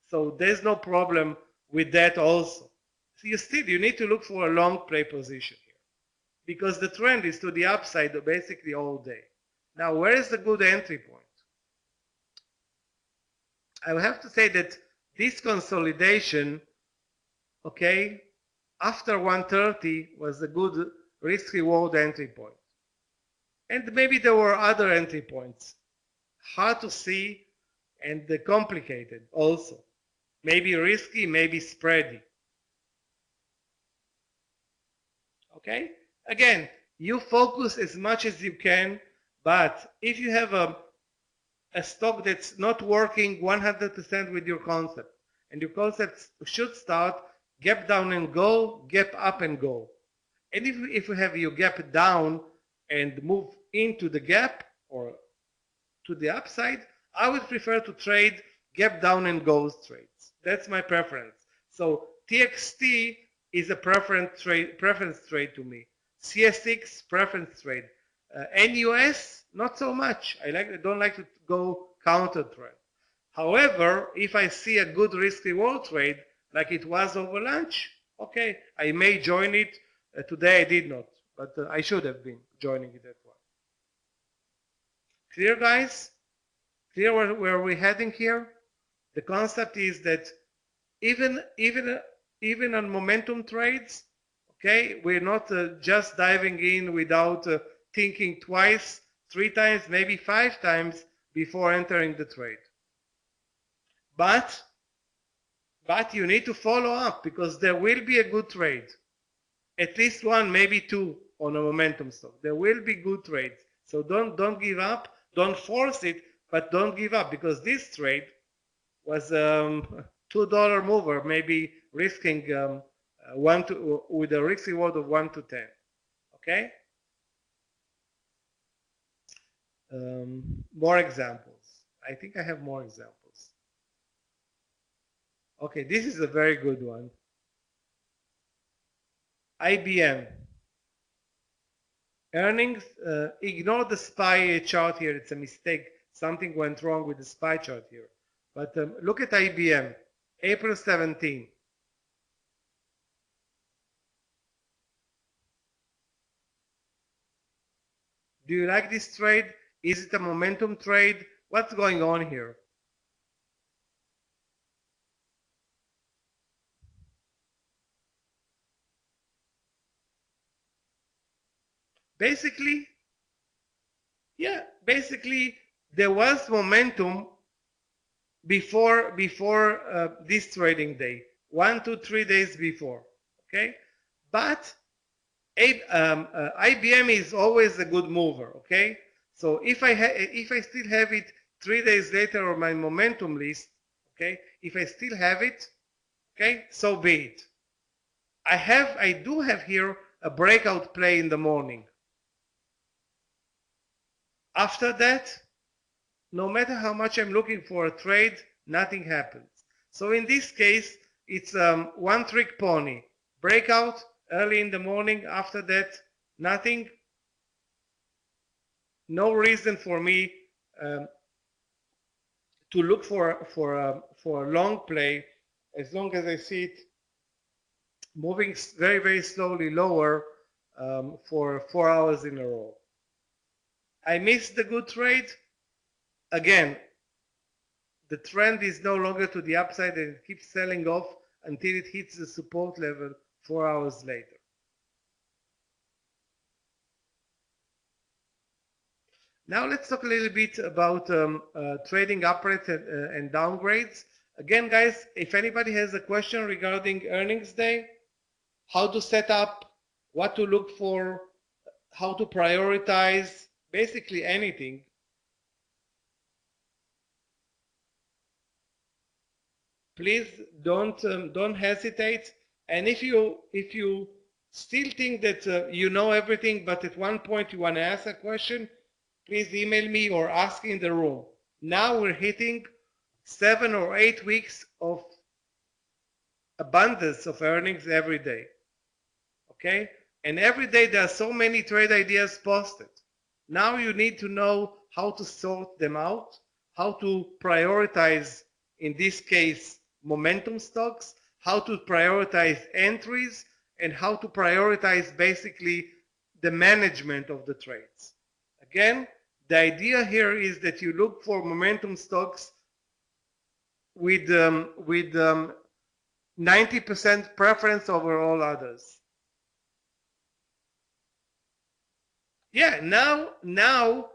So there's no problem with that also. So you need to look for a long play position here, because the trend is to the upside basically all day. Now, where is the good entry point? I will have to say that this consolidation, okay, after 130 was a good risk-reward entry point. And maybe there were other entry points. Hard to see and complicated also. Maybe risky, maybe spready. Okay? Again, you focus as much as you can, but if you have a stock that's not working 100% with your concept, and your concept should start gap down and go, gap up and go. And if you have your gap down and move into the gap or to the upside, I would prefer to trade gap down and goes trades. That's my preference. So TXT is a preference trade to me. CSX preference trade. NUS not so much. I don't like to go counter trend. However, if I see a good risk reward trade like it was over lunch, okay, I may join it. Today I did not, but I should have been joining it that way. Clear, guys? Clear where we're heading here? The concept is that even on momentum trades, okay, we're not just diving in without thinking twice, 3 times, maybe 5 times before entering the trade. But you need to follow up, because there will be a good trade. At least 1, maybe 2 on a momentum stock. There will be good trades. So don't give up. Don't force it, but don't give up, because this trade was $2 mover, maybe risking with a risk reward of 1 to 10. Okay? More examples. I think I have more examples. Okay, this is a very good one. IBM. Earnings, ignore the SPY chart here. It's a mistake. Something went wrong with the SPY chart here. But look at IBM, April 17. Do you like this trade? Is it a momentum trade? What's going on here? Basically, there was momentum before this trading day, 1 to 3 days before. Okay, but IBM is always a good mover. Okay, So if I still have it 3 days later on my momentum list, okay, if I still have it, okay, so be it. I do have here a breakout play in the morning. After that, no matter how much I'm looking for a trade, nothing happens. So in this case, it's one trick pony. Breakout early in the morning. After that, nothing. No reason for me um, to look for a long play, as long as I see it moving very, very slowly lower for 4 hours in a row. I missed the good trade. Again, the trend is no longer to the upside and it keeps selling off until it hits the support level 4 hours later. Now let's talk a little bit about trading upgrades and downgrades. Again, guys, if anybody has a question regarding earnings day, how to set up, what to look for, how to prioritize, basically anything, please don't hesitate. And if you still think that you know everything, but at one point you want to ask a question, please email me or ask in the room. Now we're hitting 7 or 8 weeks of abundance of earnings every day. Okay? And every day there are so many trade ideas posted. Now you need to know how to sort them out, how to prioritize, in this case, momentum stocks, how to prioritize entries, and how to prioritize basically the management of the trades. Again, the idea here is that you look for momentum stocks with 90% preference over all others. Yeah, now,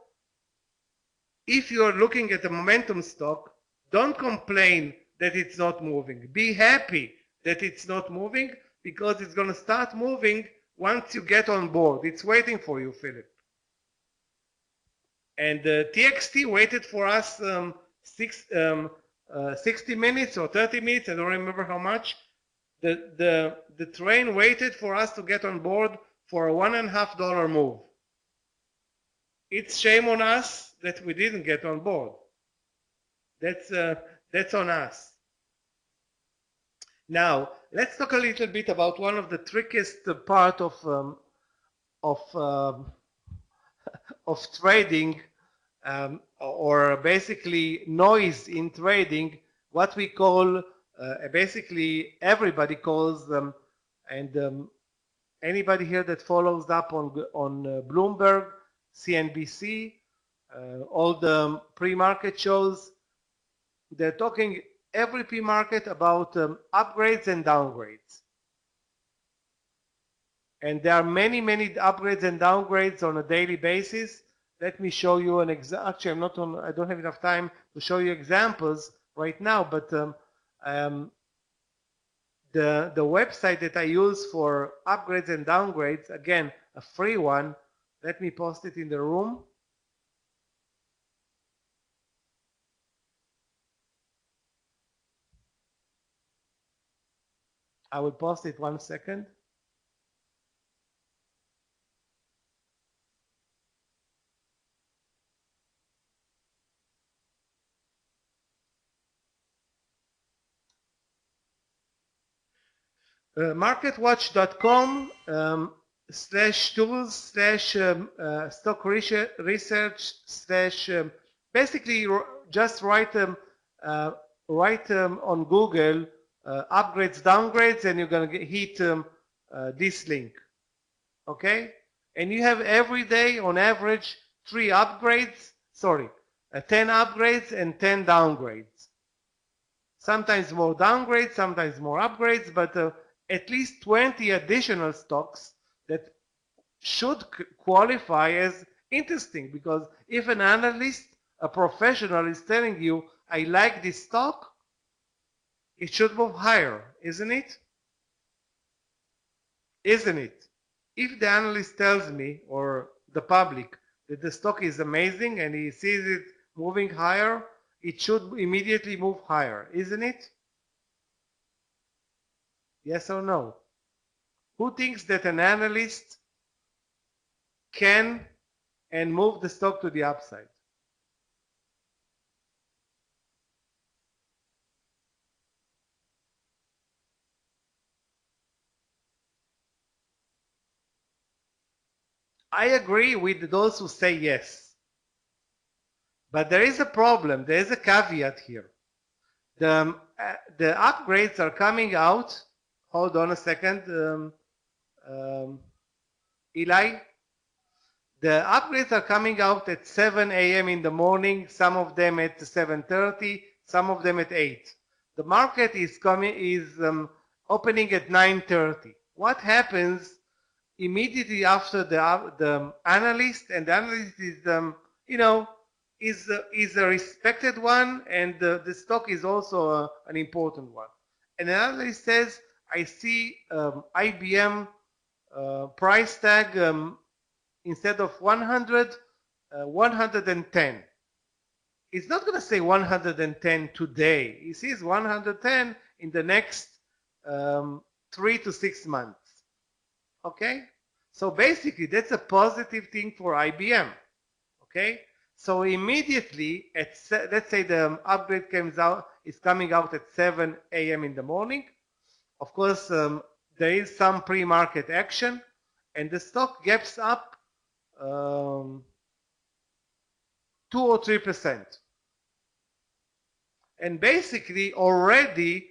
if you're looking at a momentum stock, don't complain that it's not moving. Be happy that it's not moving, because it's going to start moving once you get on board. It's waiting for you, Philip. And TXT waited for us 60 minutes or 30 minutes. I don't remember how much. The train waited for us to get on board for a $1.50 move. It's shame on us that we didn't get on board. That's on us. Now let's talk a little bit about one of the trickiest part of of trading, or basically noise in trading, what we call basically everybody calls them, and anybody here that follows up on Bloomberg, CNBC, all the pre-market shows, they're talking every pre-market about upgrades and downgrades. And there are many, many upgrades and downgrades on a daily basis. Let me show you an example. Actually, I don't have enough time to show you examples right now, but the website that I use for upgrades and downgrades, again, a free one. Let me post it in the room. I will post it 1 second. Marketwatch.com /tools stock research basically just write on Google upgrades, downgrades, and you're going to hit this link. Okay? And you have every day on average 10 upgrades and 10 downgrades. Sometimes more downgrades, sometimes more upgrades, but at least 20 additional stocks that should qualify as interesting, because if an analyst, a professional, is telling you, I like this stock, it should move higher, isn't it? Isn't it? If the analyst tells me, or the public, that the stock is amazing and he sees it moving higher, it should immediately move higher, isn't it? Yes or no? Who thinks that an analyst can and move the stock to the upside? I agree with those who say yes. But there is a problem, there is a caveat here. The upgrades are coming out. Hold on a second, Eli. The upgrades are coming out at 7 a.m. in the morning, some of them at 7:30, some of them at 8. The market is opening at 9:30. What happens immediately after the analyst? And the analyst is you know is a respected one, and the stock is also an important one. And the analyst says, I see IBM price tag instead of 100, 110. It's not going to say 110 today. He sees 110 in the next 3 to 6 months. Okay? So basically, that's a positive thing for IBM. Okay? So immediately, let's say the upgrade is coming out at 7 a.m. in the morning. Of course, there is some pre-market action, and the stock gaps up 2 or 3%. And basically, already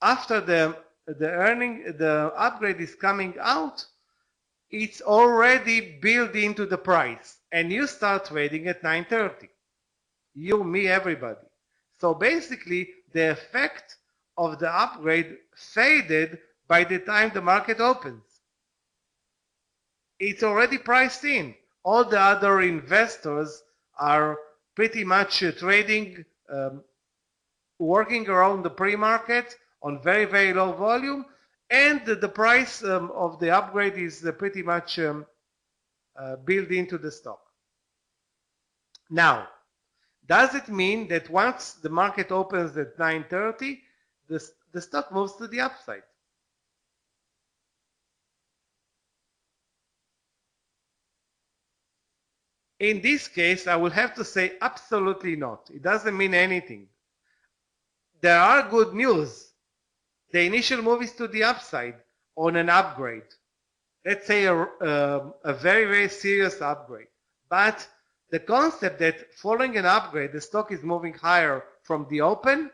after the upgrade is coming out, it's already built into the price, and you start trading at 9:30. You, me, everybody. So basically, the effect of the upgrade faded by the time the market opens. It's already priced in. All the other investors are pretty much trading, working around the pre-market on very, very low volume, and the price of the upgrade is pretty much built into the stock. Now, does it mean that once the market opens at 9:30, the stock moves to the upside? In this case, I will have to say absolutely not. It doesn't mean anything. There are good news. The initial move is to the upside on an upgrade. Let's say a very, very serious upgrade. But the concept that following an upgrade, the stock is moving higher from the open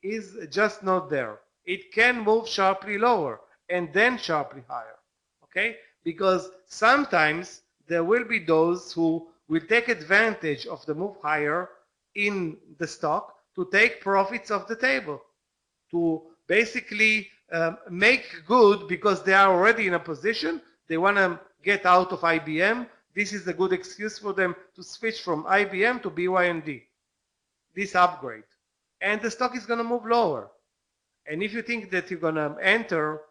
is just not there. It can move sharply lower and then sharply higher. Okay? Because sometimes there will be those who will take advantage of the move higher in the stock to take profits off the table, to basically make good because they are already in a position, they want to get out of IBM. This is a good excuse for them to switch from IBM to BYND, this upgrade. And the stock is going to move lower. And if you think that you're going to enter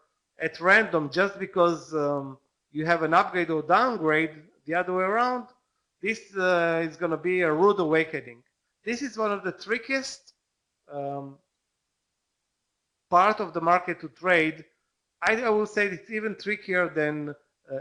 at random just because you have an upgrade or downgrade the other way around, this is going to be a rude awakening. This is one of the trickiest part of the market to trade. I will say it's even trickier than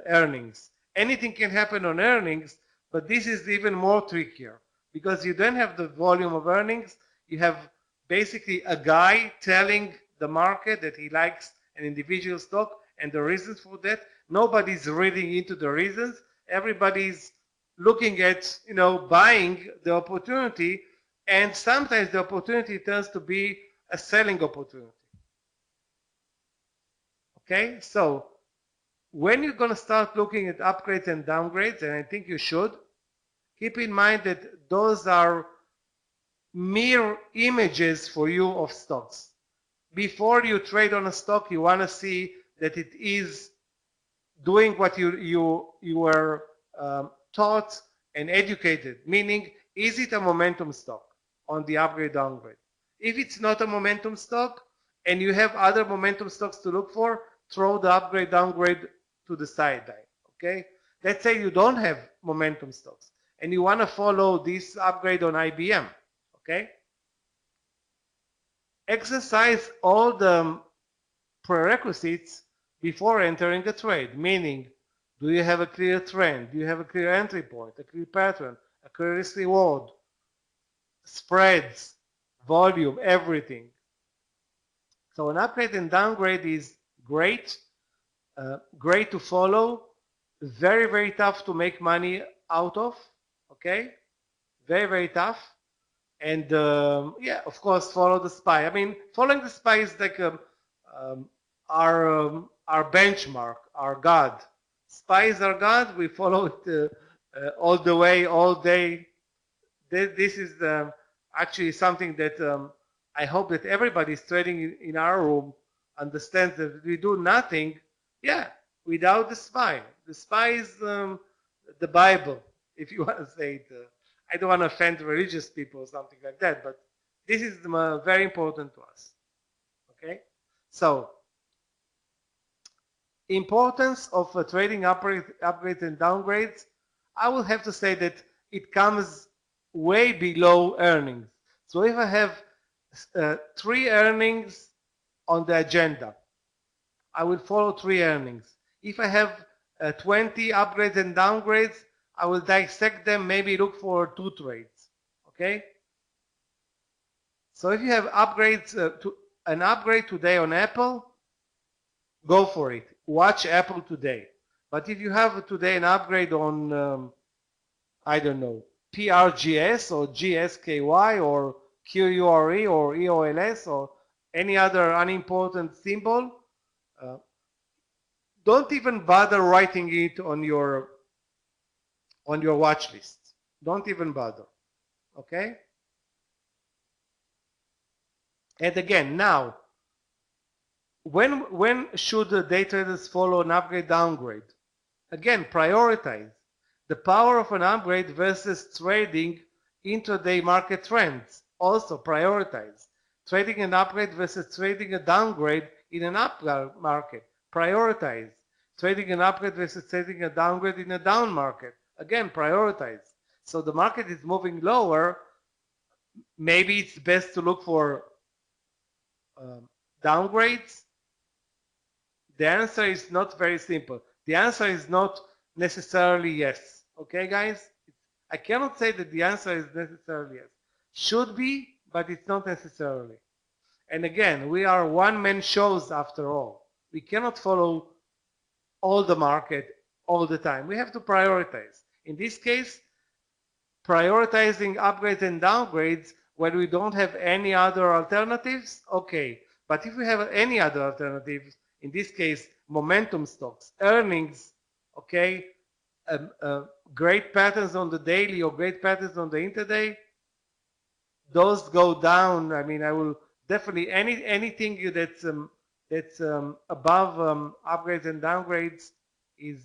earnings. Anything can happen on earnings, but this is even more trickier because you don't have the volume of earnings. You have basically a guy telling the market that he likes an individual stock and the reasons for that. Nobody's reading into the reasons. Everybody's looking at, buying the opportunity, and sometimes the opportunity turns to be a selling opportunity. Okay, so when you're going to start looking at upgrades and downgrades, and I think you should, keep in mind that those are mere images for you of stocks. Before you trade on a stock, you want to see that it is doing what you were taught and educated, meaning, is it a momentum stock on the upgrade downgrade? If it's not a momentum stock and you have other momentum stocks to look for, throw the upgrade downgrade to the sideline. Okay, let's say you don't have momentum stocks. and you want to follow this upgrade on IBM, okay? Exercise all the prerequisites before entering a trade, meaning, do you have a clear trend? Do you have a clear entry point, a clear pattern, a clear risk reward, spreads, volume, everything? So an upgrade and downgrade is great, great to follow, very, very tough to make money out of, okay? Very, very tough. And yeah, of course, follow the SPY. I mean, following the SPY is like um, our benchmark, our God. SPY is our God. We follow it all the way, all day. This is actually something that I hope that everybody is trading in our room understands that we do nothing, yeah, without the SPY. The SPY is the Bible, if you want to say it. I don't want to offend religious people or something like that, but this is very important to us. Okay? So, importance of trading upgrades and downgrades, I will have to say that it comes way below earnings. So if I have 3 earnings on the agenda, I will follow 3 earnings. If I have 20 upgrades and downgrades, I will dissect them, maybe look for 2 trades. Okay? So if you have upgrades, an upgrade today on Apple, go for it. Watch Apple today. But if you have today an upgrade on, I don't know, PRGS or GSKY or QURE or EOLS or any other unimportant symbol, don't even bother writing it on your watch list. Don't even bother. Okay? And again, now, when should the day traders follow an upgrade downgrade? Again, prioritize the power of an upgrade versus trading intraday market trends. Also prioritize trading an upgrade versus trading a downgrade in an up market. Prioritize trading an upgrade versus trading a downgrade in a down market. Again, prioritize. So the market is moving lower. Maybe it's best to look for downgrades. The answer is not very simple. The answer is not necessarily yes. Okay, guys? I cannot say that the answer is necessarily yes. Should be, but it's not necessarily. And again, we are one-man shows after all. We cannot follow all the market all the time. We have to prioritize. In this case, prioritizing upgrades and downgrades when we don't have any other alternatives, okay. But if we have any other alternatives, in this case, momentum stocks, earnings, okay, great patterns on the daily or great patterns on the intraday, those go down. I mean, I will definitely, anything that's above upgrades and downgrades is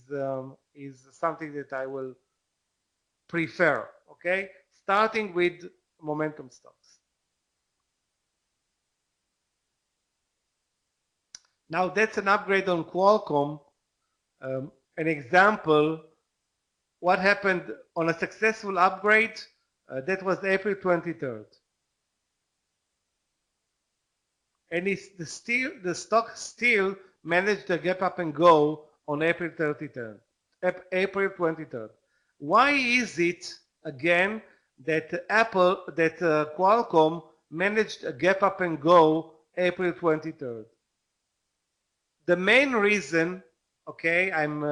something that I will prefer, okay? Starting with momentum stocks. Now that's an upgrade on Qualcomm. An example, what happened on a successful upgrade, that was April 23rd. And the stock still managed to gap up and go on April 23rd. April 23rd. Why is it, again, that Qualcomm managed a gap up and go April 23rd? The main reason, okay, I'm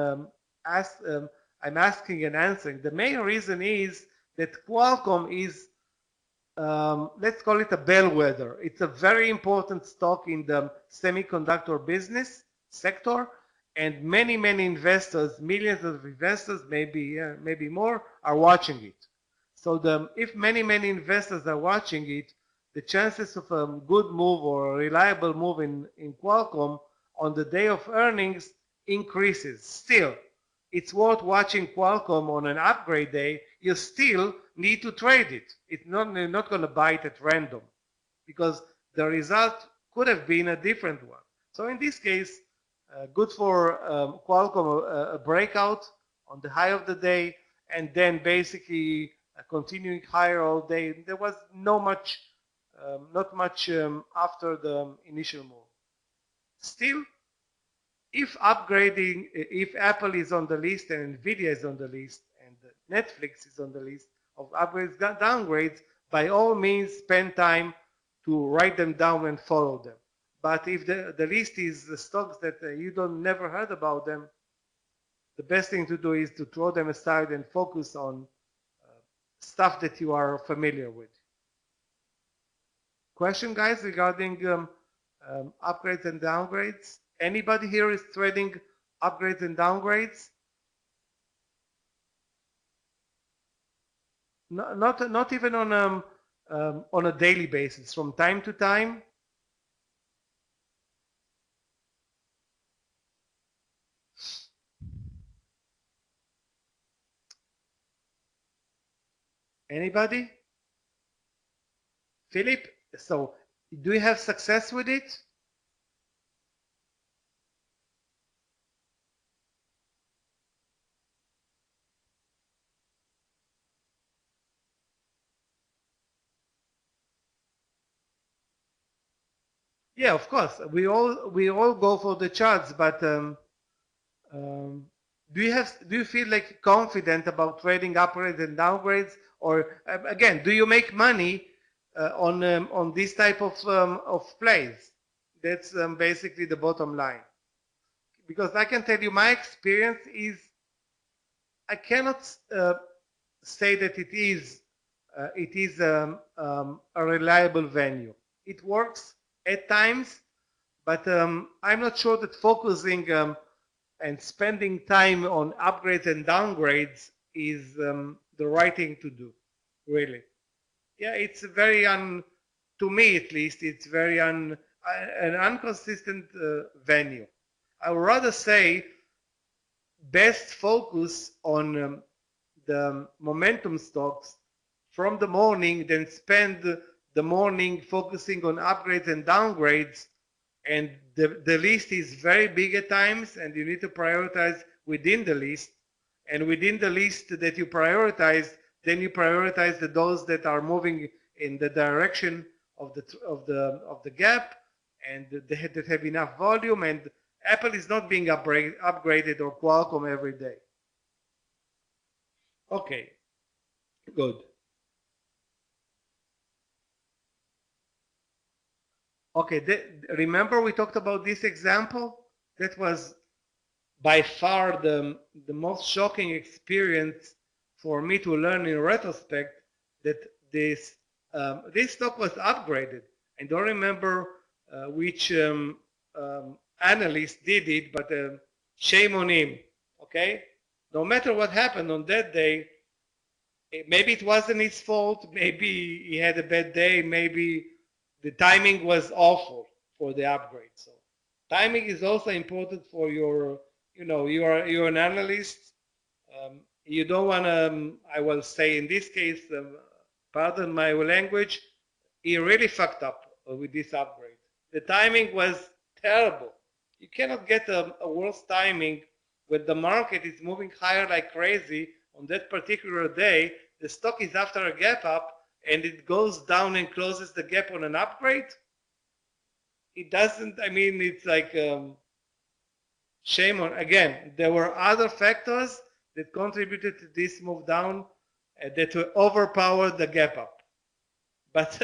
asking and answering. The main reason is that Qualcomm is, let's call it a bellwether. It's a very important stock in the semiconductor business sector, and many investors, millions of investors, maybe more, are watching it. So if many investors are watching it, the chances of a good move or a reliable move in Qualcomm on the day of earnings increases. Still, it's worth watching Qualcomm on an upgrade day. You still need to trade it. You're not going to buy it at random because the result could have been a different one. So in this case, good for Qualcomm, a breakout on the high of the day, and then basically continuing higher all day. There was not much after the initial move. Still, if Apple is on the list and Nvidia is on the list and Netflix is on the list of upgrades, downgrades, by all means spend time to write them down and follow them. But if the list is the stocks that you don't never heard about them, the best thing to do is to throw them aside and focus on stuff that you are familiar with. Question, guys, regarding upgrades and downgrades? Anybody here is trading upgrades and downgrades? Not even on a daily basis, from time to time. Anybody? Philip, so do you have success with it? Yeah, of course. We all go for the charts, but do you feel like confident about trading upgrades and downgrades, or again, do you make money on this type of plays? That's basically the bottom line. Because I can tell you, my experience is I cannot say that it is a reliable venue. It works at times, but I'm not sure that focusing and spending time on upgrades and downgrades is the right thing to do, really. Yeah, it's very to me at least, it's very an inconsistent venue. I would rather say best focus on the momentum stocks from the morning than spend the morning focusing on upgrades and downgrades, and the list is very big at times and you need to prioritize within the list, and within the list that you prioritize, then you prioritize those that are moving in the direction of the gap and that have enough volume, and Apple is not being upgraded, or Qualcomm, every day. Okay, good. Okay, remember we talked about this example? That was by far the most shocking experience for me to learn in retrospect, that this stock was upgraded. I don't remember which analyst did it, but shame on him. Okay, no matter what happened on that day, maybe it wasn't his fault, maybe he had a bad day, maybe the timing was awful for the upgrade. So timing is also important for your, you're an analyst. You don't want to, I will say in this case, pardon my language, he really fucked up with this upgrade. The timing was terrible. You cannot get a worse timing when the market is moving higher like crazy on that particular day. The stock is after a gap up and it goes down and closes the gap on an upgrade. It doesn't, I mean, it's like shame on, again, there were other factors that contributed to this move down that overpowered the gap up. But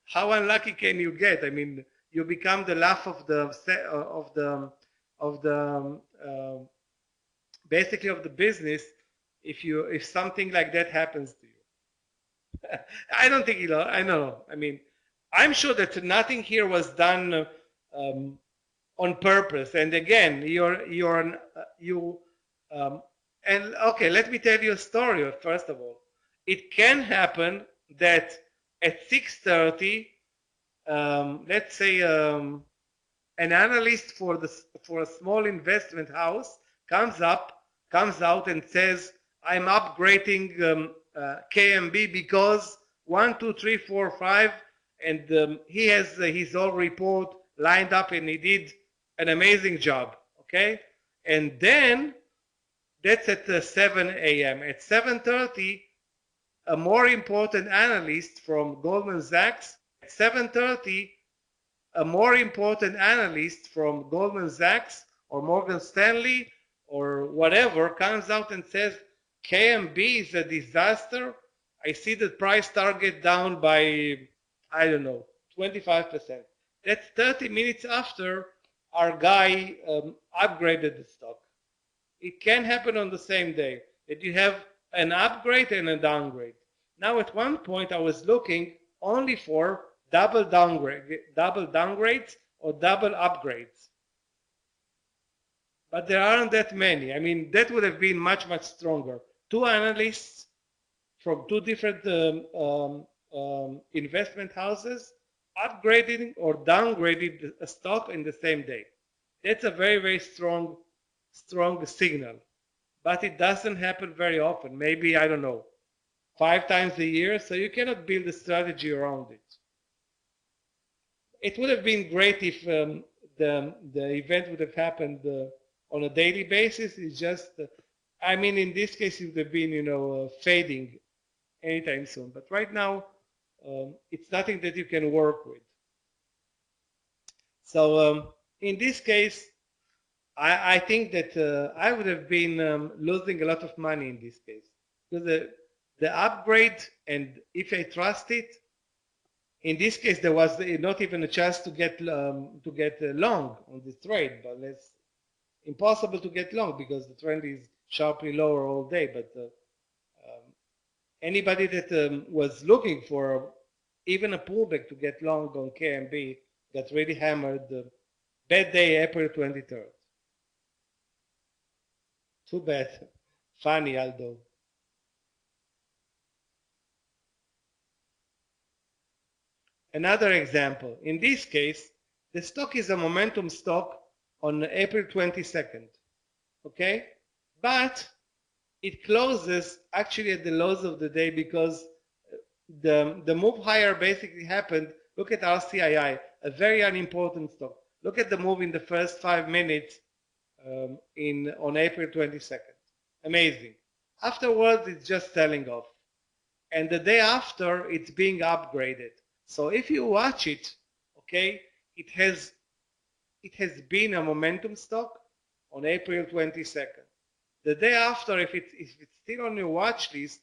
how unlucky can you get? I mean, you become the laugh of the basically of the business if something like that happens to you. I don't think I know. I mean, I'm sure that nothing here was done on purpose. And again, and okay, let me tell you a story. First of all, it can happen that at 6:30, let's say an analyst for a small investment house comes out and says, I'm upgrading KMB because 1, 2, 3, 4, 5, and he has his whole report lined up and he did an amazing job. Okay, and then That's at 7 a.m. At 7:30, a more important analyst from Goldman Sachs, at 7:30, a more important analyst from Goldman Sachs or Morgan Stanley or whatever comes out and says KMB is a disaster. I see the price target down by, I don't know, 25%. That's 30 minutes after our guy upgraded the stock. It can happen on the same day that you have an upgrade and a downgrade. Now, at one point, I was looking only for double downgrades or double upgrades. But there aren't that many. I mean, that would have been much, much stronger. Two analysts from two different investment houses upgrading or downgrading a stock in the same day. That's a very, very strong signal. But it doesn't happen very often. Maybe, I don't know, 5 times a year. So you cannot build a strategy around it. It would have been great if the event would have happened on a daily basis. It's just, I mean, in this case, it would have been, fading anytime soon. But right now, it's nothing that you can work with. So in this case, I think that I would have been losing a lot of money in this case. Because the upgrade, and if I trust it, in this case, there was not even a chance to get long on this trade, but it's impossible to get long because the trend is sharply lower all day. But anybody that was looking for even a pullback to get long on KMB got really hammered. Bad day, April 23rd. Too bad. Funny, Aldo. Another example. In this case, the stock is a momentum stock on April 22nd. Okay? But it closes actually at the lows of the day because the move higher basically happened. Look at RCII, a very unimportant stock. Look at the move in the first 5 minutes on April 22nd. Amazing. Afterwards, it's just selling off. And the day after, it's being upgraded. So if you watch it, okay, it has been a momentum stock on April 22nd. The day after, if it's still on your watch list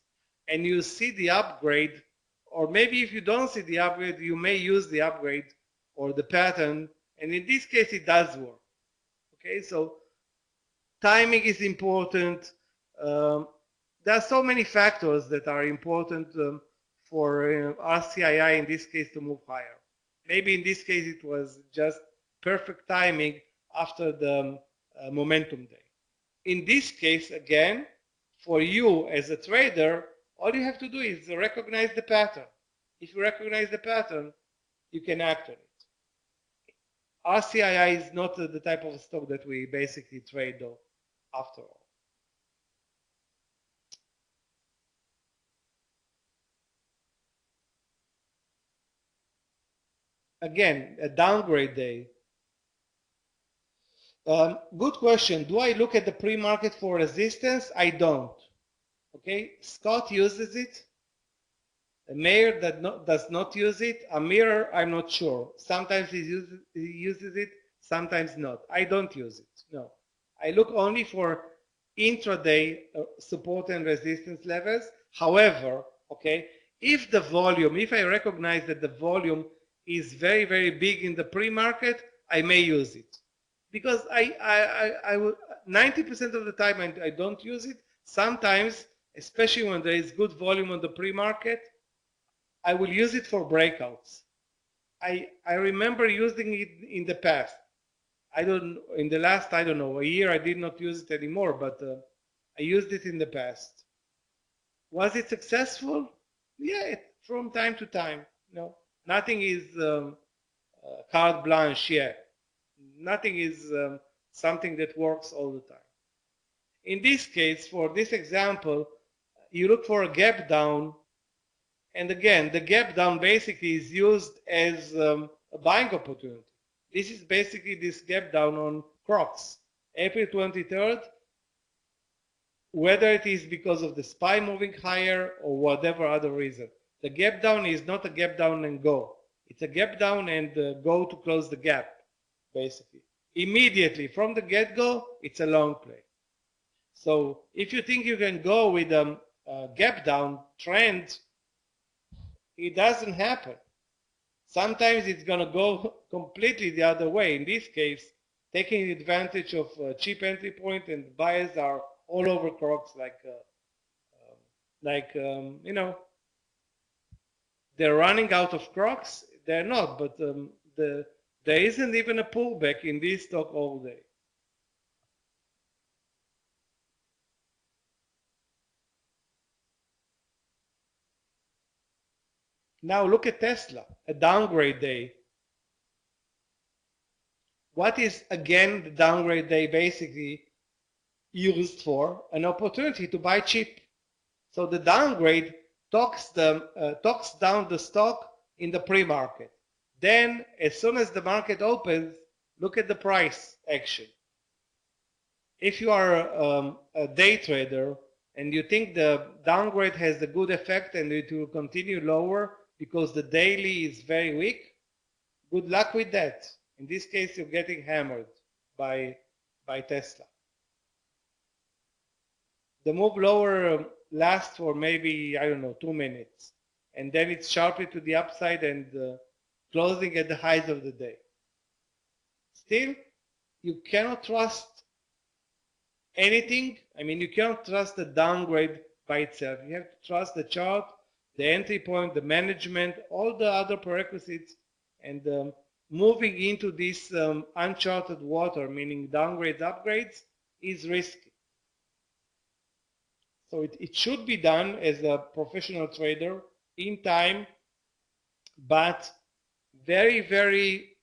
and you see the upgrade, or maybe if you don't see the upgrade, you may use the upgrade or the pattern, and in this case, it does work. Okay, so timing is important. There are so many factors that are important for RCII in this case to move higher. Maybe in this case it was just perfect timing after the momentum day. In this case, again, for you as a trader, all you have to do is recognize the pattern. If you recognize the pattern, you can act on it. RCII is not the type of stock that we basically trade though, after all. Again, a downgrade day. Good question. Do I look at the pre-market for resistance? I don't. Okay, Scott uses it. Mayor does not use it. Amir, I'm not sure. Sometimes he uses it, sometimes not. I don't use it. No. I look only for intraday support and resistance levels. However, okay, if I recognize that the volume is very, very big in the pre-market, I may use it. Because I will 90% of the time I don't use it. Sometimes, especially when there is good volume on the pre-market, I will use it for breakouts. I remember using it in the past. In the last, I don't know, a year I did not use it anymore, but I used it in the past. Was it successful? Yeah, from time to time. No, nothing is carte blanche yet. Nothing is something that works all the time. In this case, for this example, you look for a gap down. And again, the gap down basically is used as a buying opportunity. This is basically this gap down on Crocs. April 23rd, whether it is because of the SPY moving higher or whatever other reason. The gap down is not a gap down and go. It's a gap down and go to close the gap, basically. Immediately from the get-go, it's a long play. So if you think you can go with a gap down trend, it doesn't happen. Sometimes it's going to go completely the other way. In this case, taking advantage of a cheap entry point, and buyers are all over crocs you know, they're running out of crocs. They're not, but there isn't even a pullback in this stock all day. Now look at Tesla, a downgrade day. What is, again, the downgrade day basically used for? An opportunity to buy cheap. So the downgrade talks down the stock in the pre-market. Then, as soon as the market opens, look at the price action. If you are a day trader and you think the downgrade has a good effect and it will continue lower because the daily is very weak, good luck with that. In this case, you're getting hammered by Tesla. The move lower lasts for maybe, I don't know, 2 minutes. And then it's sharply to the upside and closing at the highs of the day. Still, you cannot trust anything. I mean, you cannot trust the downgrade by itself. You have to trust the chart, the entry point, the management, all the other prerequisites, and moving into this uncharted water, meaning downgrades, upgrades, is risky. So it should be done as a professional trader in time, but very, very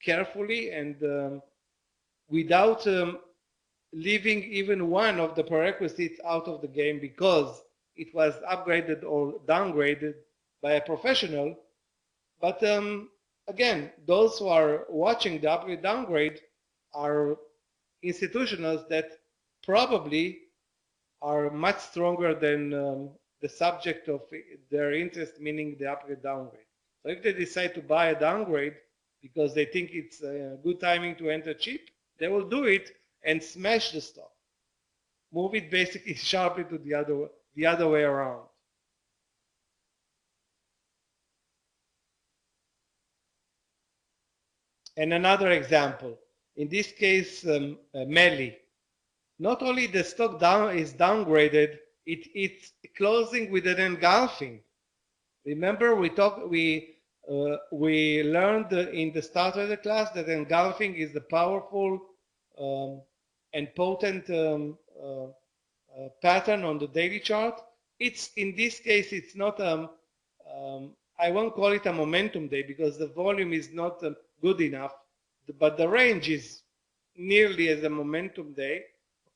carefully and without leaving even one of the prerequisites out of the game because it was upgraded or downgraded by a professional. But again, those who are watching the upgrade downgrade are institutionals that probably are much stronger than the subject of their interest, meaning the upgrade downgrade. So if they decide to buy a downgrade because they think it's a good timing to enter cheap, they will do it and smash the stock. Move it basically sharply to the other way around. And another example, in this case, Melli. Not only the stock is downgraded, it's closing with an engulfing. Remember, we learned in the start of the class that engulfing is the powerful and potent pattern on the daily chart. It's in this case, it's not I won't call it a momentum day because the volume is not good enough, but the range is nearly as a momentum day.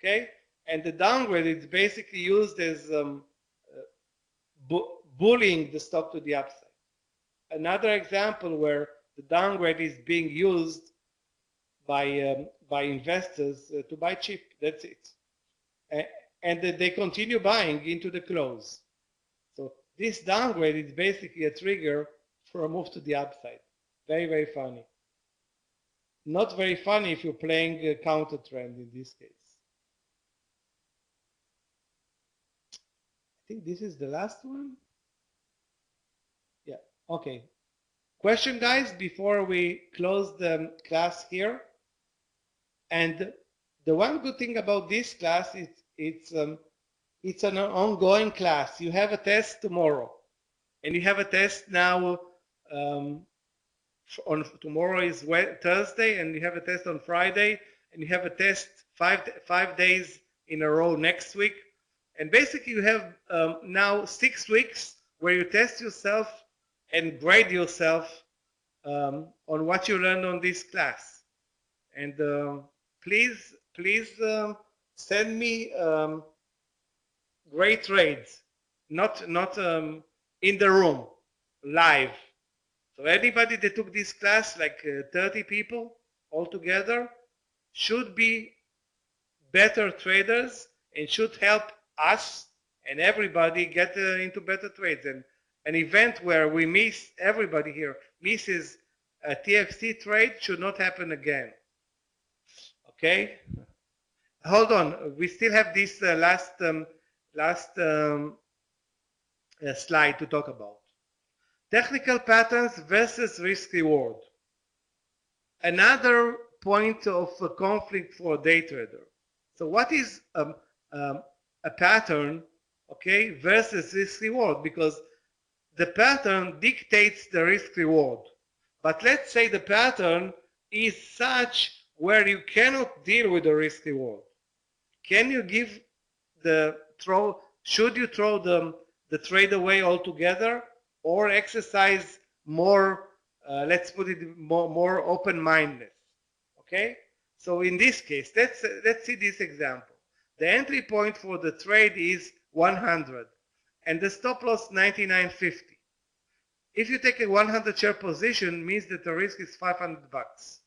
Okay, and the downgrade is basically used as bullying the stock to the upside. Another example where the downgrade is being used by investors to buy cheap. That's it, and they continue buying into the close. So this downgrade is basically a trigger for a move to the upside. Very, very funny. Not very funny if you're playing a counter trend in this case. I think this is the last one. Yeah, okay. Question, guys, before we close the class here. And the one good thing about this class is it's an ongoing class. You have a test tomorrow, and you have a test now. On tomorrow is Thursday, and you have a test on Friday, and you have a test 5 days in a row next week. And basically, you have now 6 weeks where you test yourself and grade yourself on what you learned on this class. And please send me great trades, not in the room, live. So anybody that took this class, like 30 people altogether, should be better traders and should help us and everybody get into better trades. And an event where we miss, everybody here misses a TFC trade should not happen again. Okay? Hold on. We still have this last slide to talk about. Technical patterns versus risk reward. Another point of a conflict for a day trader. So what is a pattern, okay, versus risk reward? Because the pattern dictates the risk reward. But let's say the pattern is such where you cannot deal with the risk reward. Can you give the throw, should you throw the trade away altogether or exercise more, let's put it more open-mindedness, okay? So in this case, let's see this example. The entry point for the trade is 100 and the stop loss 99.50. If you take a 100 share position, means that the risk is 500 bucks.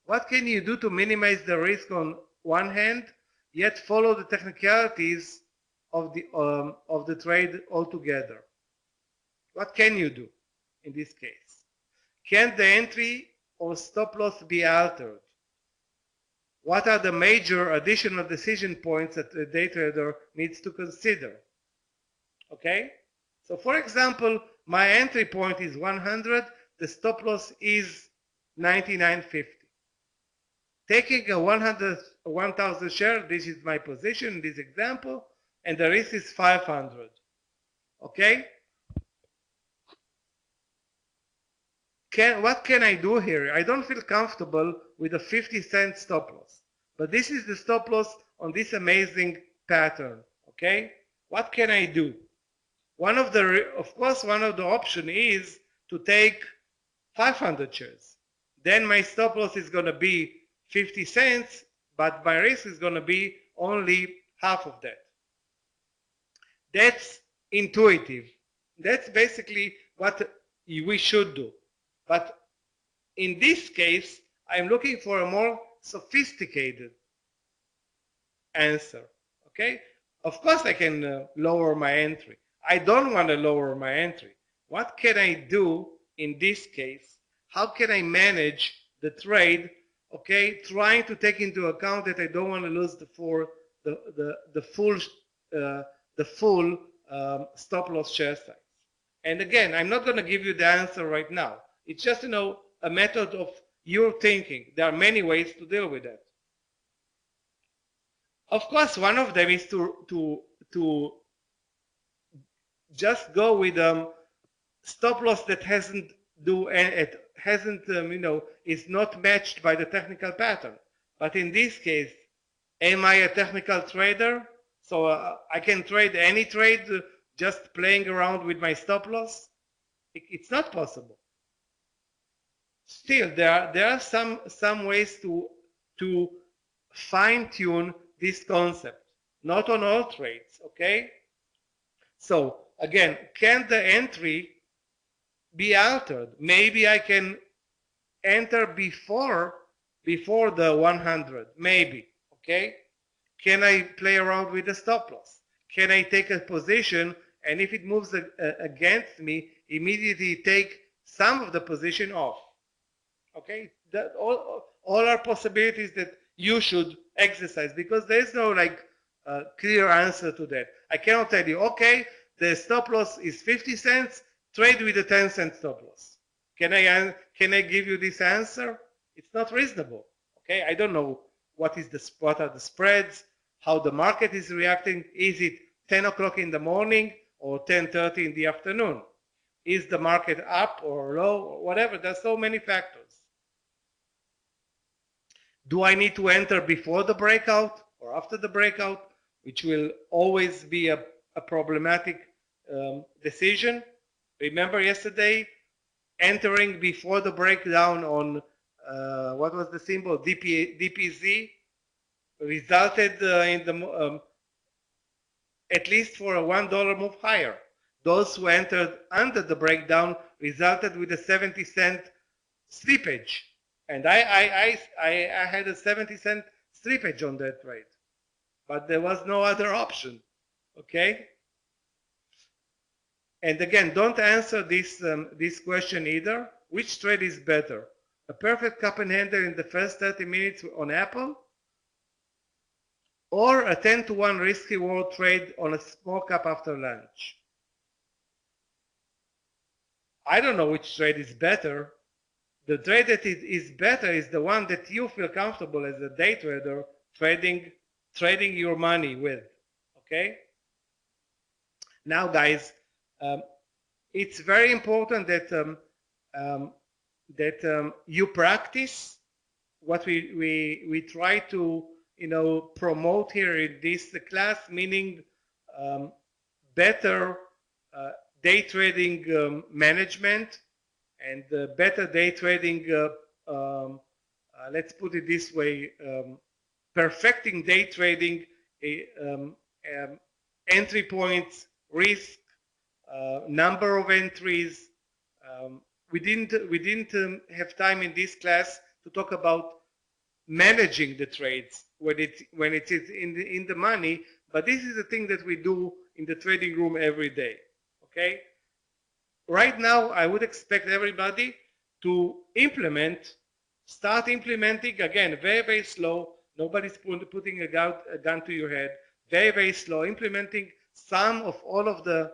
What can you do to minimize the risk on one hand, yet follow the technicalities of the trade altogether? What can you do in this case? Can the entry or stop loss be altered? What are the major additional decision points that the day trader needs to consider? Okay? So for example, my entry point is 100, the stop loss is 99.50. Taking a 1,000 share, this is my position in this example, and the risk is 500. Okay? What can I do here? I don't feel comfortable with a 50-cent stop loss. But this is the stop loss on this amazing pattern. Okay? What can I do? Of course, one of the options is to take 500 shares. Then my stop loss is going to be 50 cents, but my risk is going to be only half of that. That's intuitive. That's basically what we should do. But in this case, I'm looking for a more sophisticated answer. Okay? Of course, I can lower my entry. I don't want to lower my entry. What can I do in this case? How can I manage the trade? Okay, trying to take into account that I don't want to lose the full stop loss share size. And again, I'm not going to give you the answer right now. It's just, a method of your thinking. There are many ways to deal with that. Of course, one of them is to just go with stop loss that is not matched by the technical pattern. But in this case, am I a technical trader? So I can trade any trade just playing around with my stop loss? It's not possible. Still, there are some ways to fine-tune this concept. Not on all trades, okay? So again, can the entry be altered? Maybe I can enter before the 100, maybe, okay? Can I play around with the stop loss? Can I take a position, and if it moves against me, immediately take some of the position off? Okay, that all are possibilities that you should exercise, because there is no clear answer to that. I cannot tell you, okay, the stop loss is 50 cents, trade with a 10-cent stop loss. Can I give you this answer? It's not reasonable. Okay, I don't know what are the spreads, how the market is reacting. Is it 10 o'clock in the morning or 10:30 in the afternoon? Is the market up or low or whatever? There's so many factors. Do I need to enter before the breakout or after the breakout, which will always be a problematic decision? Remember yesterday, entering before the breakdown on what was the symbol, DPZ, resulted in the at least for a $1 move higher. Those who entered under the breakdown resulted with a 70-cent slippage, and I had a 70-cent slippage on that trade. but there was no other option. Okay? And again, don't answer this question either. Which trade is better? A perfect cup and handle in the first 30 minutes on Apple, or a 10-to-1 risky reward trade on a small cap after lunch? I don't know which trade is better. The trade that is better is the one that you feel comfortable as a day trader trading your money with. Okay? Now, guys, it's very important that you practice what we try to promote here in this class, meaning better day trading management and better day trading. Let's put it this way: perfecting day trading, entry points, risk, number of entries. We didn't have time in this class to talk about managing the trades when it is in the money, but this is the thing that we do in the trading room every day. Okay. Right now, I would expect everybody to start implementing again, very, very slow. Nobody's putting a gun to your head. Very, very slow, implementing some of all of the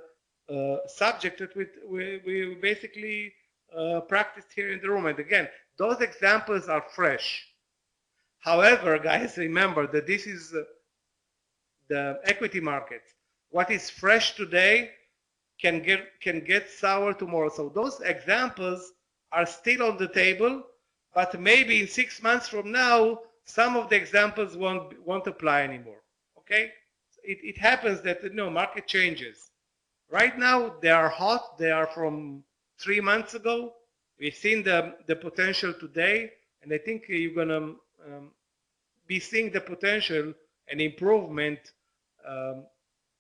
subject that we basically practiced here in the room. And again, those examples are fresh. However, guys, remember that this is the equity market. What is fresh today can get sour tomorrow. So those examples are still on the table, but maybe in 6 months from now, some of the examples won't apply anymore. Okay? It happens that market changes. Right now, they are hot. They are from 3 months ago. We've seen the potential today, and I think you're gonna be seeing the potential and improvement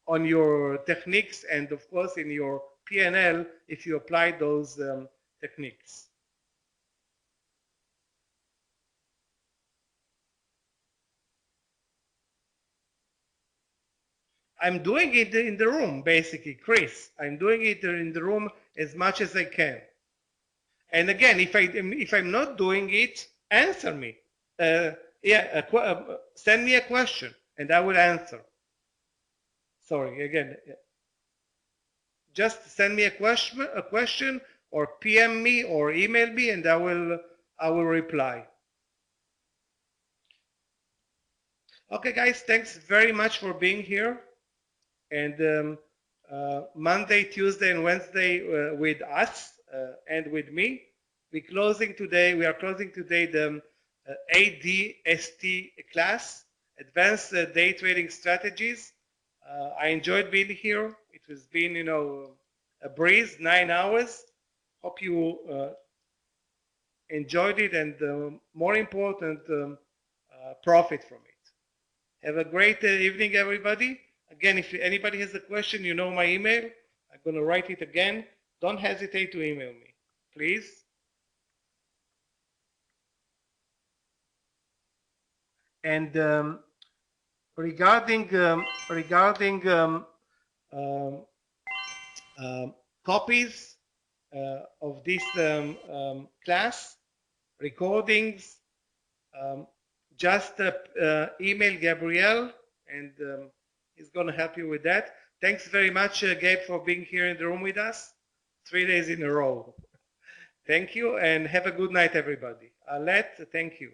on your techniques and of course in your P&L if you apply those techniques. I'm doing it in the room, basically, Chris. I'm doing it in the room as much as I can. And again, if I'm not doing it, answer me. Send me a question and I will answer. Sorry, again, just send me a question, or PM me or email me, and I will reply. Okay, guys, thanks very much for being here. And Monday, Tuesday, and Wednesday with us and with me. We are closing today the ADTS class, Advanced Day Trading Strategies. I enjoyed being here. It has been, a breeze, 9 hours. Hope you enjoyed it, and more important, profit from it. Have a great evening, everybody. Again, if anybody has a question, you know my email. I'm going to write it again. Don't hesitate to email me, please. And regarding copies of this class, recordings, just email Gabriel, and he's going to help you with that. Thanks very much, Gabe, for being here in the room with us 3 days in a row. Thank you, and have a good night, everybody. Alet, thank you.